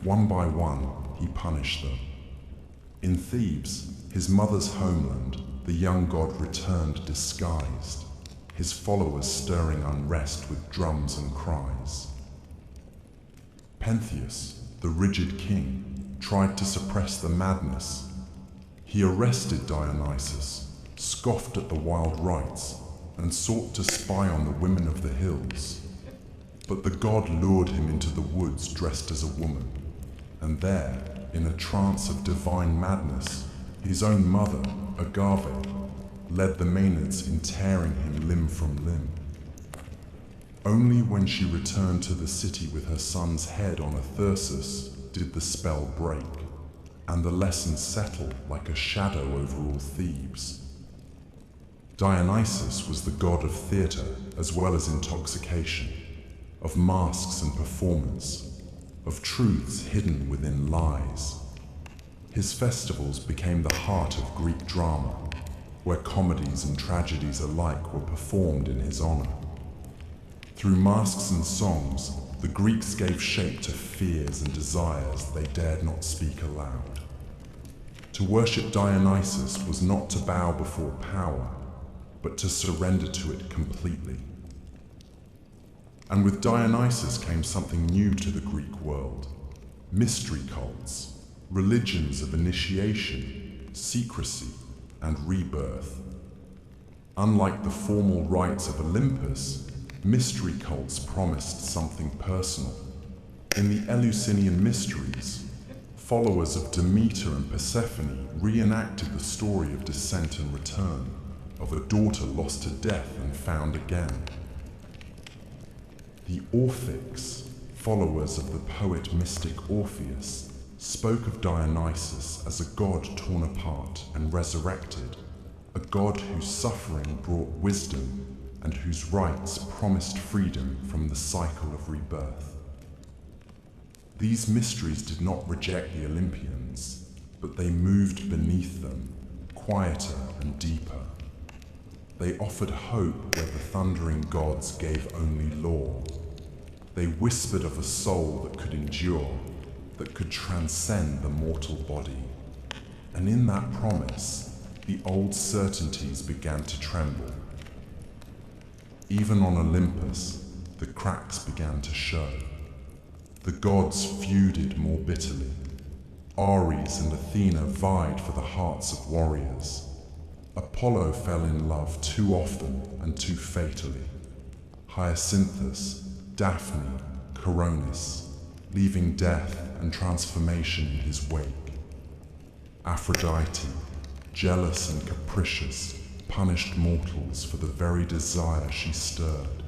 One by one, he punished them. In Thebes, his mother's homeland, the young god returned disguised, his followers stirring unrest with drums and cries. Pentheus, the rigid king, tried to suppress the madness. He arrested Dionysus, scoffed at the wild rites, and sought to spy on the women of the hills. But the god lured him into the woods dressed as a woman, and there, in a trance of divine madness, his own mother, Agave, led the maenads in tearing him limb from limb. Only when she returned to the city with her son's head on a thyrsus did the spell break, and the lesson settle like a shadow over all Thebes. Dionysus was the god of theater as well as intoxication, of masks and performance, of truths hidden within lies. His festivals became the heart of Greek drama, where comedies and tragedies alike were performed in his honor. Through masks and songs, the Greeks gave shape to fears and desires they dared not speak aloud. To worship Dionysus was not to bow before power, but to surrender to it completely. And with Dionysus came something new to the Greek world: mystery cults, religions of initiation, secrecy, and rebirth. Unlike the formal rites of Olympus, mystery cults promised something personal. In the Eleusinian mysteries, followers of Demeter and Persephone reenacted the story of descent and return, of a daughter lost to death and found again. The Orphics, followers of the poet-mystic Orpheus, spoke of Dionysus as a god torn apart and resurrected, a god whose suffering brought wisdom and whose rites promised freedom from the cycle of rebirth. These mysteries did not reject the Olympians, but they moved beneath them, quieter and deeper. They offered hope where the thundering gods gave only law. They whispered of a soul that could endure, that could transcend the mortal body. And in that promise, the old certainties began to tremble. Even on Olympus, the cracks began to show. The gods feuded more bitterly. Ares and Athena vied for the hearts of warriors. Apollo fell in love too often and too fatally. Hyacinthus, Daphne, Coronis, leaving death and transformation in his wake. Aphrodite, jealous and capricious, punished mortals for the very desire she stirred.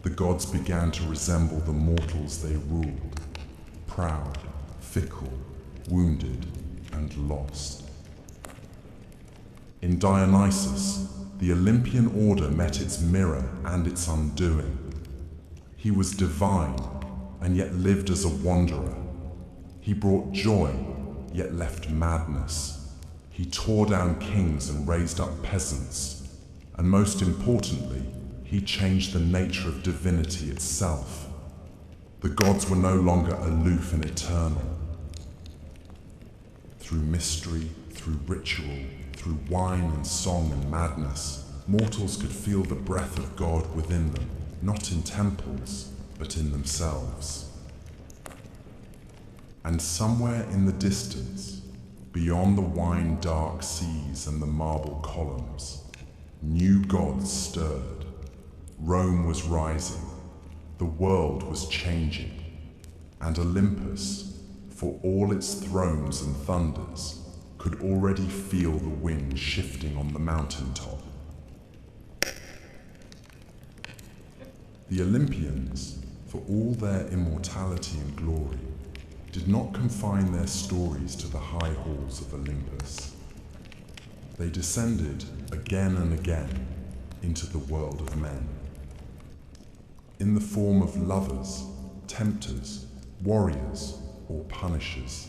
The gods began to resemble the mortals they ruled, proud, fickle, wounded, and lost. In Dionysus, the Olympian order met its mirror and its undoing. He was divine, and yet lived as a wanderer. He brought joy, yet left madness. He tore down kings and raised up peasants. And most importantly, he changed the nature of divinity itself. The gods were no longer aloof and eternal. Through mystery, through ritual, through wine and song and madness, mortals could feel the breath of God within them, not in temples, but in themselves. And somewhere in the distance, beyond the wine-dark seas and the marble columns, new gods stirred. Rome was rising, the world was changing, and Olympus, for all its thrones and thunders, could already feel the wind shifting on the mountaintop. The Olympians, for all their immortality and glory, did not confine their stories to the high halls of Olympus. They descended again and again into the world of men. In the form of lovers, tempters, warriors, or punishers.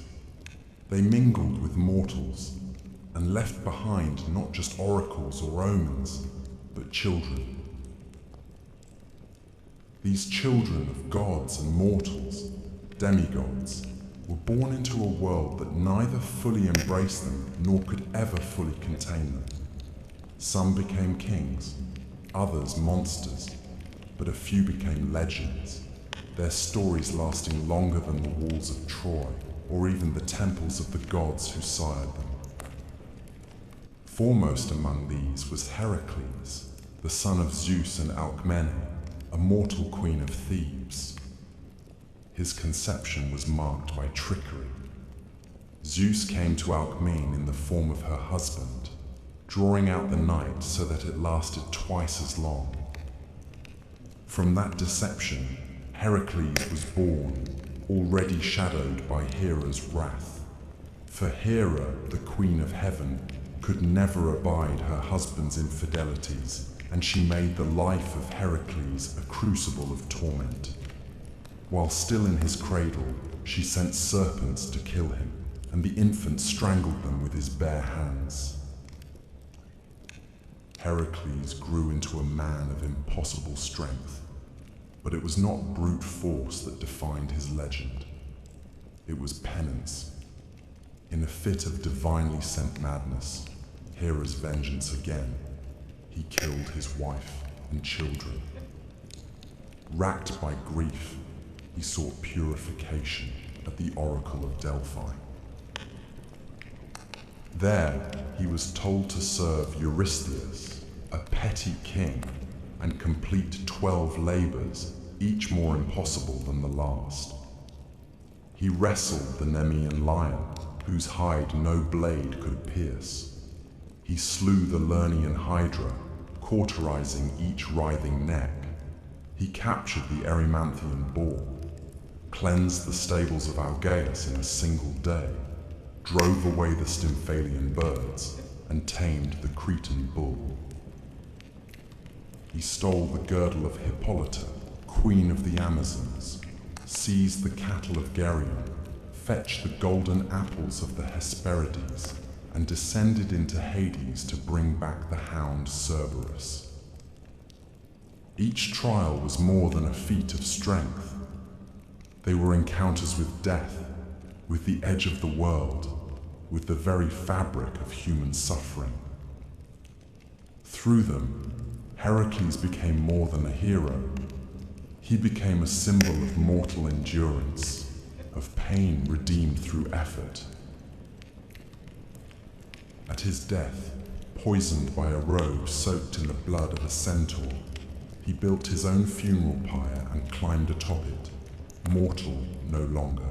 They mingled with mortals and left behind not just oracles or omens, but children. These children of gods and mortals, demigods, were born into a world that neither fully embraced them nor could ever fully contain them. Some became kings, others monsters, but a few became legends, their stories lasting longer than the walls of Troy or even the temples of the gods who sired them. Foremost among these was Heracles, the son of Zeus and Alcmene, a mortal queen of Thebes. His conception was marked by trickery. Zeus came to Alcmene in the form of her husband, drawing out the night so that it lasted twice as long. From that deception, Heracles was born, already shadowed by Hera's wrath. For Hera, the Queen of Heaven, could never abide her husband's infidelities, and she made the life of Heracles a crucible of torment. While still in his cradle, she sent serpents to kill him, and the infant strangled them with his bare hands. Heracles grew into a man of impossible strength, but it was not brute force that defined his legend. It was penance. In a fit of divinely sent madness, Hera's vengeance again, he killed his wife and children. Racked by grief, he sought purification at the Oracle of Delphi. There, he was told to serve Eurystheus, a petty king, and complete 12 labors, each more impossible than the last. He wrestled the Nemean lion, whose hide no blade could pierce. He slew the Lernaean hydra, cauterizing each writhing neck. He captured the Erymanthian boar, cleansed the stables of Algaeus in a single day, drove away the Stymphalian birds, and tamed the Cretan bull. He stole the girdle of Hippolyta, queen of the Amazons, seized the cattle of Geryon, fetched the golden apples of the Hesperides, and descended into Hades to bring back the hound Cerberus. Each trial was more than a feat of strength. They were encounters with death, with the edge of the world, with the very fabric of human suffering. Through them, Heracles became more than a hero. He became a symbol of mortal endurance, of pain redeemed through effort. At his death, poisoned by a robe soaked in the blood of a centaur, he built his own funeral pyre and climbed atop it, mortal no longer.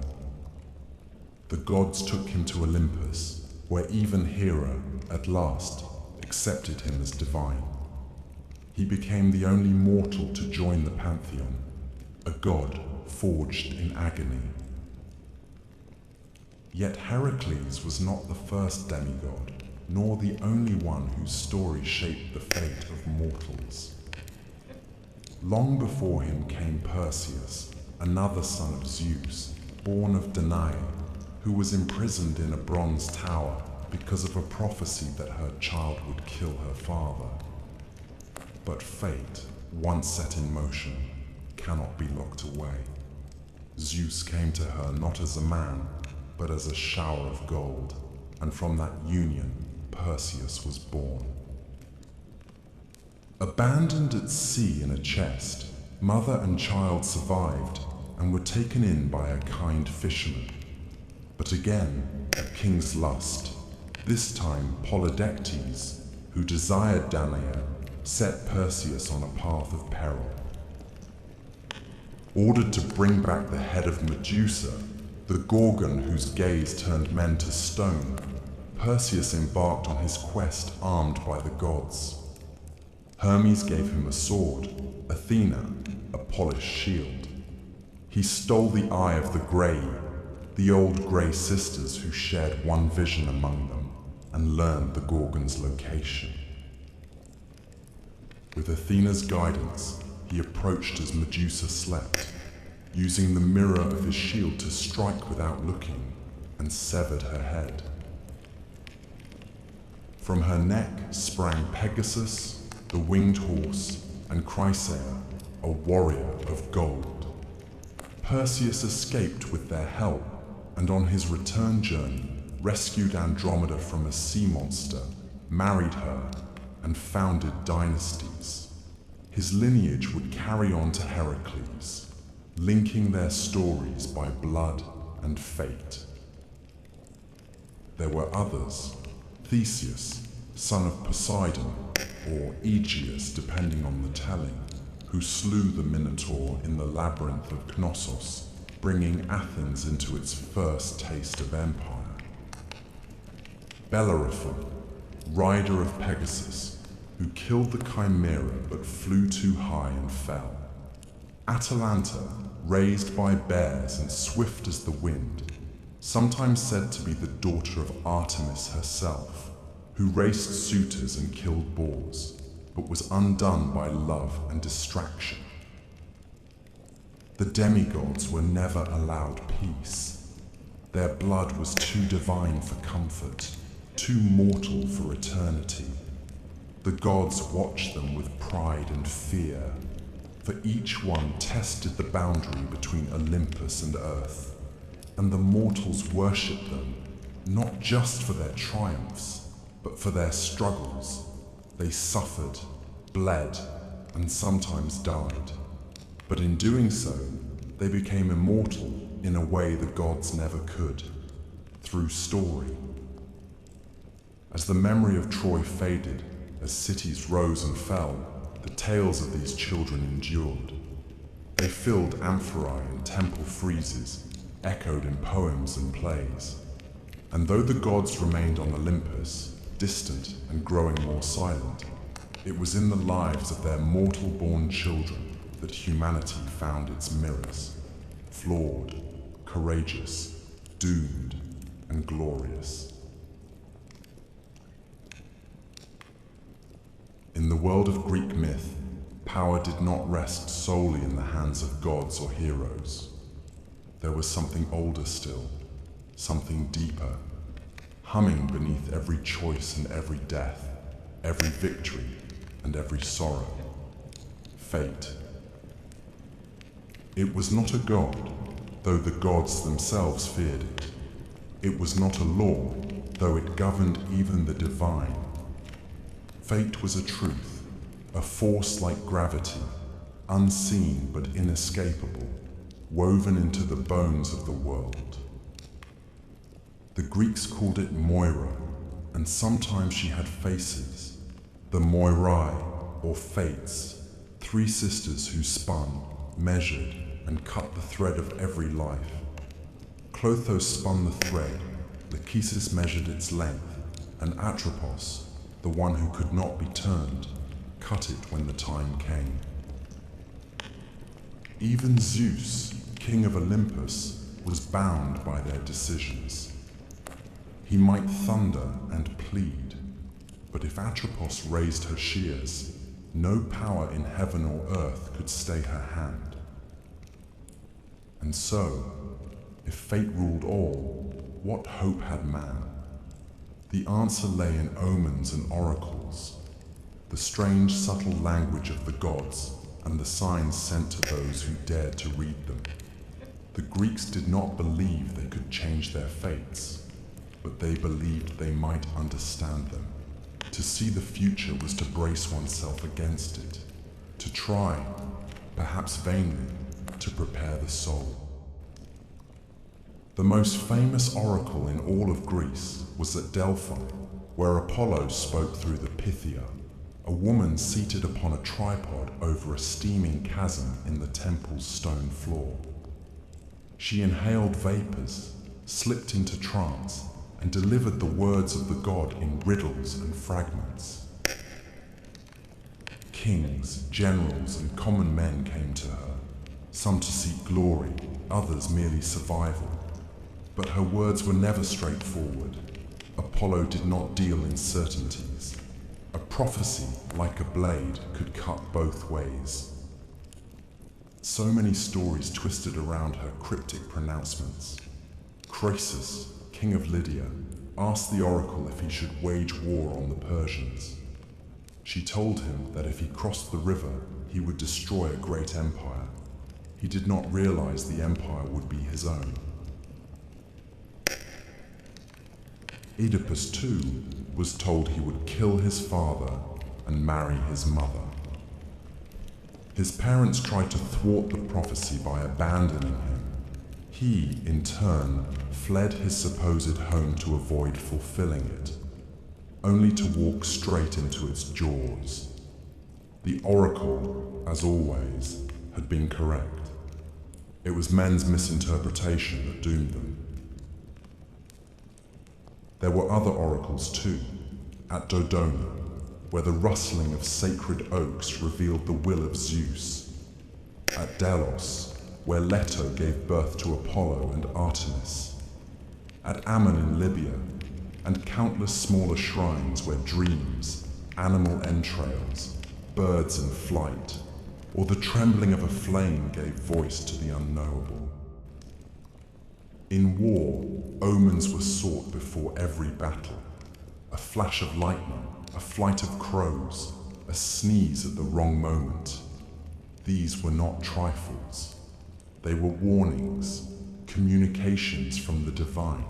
The gods took him to Olympus, where even Hera, at last, accepted him as divine. He became the only mortal to join the pantheon, a god forged in agony. Yet Heracles was not the first demigod, nor the only one whose story shaped the fate of mortals. Long before him came Perseus, another son of Zeus, born of Danae, who was imprisoned in a bronze tower because of a prophecy that her child would kill her father. But fate, once set in motion, cannot be locked away. Zeus came to her not as a man, but as a shower of gold, and from that union, Perseus was born. Abandoned at sea in a chest, mother and child survived and were taken in by a kind fisherman. But again, a king's lust, this time Polydectes, who desired Danae, set Perseus on a path of peril. Ordered to bring back the head of Medusa, the Gorgon whose gaze turned men to stone, Perseus embarked on his quest armed by the gods. Hermes gave him a sword, Athena a polished shield. He stole the eye of the Grey, the old Grey sisters who shared one vision among them, and learned the Gorgon's location. With Athena's guidance, he approached as Medusa slept, using the mirror of his shield to strike without looking, and severed her head. From her neck sprang Pegasus, the winged horse, and Chrysaor, a warrior of gold. Perseus escaped with their help, and on his return journey, rescued Andromeda from a sea monster, married her, and founded dynasties. His lineage would carry on to Heracles, linking their stories by blood and fate. There were others, Theseus, son of Poseidon, or Aegeus depending on the telling, who slew the Minotaur in the labyrinth of Knossos, bringing Athens into its first taste of empire. Bellerophon, rider of Pegasus, who killed the Chimera but flew too high and fell. Atalanta, raised by bears and swift as the wind, sometimes said to be the daughter of Artemis herself, who raced suitors and killed boars, but was undone by love and distraction. The demigods were never allowed peace. Their blood was too divine for comfort, too mortal for eternity. The gods watched them with pride and fear, for each one tested the boundary between Olympus and earth, and the mortals worshipped them, not just for their triumphs, but for their struggles. They suffered, bled, and sometimes died. But in doing so, they became immortal in a way the gods never could, through story. As the memory of Troy faded, as cities rose and fell, the tales of these children endured. They filled amphorae and temple friezes, echoed in poems and plays. And though the gods remained on Olympus, distant and growing more silent, it was in the lives of their mortal-born children that humanity found its mirrors, flawed, courageous, doomed, and glorious. In the world of Greek myth, power did not rest solely in the hands of gods or heroes. There was something older still, something deeper, humming beneath every choice and every death, every victory and every sorrow. Fate. It was not a god, though the gods themselves feared it. It was not a law, though it governed even the divine. Fate was a truth, a force like gravity, unseen but inescapable, woven into the bones of the world. The Greeks called it Moira, and sometimes she had faces, the Moirai, or Fates, three sisters who spun, measured, and cut the thread of every life. Clotho spun the thread, Lachesis measured its length, and Atropos, the one who could not be turned, cut it when the time came. Even Zeus, king of Olympus, was bound by their decisions. He might thunder and plead, but if Atropos raised her shears, no power in heaven or earth could stay her hand. And so, if fate ruled all, what hope had man? The answer lay in omens and oracles, the strange subtle language of the gods and the signs sent to those who dared to read them. The Greeks did not believe they could change their fates, but they believed they might understand them. To see the future was to brace oneself against it, to try, perhaps vainly, to prepare the soul. The most famous oracle in all of Greece was at Delphi, where Apollo spoke through the Pythia, a woman seated upon a tripod over a steaming chasm in the temple's stone floor. She inhaled vapors, slipped into trance, and delivered the words of the god in riddles and fragments. Kings, generals, and common men came to her, some to seek glory, others merely survival. But her words were never straightforward. Apollo did not deal in certainties. A prophecy, like a blade, could cut both ways. So many stories twisted around her cryptic pronouncements. Croesus, king of Lydia, asked the oracle if he should wage war on the Persians. She told him that if he crossed the river, he would destroy a great empire. He did not realize the empire would be his own. Oedipus, too, was told he would kill his father and marry his mother. His parents tried to thwart the prophecy by abandoning him. He, in turn, fled his supposed home to avoid fulfilling it, only to walk straight into its jaws. The oracle, as always, had been correct. It was men's misinterpretation that doomed them. There were other oracles too, at Dodona, where the rustling of sacred oaks revealed the will of Zeus, at Delos, where Leto gave birth to Apollo and Artemis, at Ammon in Libya, and countless smaller shrines where dreams, animal entrails, birds in flight, or the trembling of a flame gave voice to the unknowable. In war, omens were sought before every battle. A flash of lightning, a flight of crows, a sneeze at the wrong moment. These were not trifles. They were warnings, communications from the divine.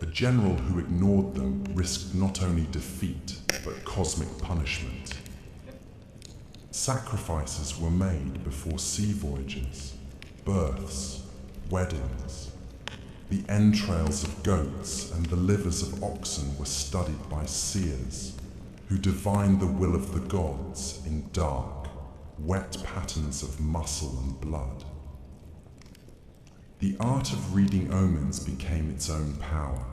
A general who ignored them risked not only defeat, but cosmic punishment. Sacrifices were made before sea voyages, births, weddings. The entrails of goats and the livers of oxen were studied by seers, who divined the will of the gods in dark, wet patterns of muscle and blood. The art of reading omens became its own power.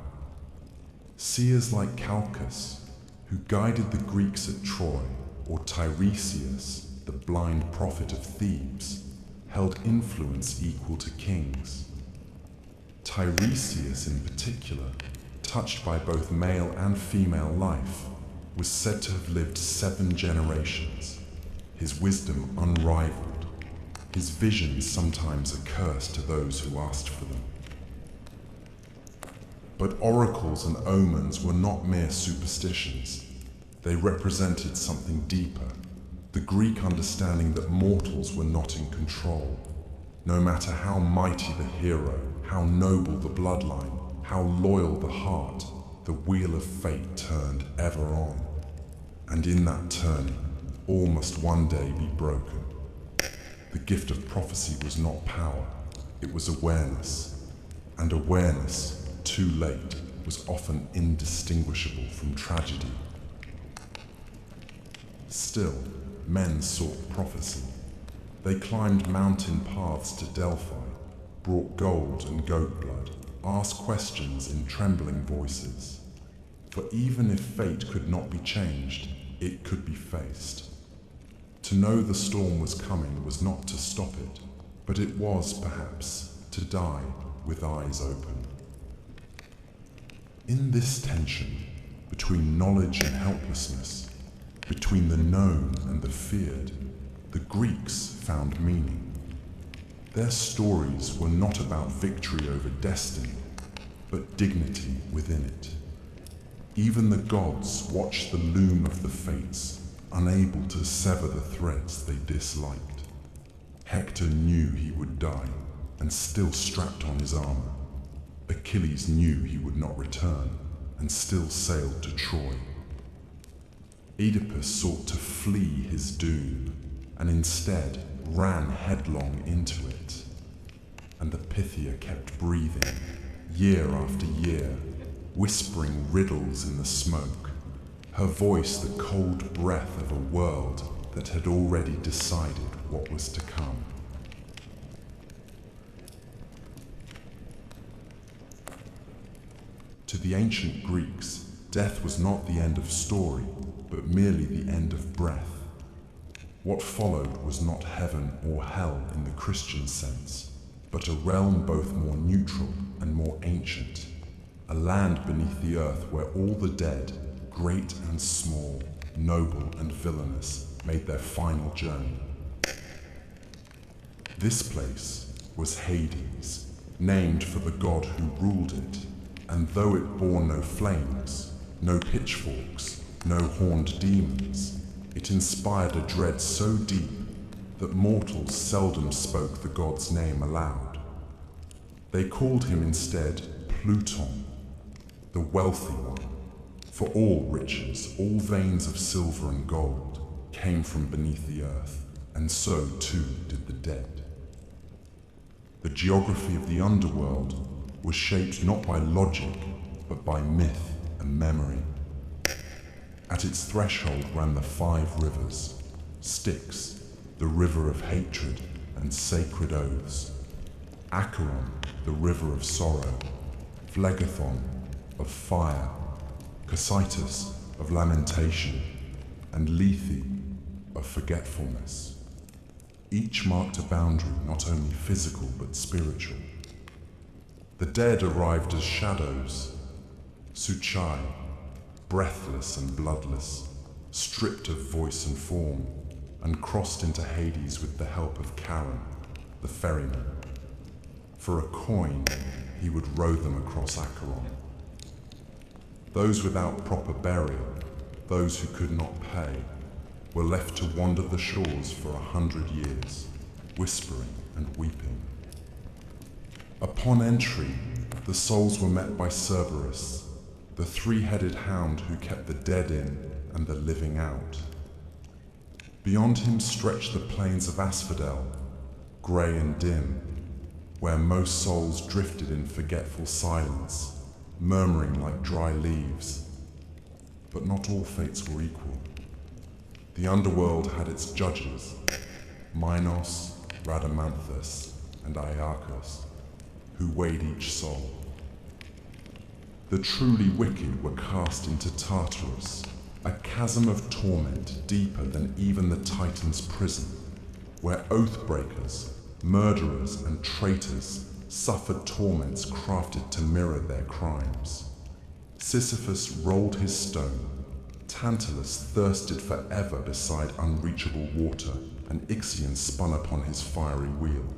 Seers like Calchas, who guided the Greeks at Troy, or Tiresias, the blind prophet of Thebes, held influence equal to kings. Tiresias in particular, touched by both male and female life, was said to have lived 7 generations, his wisdom unrivaled, his visions sometimes a curse to those who asked for them. But oracles and omens were not mere superstitions. They represented something deeper, the Greek understanding that mortals were not in control. No matter how mighty the hero, how noble the bloodline, how loyal the heart, the wheel of fate turned ever on. And in that turning, all must one day be broken. The gift of prophecy was not power, it was awareness. And awareness, too late, was often indistinguishable from tragedy. Still, men sought prophecy. They climbed mountain paths to Delphi, brought gold and goat blood, asked questions in trembling voices. For even if fate could not be changed, it could be faced. To know the storm was coming was not to stop it, but it was, perhaps, to die with eyes open. In this tension, between knowledge and helplessness, between the known and the feared, the Greeks found meaning. Their stories were not about victory over destiny, but dignity within it. Even the gods watched the loom of the fates, unable to sever the threads they disliked. Hector knew he would die, and still strapped on his armor. Achilles knew he would not return, and still sailed to Troy. Oedipus sought to flee his doom, and instead ran headlong into it. And the Pythia kept breathing, year after year, whispering riddles in the smoke, her voice the cold breath of a world that had already decided what was to come. To the ancient Greeks, death was not the end of story, but merely the end of breath. What followed was not heaven or hell in the Christian sense, but a realm both more neutral and more ancient, a land beneath the earth where all the dead, great and small, noble and villainous, made their final journey. This place was Hades, named for the god who ruled it, and though it bore no flames, no pitchforks, no horned demons, it inspired a dread so deep that mortals seldom spoke the god's name aloud. They called him instead Pluton, the wealthy one, for all riches, all veins of silver and gold came from beneath the earth, and so too did the dead. The geography of the underworld was shaped not by logic, but by myth and memory. At its threshold ran the 5 rivers, Styx, the river of hatred and sacred oaths, Acheron, the river of sorrow, Phlegethon, of fire, Cocytus, of lamentation, and Lethe, of forgetfulness. Each marked a boundary not only physical but spiritual. The dead arrived as shadows, Suchai, breathless and bloodless, stripped of voice and form, and crossed into Hades with the help of Charon, the ferryman. For a coin, he would row them across Acheron. Those without proper burial, those who could not pay, were left to wander the shores for 100 years, whispering and weeping. Upon entry, the souls were met by Cerberus, the 3-headed hound who kept the dead in and the living out. Beyond him stretched the plains of Asphodel, grey and dim, where most souls drifted in forgetful silence, murmuring like dry leaves. But not all fates were equal. The underworld had its judges, Minos, Rhadamanthus, and Iarchus, who weighed each soul. The truly wicked were cast into Tartarus, a chasm of torment deeper than even the Titan's prison, where oath-breakers, murderers, and traitors suffered torments crafted to mirror their crimes. Sisyphus rolled his stone, Tantalus thirsted forever beside unreachable water, and Ixion spun upon his fiery wheel.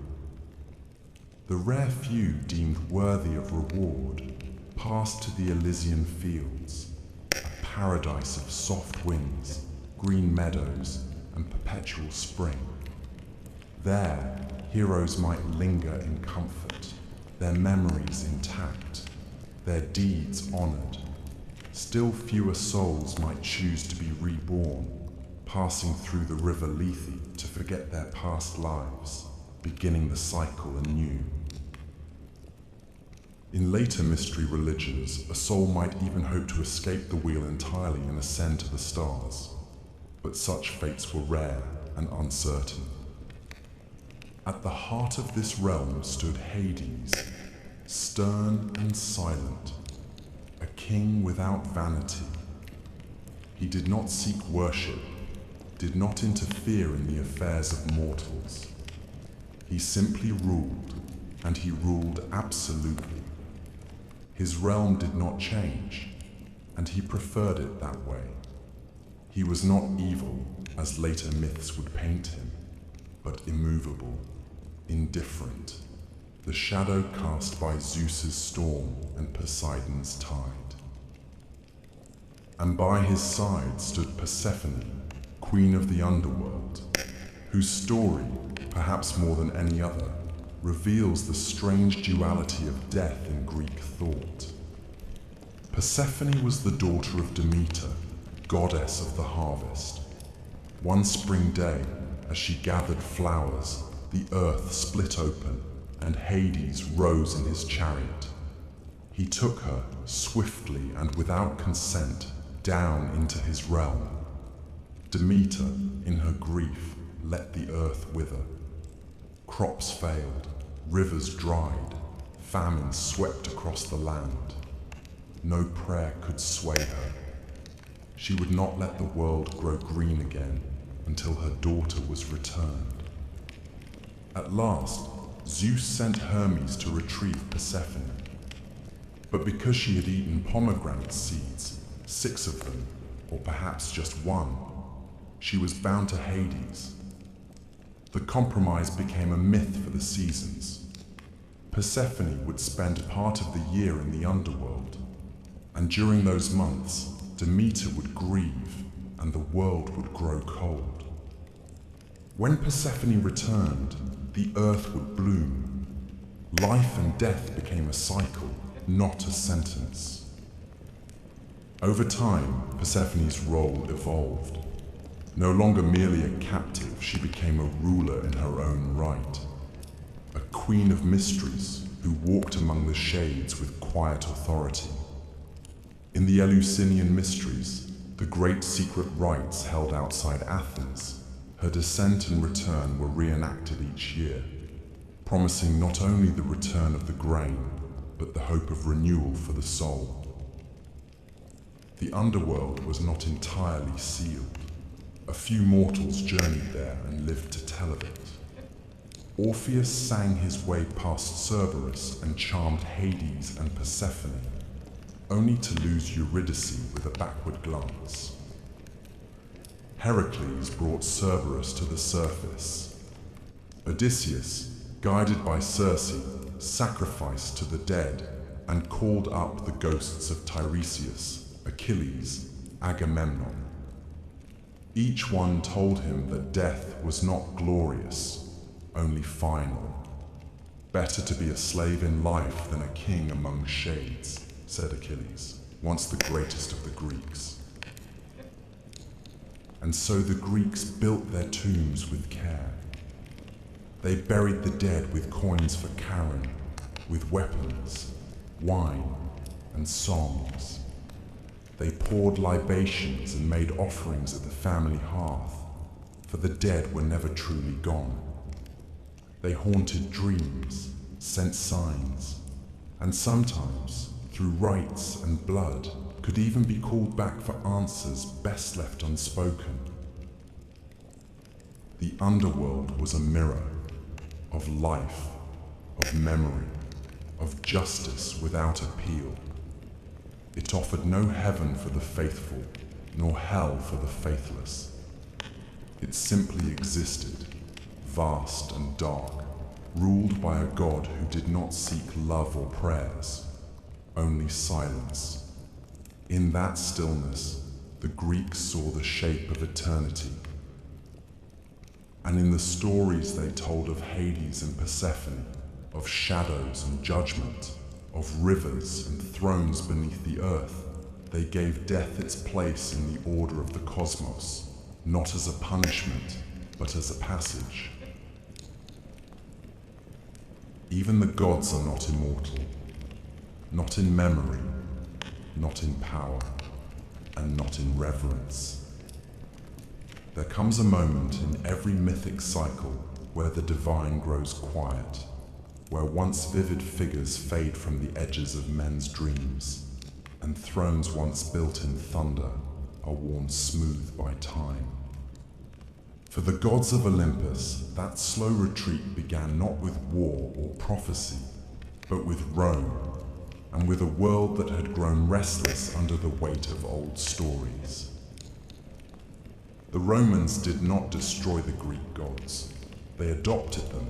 The rare few deemed worthy of reward passed to the Elysian fields, a paradise of soft winds, green meadows, and perpetual spring. There, heroes might linger in comfort, their memories intact, their deeds honored. Still fewer souls might choose to be reborn, passing through the river Lethe to forget their past lives, beginning the cycle anew. In later mystery religions, a soul might even hope to escape the wheel entirely and ascend to the stars, but such fates were rare and uncertain. At the heart of this realm stood Hades, stern and silent, a king without vanity. He did not seek worship, did not interfere in the affairs of mortals. He simply ruled, and he ruled absolutely. His realm did not change, and he preferred it that way. He was not evil, as later myths would paint him, but immovable, indifferent, the shadow cast by Zeus's storm and Poseidon's tide. And by his side stood Persephone, queen of the underworld, whose story, perhaps more than any other, reveals the strange duality of death in Greek thought. Persephone was the daughter of Demeter, goddess of the harvest. One spring day, as she gathered flowers, the earth split open, and Hades rose in his chariot. He took her, swiftly and without consent, down into his realm. Demeter, in her grief, let the earth wither. Crops failed, rivers dried, famine swept across the land. No prayer could sway her. She would not let the world grow green again until her daughter was returned. At last, Zeus sent Hermes to retrieve Persephone. But because she had eaten pomegranate seeds, 6 of them, or perhaps just 1, she was bound to Hades. The compromise became a myth for the seasons. Persephone would spend part of the year in the underworld, and during those months, Demeter would grieve and the world would grow cold. When Persephone returned, the earth would bloom. Life and death became a cycle, not a sentence. Over time, Persephone's role evolved. No longer merely a captive, she became a ruler in her own right. A queen of mysteries who walked among the shades with quiet authority. In the Eleusinian mysteries, the great secret rites held outside Athens, her descent and return were reenacted each year, promising not only the return of the grain, but the hope of renewal for the soul. The underworld was not entirely sealed. A few mortals journeyed there and lived to tell of it. Orpheus sang his way past Cerberus and charmed Hades and Persephone, only to lose Eurydice with a backward glance. Heracles brought Cerberus to the surface. Odysseus, guided by Circe, sacrificed to the dead and called up the ghosts of Tiresias, Achilles, Agamemnon. Each one told him that death was not glorious, only final. Better to be a slave in life than a king among shades, said Achilles, once the greatest of the Greeks. And so the Greeks built their tombs with care. They buried the dead with coins for Charon, with weapons, wine, and songs. They poured libations and made offerings at the family hearth, for the dead were never truly gone. They haunted dreams, sent signs, and sometimes, through rites and blood, could even be called back for answers best left unspoken. The underworld was a mirror of life, of memory, of justice without appeal. It offered no heaven for the faithful, nor hell for the faithless. It simply existed, vast and dark, ruled by a god who did not seek love or prayers, only silence. In that stillness, the Greeks saw the shape of eternity. And in the stories they told of Hades and Persephone, of shadows and judgment, of rivers and thrones beneath the earth, they gave death its place in the order of the cosmos, not as a punishment, but as a passage. Even the gods are not immortal, not in memory, not in power, and not in reverence. There comes a moment in every mythic cycle where the divine grows quiet, where once vivid figures fade from the edges of men's dreams, and thrones once built in thunder are worn smooth by time. For the gods of Olympus, that slow retreat began not with war or prophecy, but with Rome, and with a world that had grown restless under the weight of old stories. The Romans did not destroy the Greek gods. They adopted them,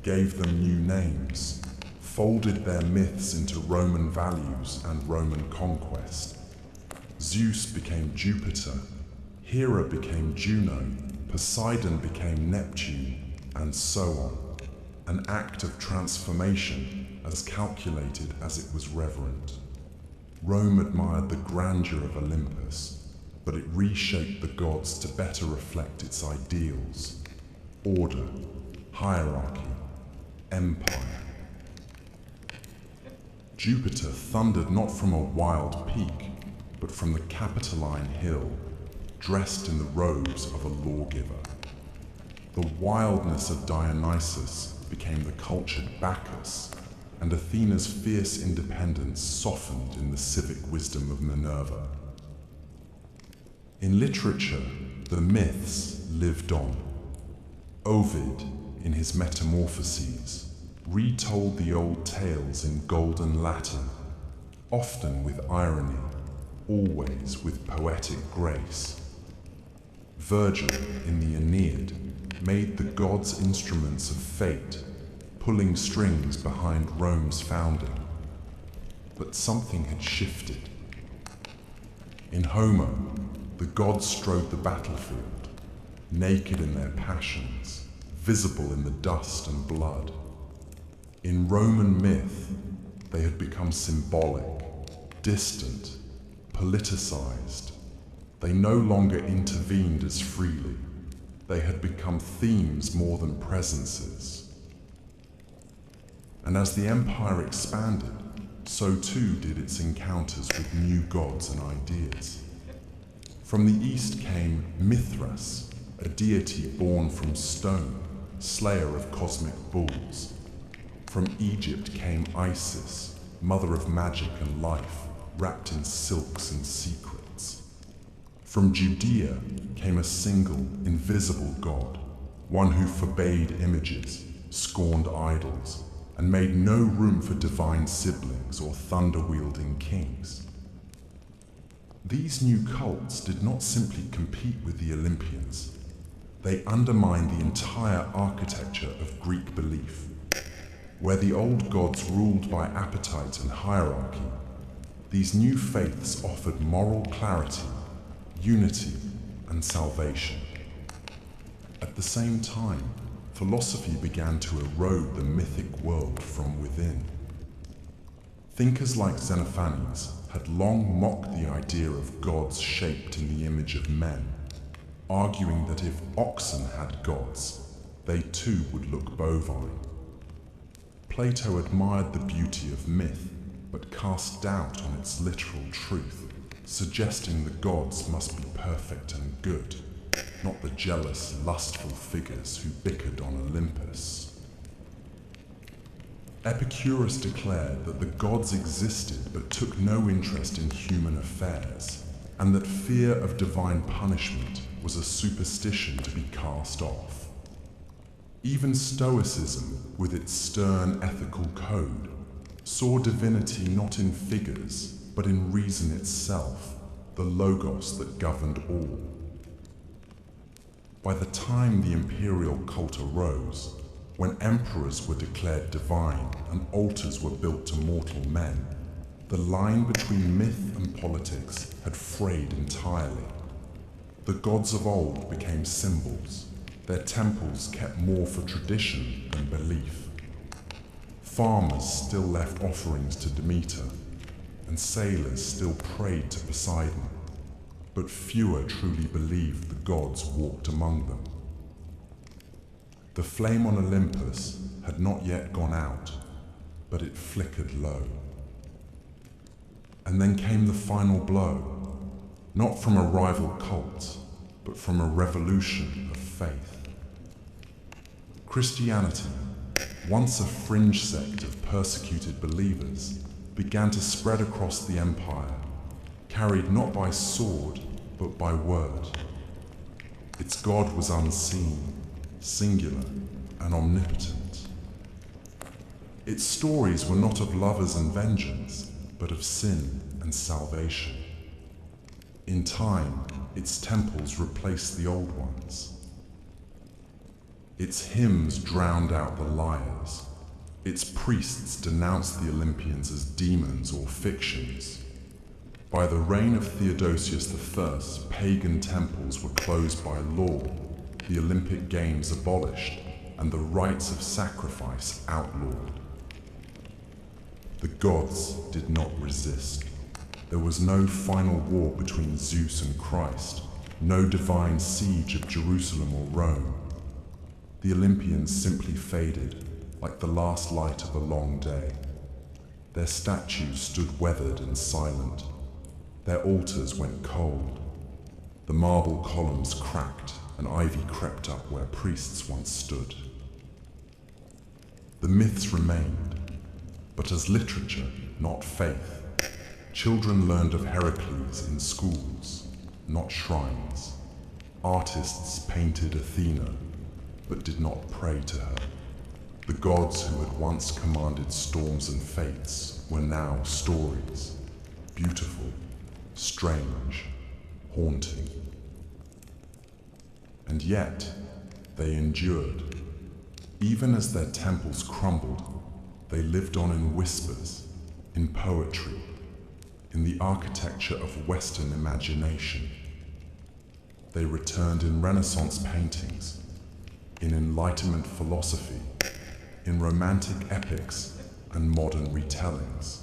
gave them new names, folded their myths into Roman values and Roman conquest. Zeus became Jupiter, Hera became Juno, Poseidon became Neptune, and so on. An act of transformation as calculated as it was reverent. Rome admired the grandeur of Olympus, but it reshaped the gods to better reflect its ideals: order, hierarchy, empire. Jupiter thundered not from a wild peak, but from the Capitoline Hill, dressed in the robes of a lawgiver. The wildness of Dionysus became the cultured Bacchus, and Athena's fierce independence softened in the civic wisdom of Minerva. In literature, the myths lived on. Ovid, in his Metamorphoses, retold the old tales in golden Latin, often with irony, always with poetic grace. Virgil, in the Aeneid, made the gods instruments of fate, pulling strings behind Rome's founding. But something had shifted. In Homer, the gods strode the battlefield, naked in their passions, visible in the dust and blood. In Roman myth, they had become symbolic, distant, politicized. They no longer intervened as freely. They had become themes more than presences. And as the empire expanded, so too did its encounters with new gods and ideas. From the east came Mithras, a deity born from stone, slayer of cosmic bulls. From Egypt came Isis, mother of magic and life, wrapped in silks and secrets. From Judea came a single, invisible god, one who forbade images, scorned idols, and made no room for divine siblings or thunder-wielding kings. These new cults did not simply compete with the Olympians. They undermined the entire architecture of Greek belief. Where the old gods ruled by appetite and hierarchy, these new faiths offered moral clarity, unity, and salvation. At the same time, philosophy began to erode the mythic world from within. Thinkers like Xenophanes had long mocked the idea of gods shaped in the image of men, arguing that if oxen had gods, they too would look bovine. Plato admired the beauty of myth, but cast doubt on its literal truth, suggesting the gods must be perfect and good, not the jealous, lustful figures who bickered on Olympus. Epicurus declared that the gods existed but took no interest in human affairs, and that fear of divine punishment was a superstition to be cast off. Even Stoicism, with its stern ethical code, saw divinity not in figures, but in reason itself, the logos that governed all. By the time the imperial cult arose, when emperors were declared divine and altars were built to mortal men, the line between myth and politics had frayed entirely. The gods of old became symbols. Their temples kept more for tradition than belief. Farmers still left offerings to Demeter, and sailors still prayed to Poseidon, but fewer truly believed the gods walked among them. The flame on Olympus had not yet gone out, but it flickered low. And then came the final blow, not from a rival cult, but from a revolution of faith. Christianity, once a fringe sect of persecuted believers, began to spread across the empire, carried not by sword, but by word. Its God was unseen, singular, and omnipotent. Its stories were not of lovers and vengeance, but of sin and salvation. In time, its temples replaced the old ones. Its hymns drowned out the liars. Its priests denounced the Olympians as demons or fictions. By the reign of Theodosius I, pagan temples were closed by law, the Olympic Games abolished, and the rites of sacrifice outlawed. The gods did not resist. There was no final war between Zeus and Christ, no divine siege of Jerusalem or Rome. The Olympians simply faded, like the last light of a long day. Their statues stood weathered and silent. Their altars went cold. The marble columns cracked, and ivy crept up where priests once stood. The myths remained, but as literature, not faith. Children learned of Heracles in schools, not shrines. Artists painted Athena, but did not pray to her. The gods who had once commanded storms and fates were now stories, beautiful, strange, haunting. And yet, they endured. Even as their temples crumbled, they lived on in whispers, in poetry, in the architecture of Western imagination. They returned in Renaissance paintings, in Enlightenment philosophy, in romantic epics and modern retellings.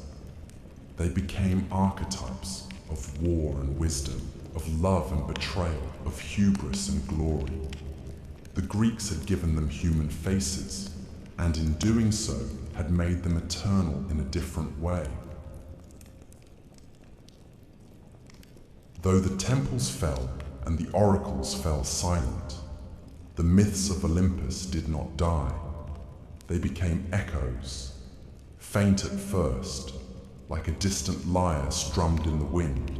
They became archetypes of war and wisdom, of love and betrayal, of hubris and glory. The Greeks had given them human faces, and in doing so had made them eternal in a different way. Though the temples fell and the oracles fell silent, the myths of Olympus did not die. They became echoes, faint at first, like a distant lyre strummed in the wind,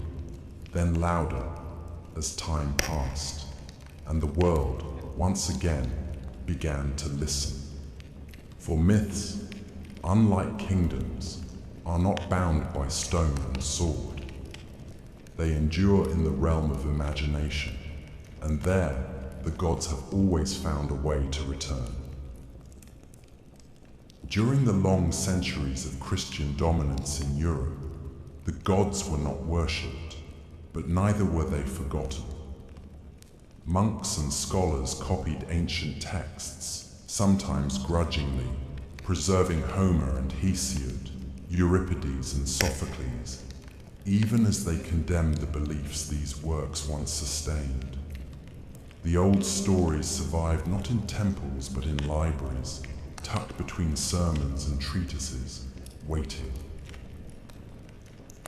then louder as time passed, and the world once again began to listen. For myths, unlike kingdoms, are not bound by stone and sword. They endure in the realm of imagination, and there the gods have always found a way to return. During the long centuries of Christian dominance in Europe, the gods were not worshipped, but neither were they forgotten. Monks and scholars copied ancient texts, sometimes grudgingly, preserving Homer and Hesiod, Euripides and Sophocles, even as they condemned the beliefs these works once sustained. The old stories survived not in temples but in libraries, tucked between sermons and treatises, waiting.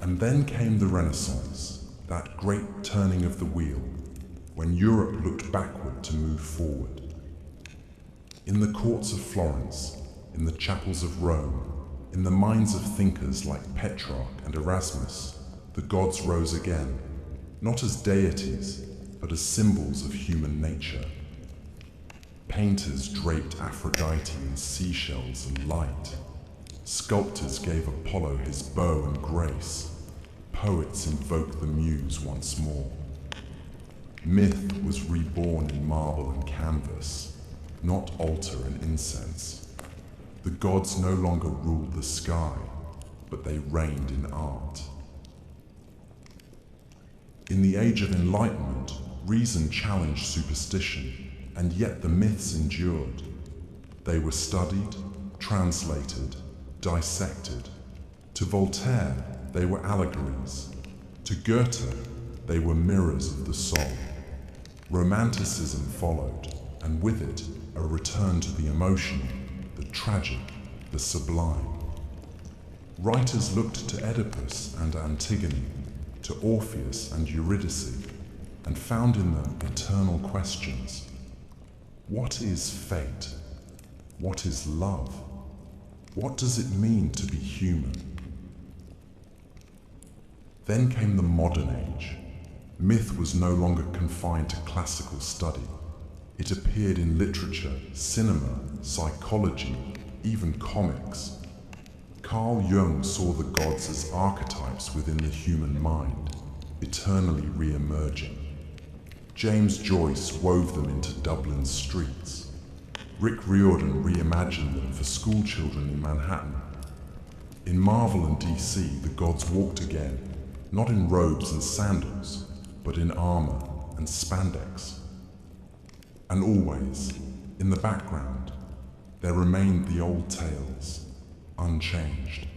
And then came the Renaissance, that great turning of the wheel, when Europe looked backward to move forward. In the courts of Florence, in the chapels of Rome, in the minds of thinkers like Petrarch and Erasmus, the gods rose again, not as deities, but as symbols of human nature. Painters draped Aphrodite in seashells and light. Sculptors gave Apollo his bow and grace. Poets invoked the muse once more. Myth was reborn in marble and canvas, not altar and incense. The gods no longer ruled the sky, but they reigned in art. In the Age of Enlightenment, reason challenged superstition, and yet the myths endured. They were studied, translated, dissected. To Voltaire, they were allegories. To Goethe, they were mirrors of the soul. Romanticism followed, and with it, a return to the emotional, the tragic, the sublime. Writers looked to Oedipus and Antigone, to Orpheus and Eurydice, and found in them eternal questions. What is fate? What is love? What does it mean to be human? Then came the modern age. Myth was no longer confined to classical study. It appeared in literature, cinema, psychology, even comics. Carl Jung saw the gods as archetypes within the human mind, eternally re-emerging. James Joyce wove them into Dublin's streets. Rick Riordan reimagined them for schoolchildren in Manhattan. In Marvel and DC, the gods walked again, not in robes and sandals, but in armor and spandex. And always, in the background, there remained the old tales, unchanged.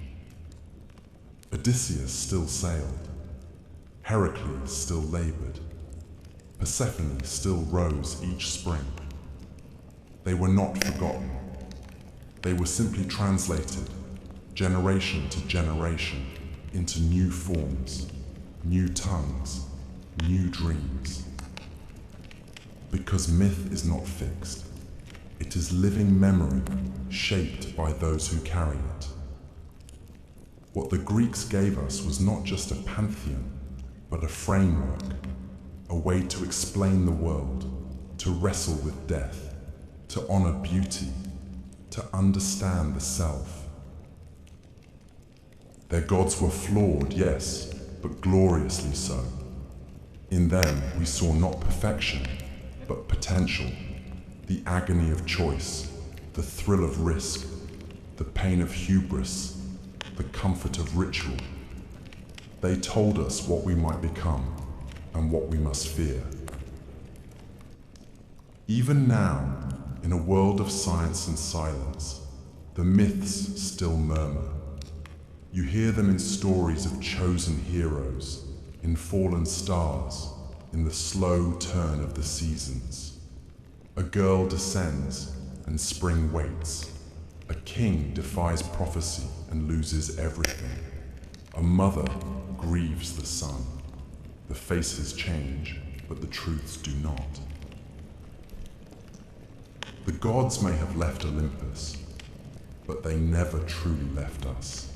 Odysseus still sailed. Heracles still labored. Persephone still rose each spring. They were not forgotten. They were simply translated, generation to generation, into new forms, new tongues, new dreams. Because myth is not fixed. It is living memory, shaped by those who carry it. What the Greeks gave us was not just a pantheon, but a framework, a way to explain the world, to wrestle with death, to honor beauty, to understand the self. Their gods were flawed, yes, but gloriously so. In them we saw not perfection, but potential, the agony of choice, the thrill of risk, the pain of hubris, the comfort of ritual. They told us what we might become and what we must fear. Even now, in a world of science and silence, the myths still murmur. You hear them in stories of chosen heroes, in fallen stars, in the slow turn of the seasons. A girl descends and spring waits. A king defies prophecy and loses everything. A mother grieves the son. The faces change, but the truths do not. The gods may have left Olympus, but they never truly left us.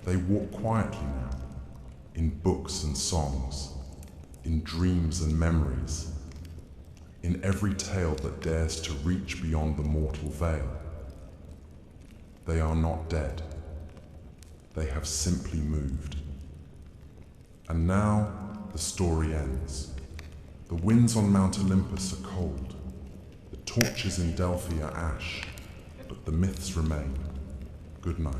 They walk quietly now, in books and songs, in dreams and memories, in every tale that dares to reach beyond the mortal veil. They are not dead. They have simply moved. And now the story ends. The winds on Mount Olympus are cold. The torches in Delphi are ash, but the myths remain. Good night.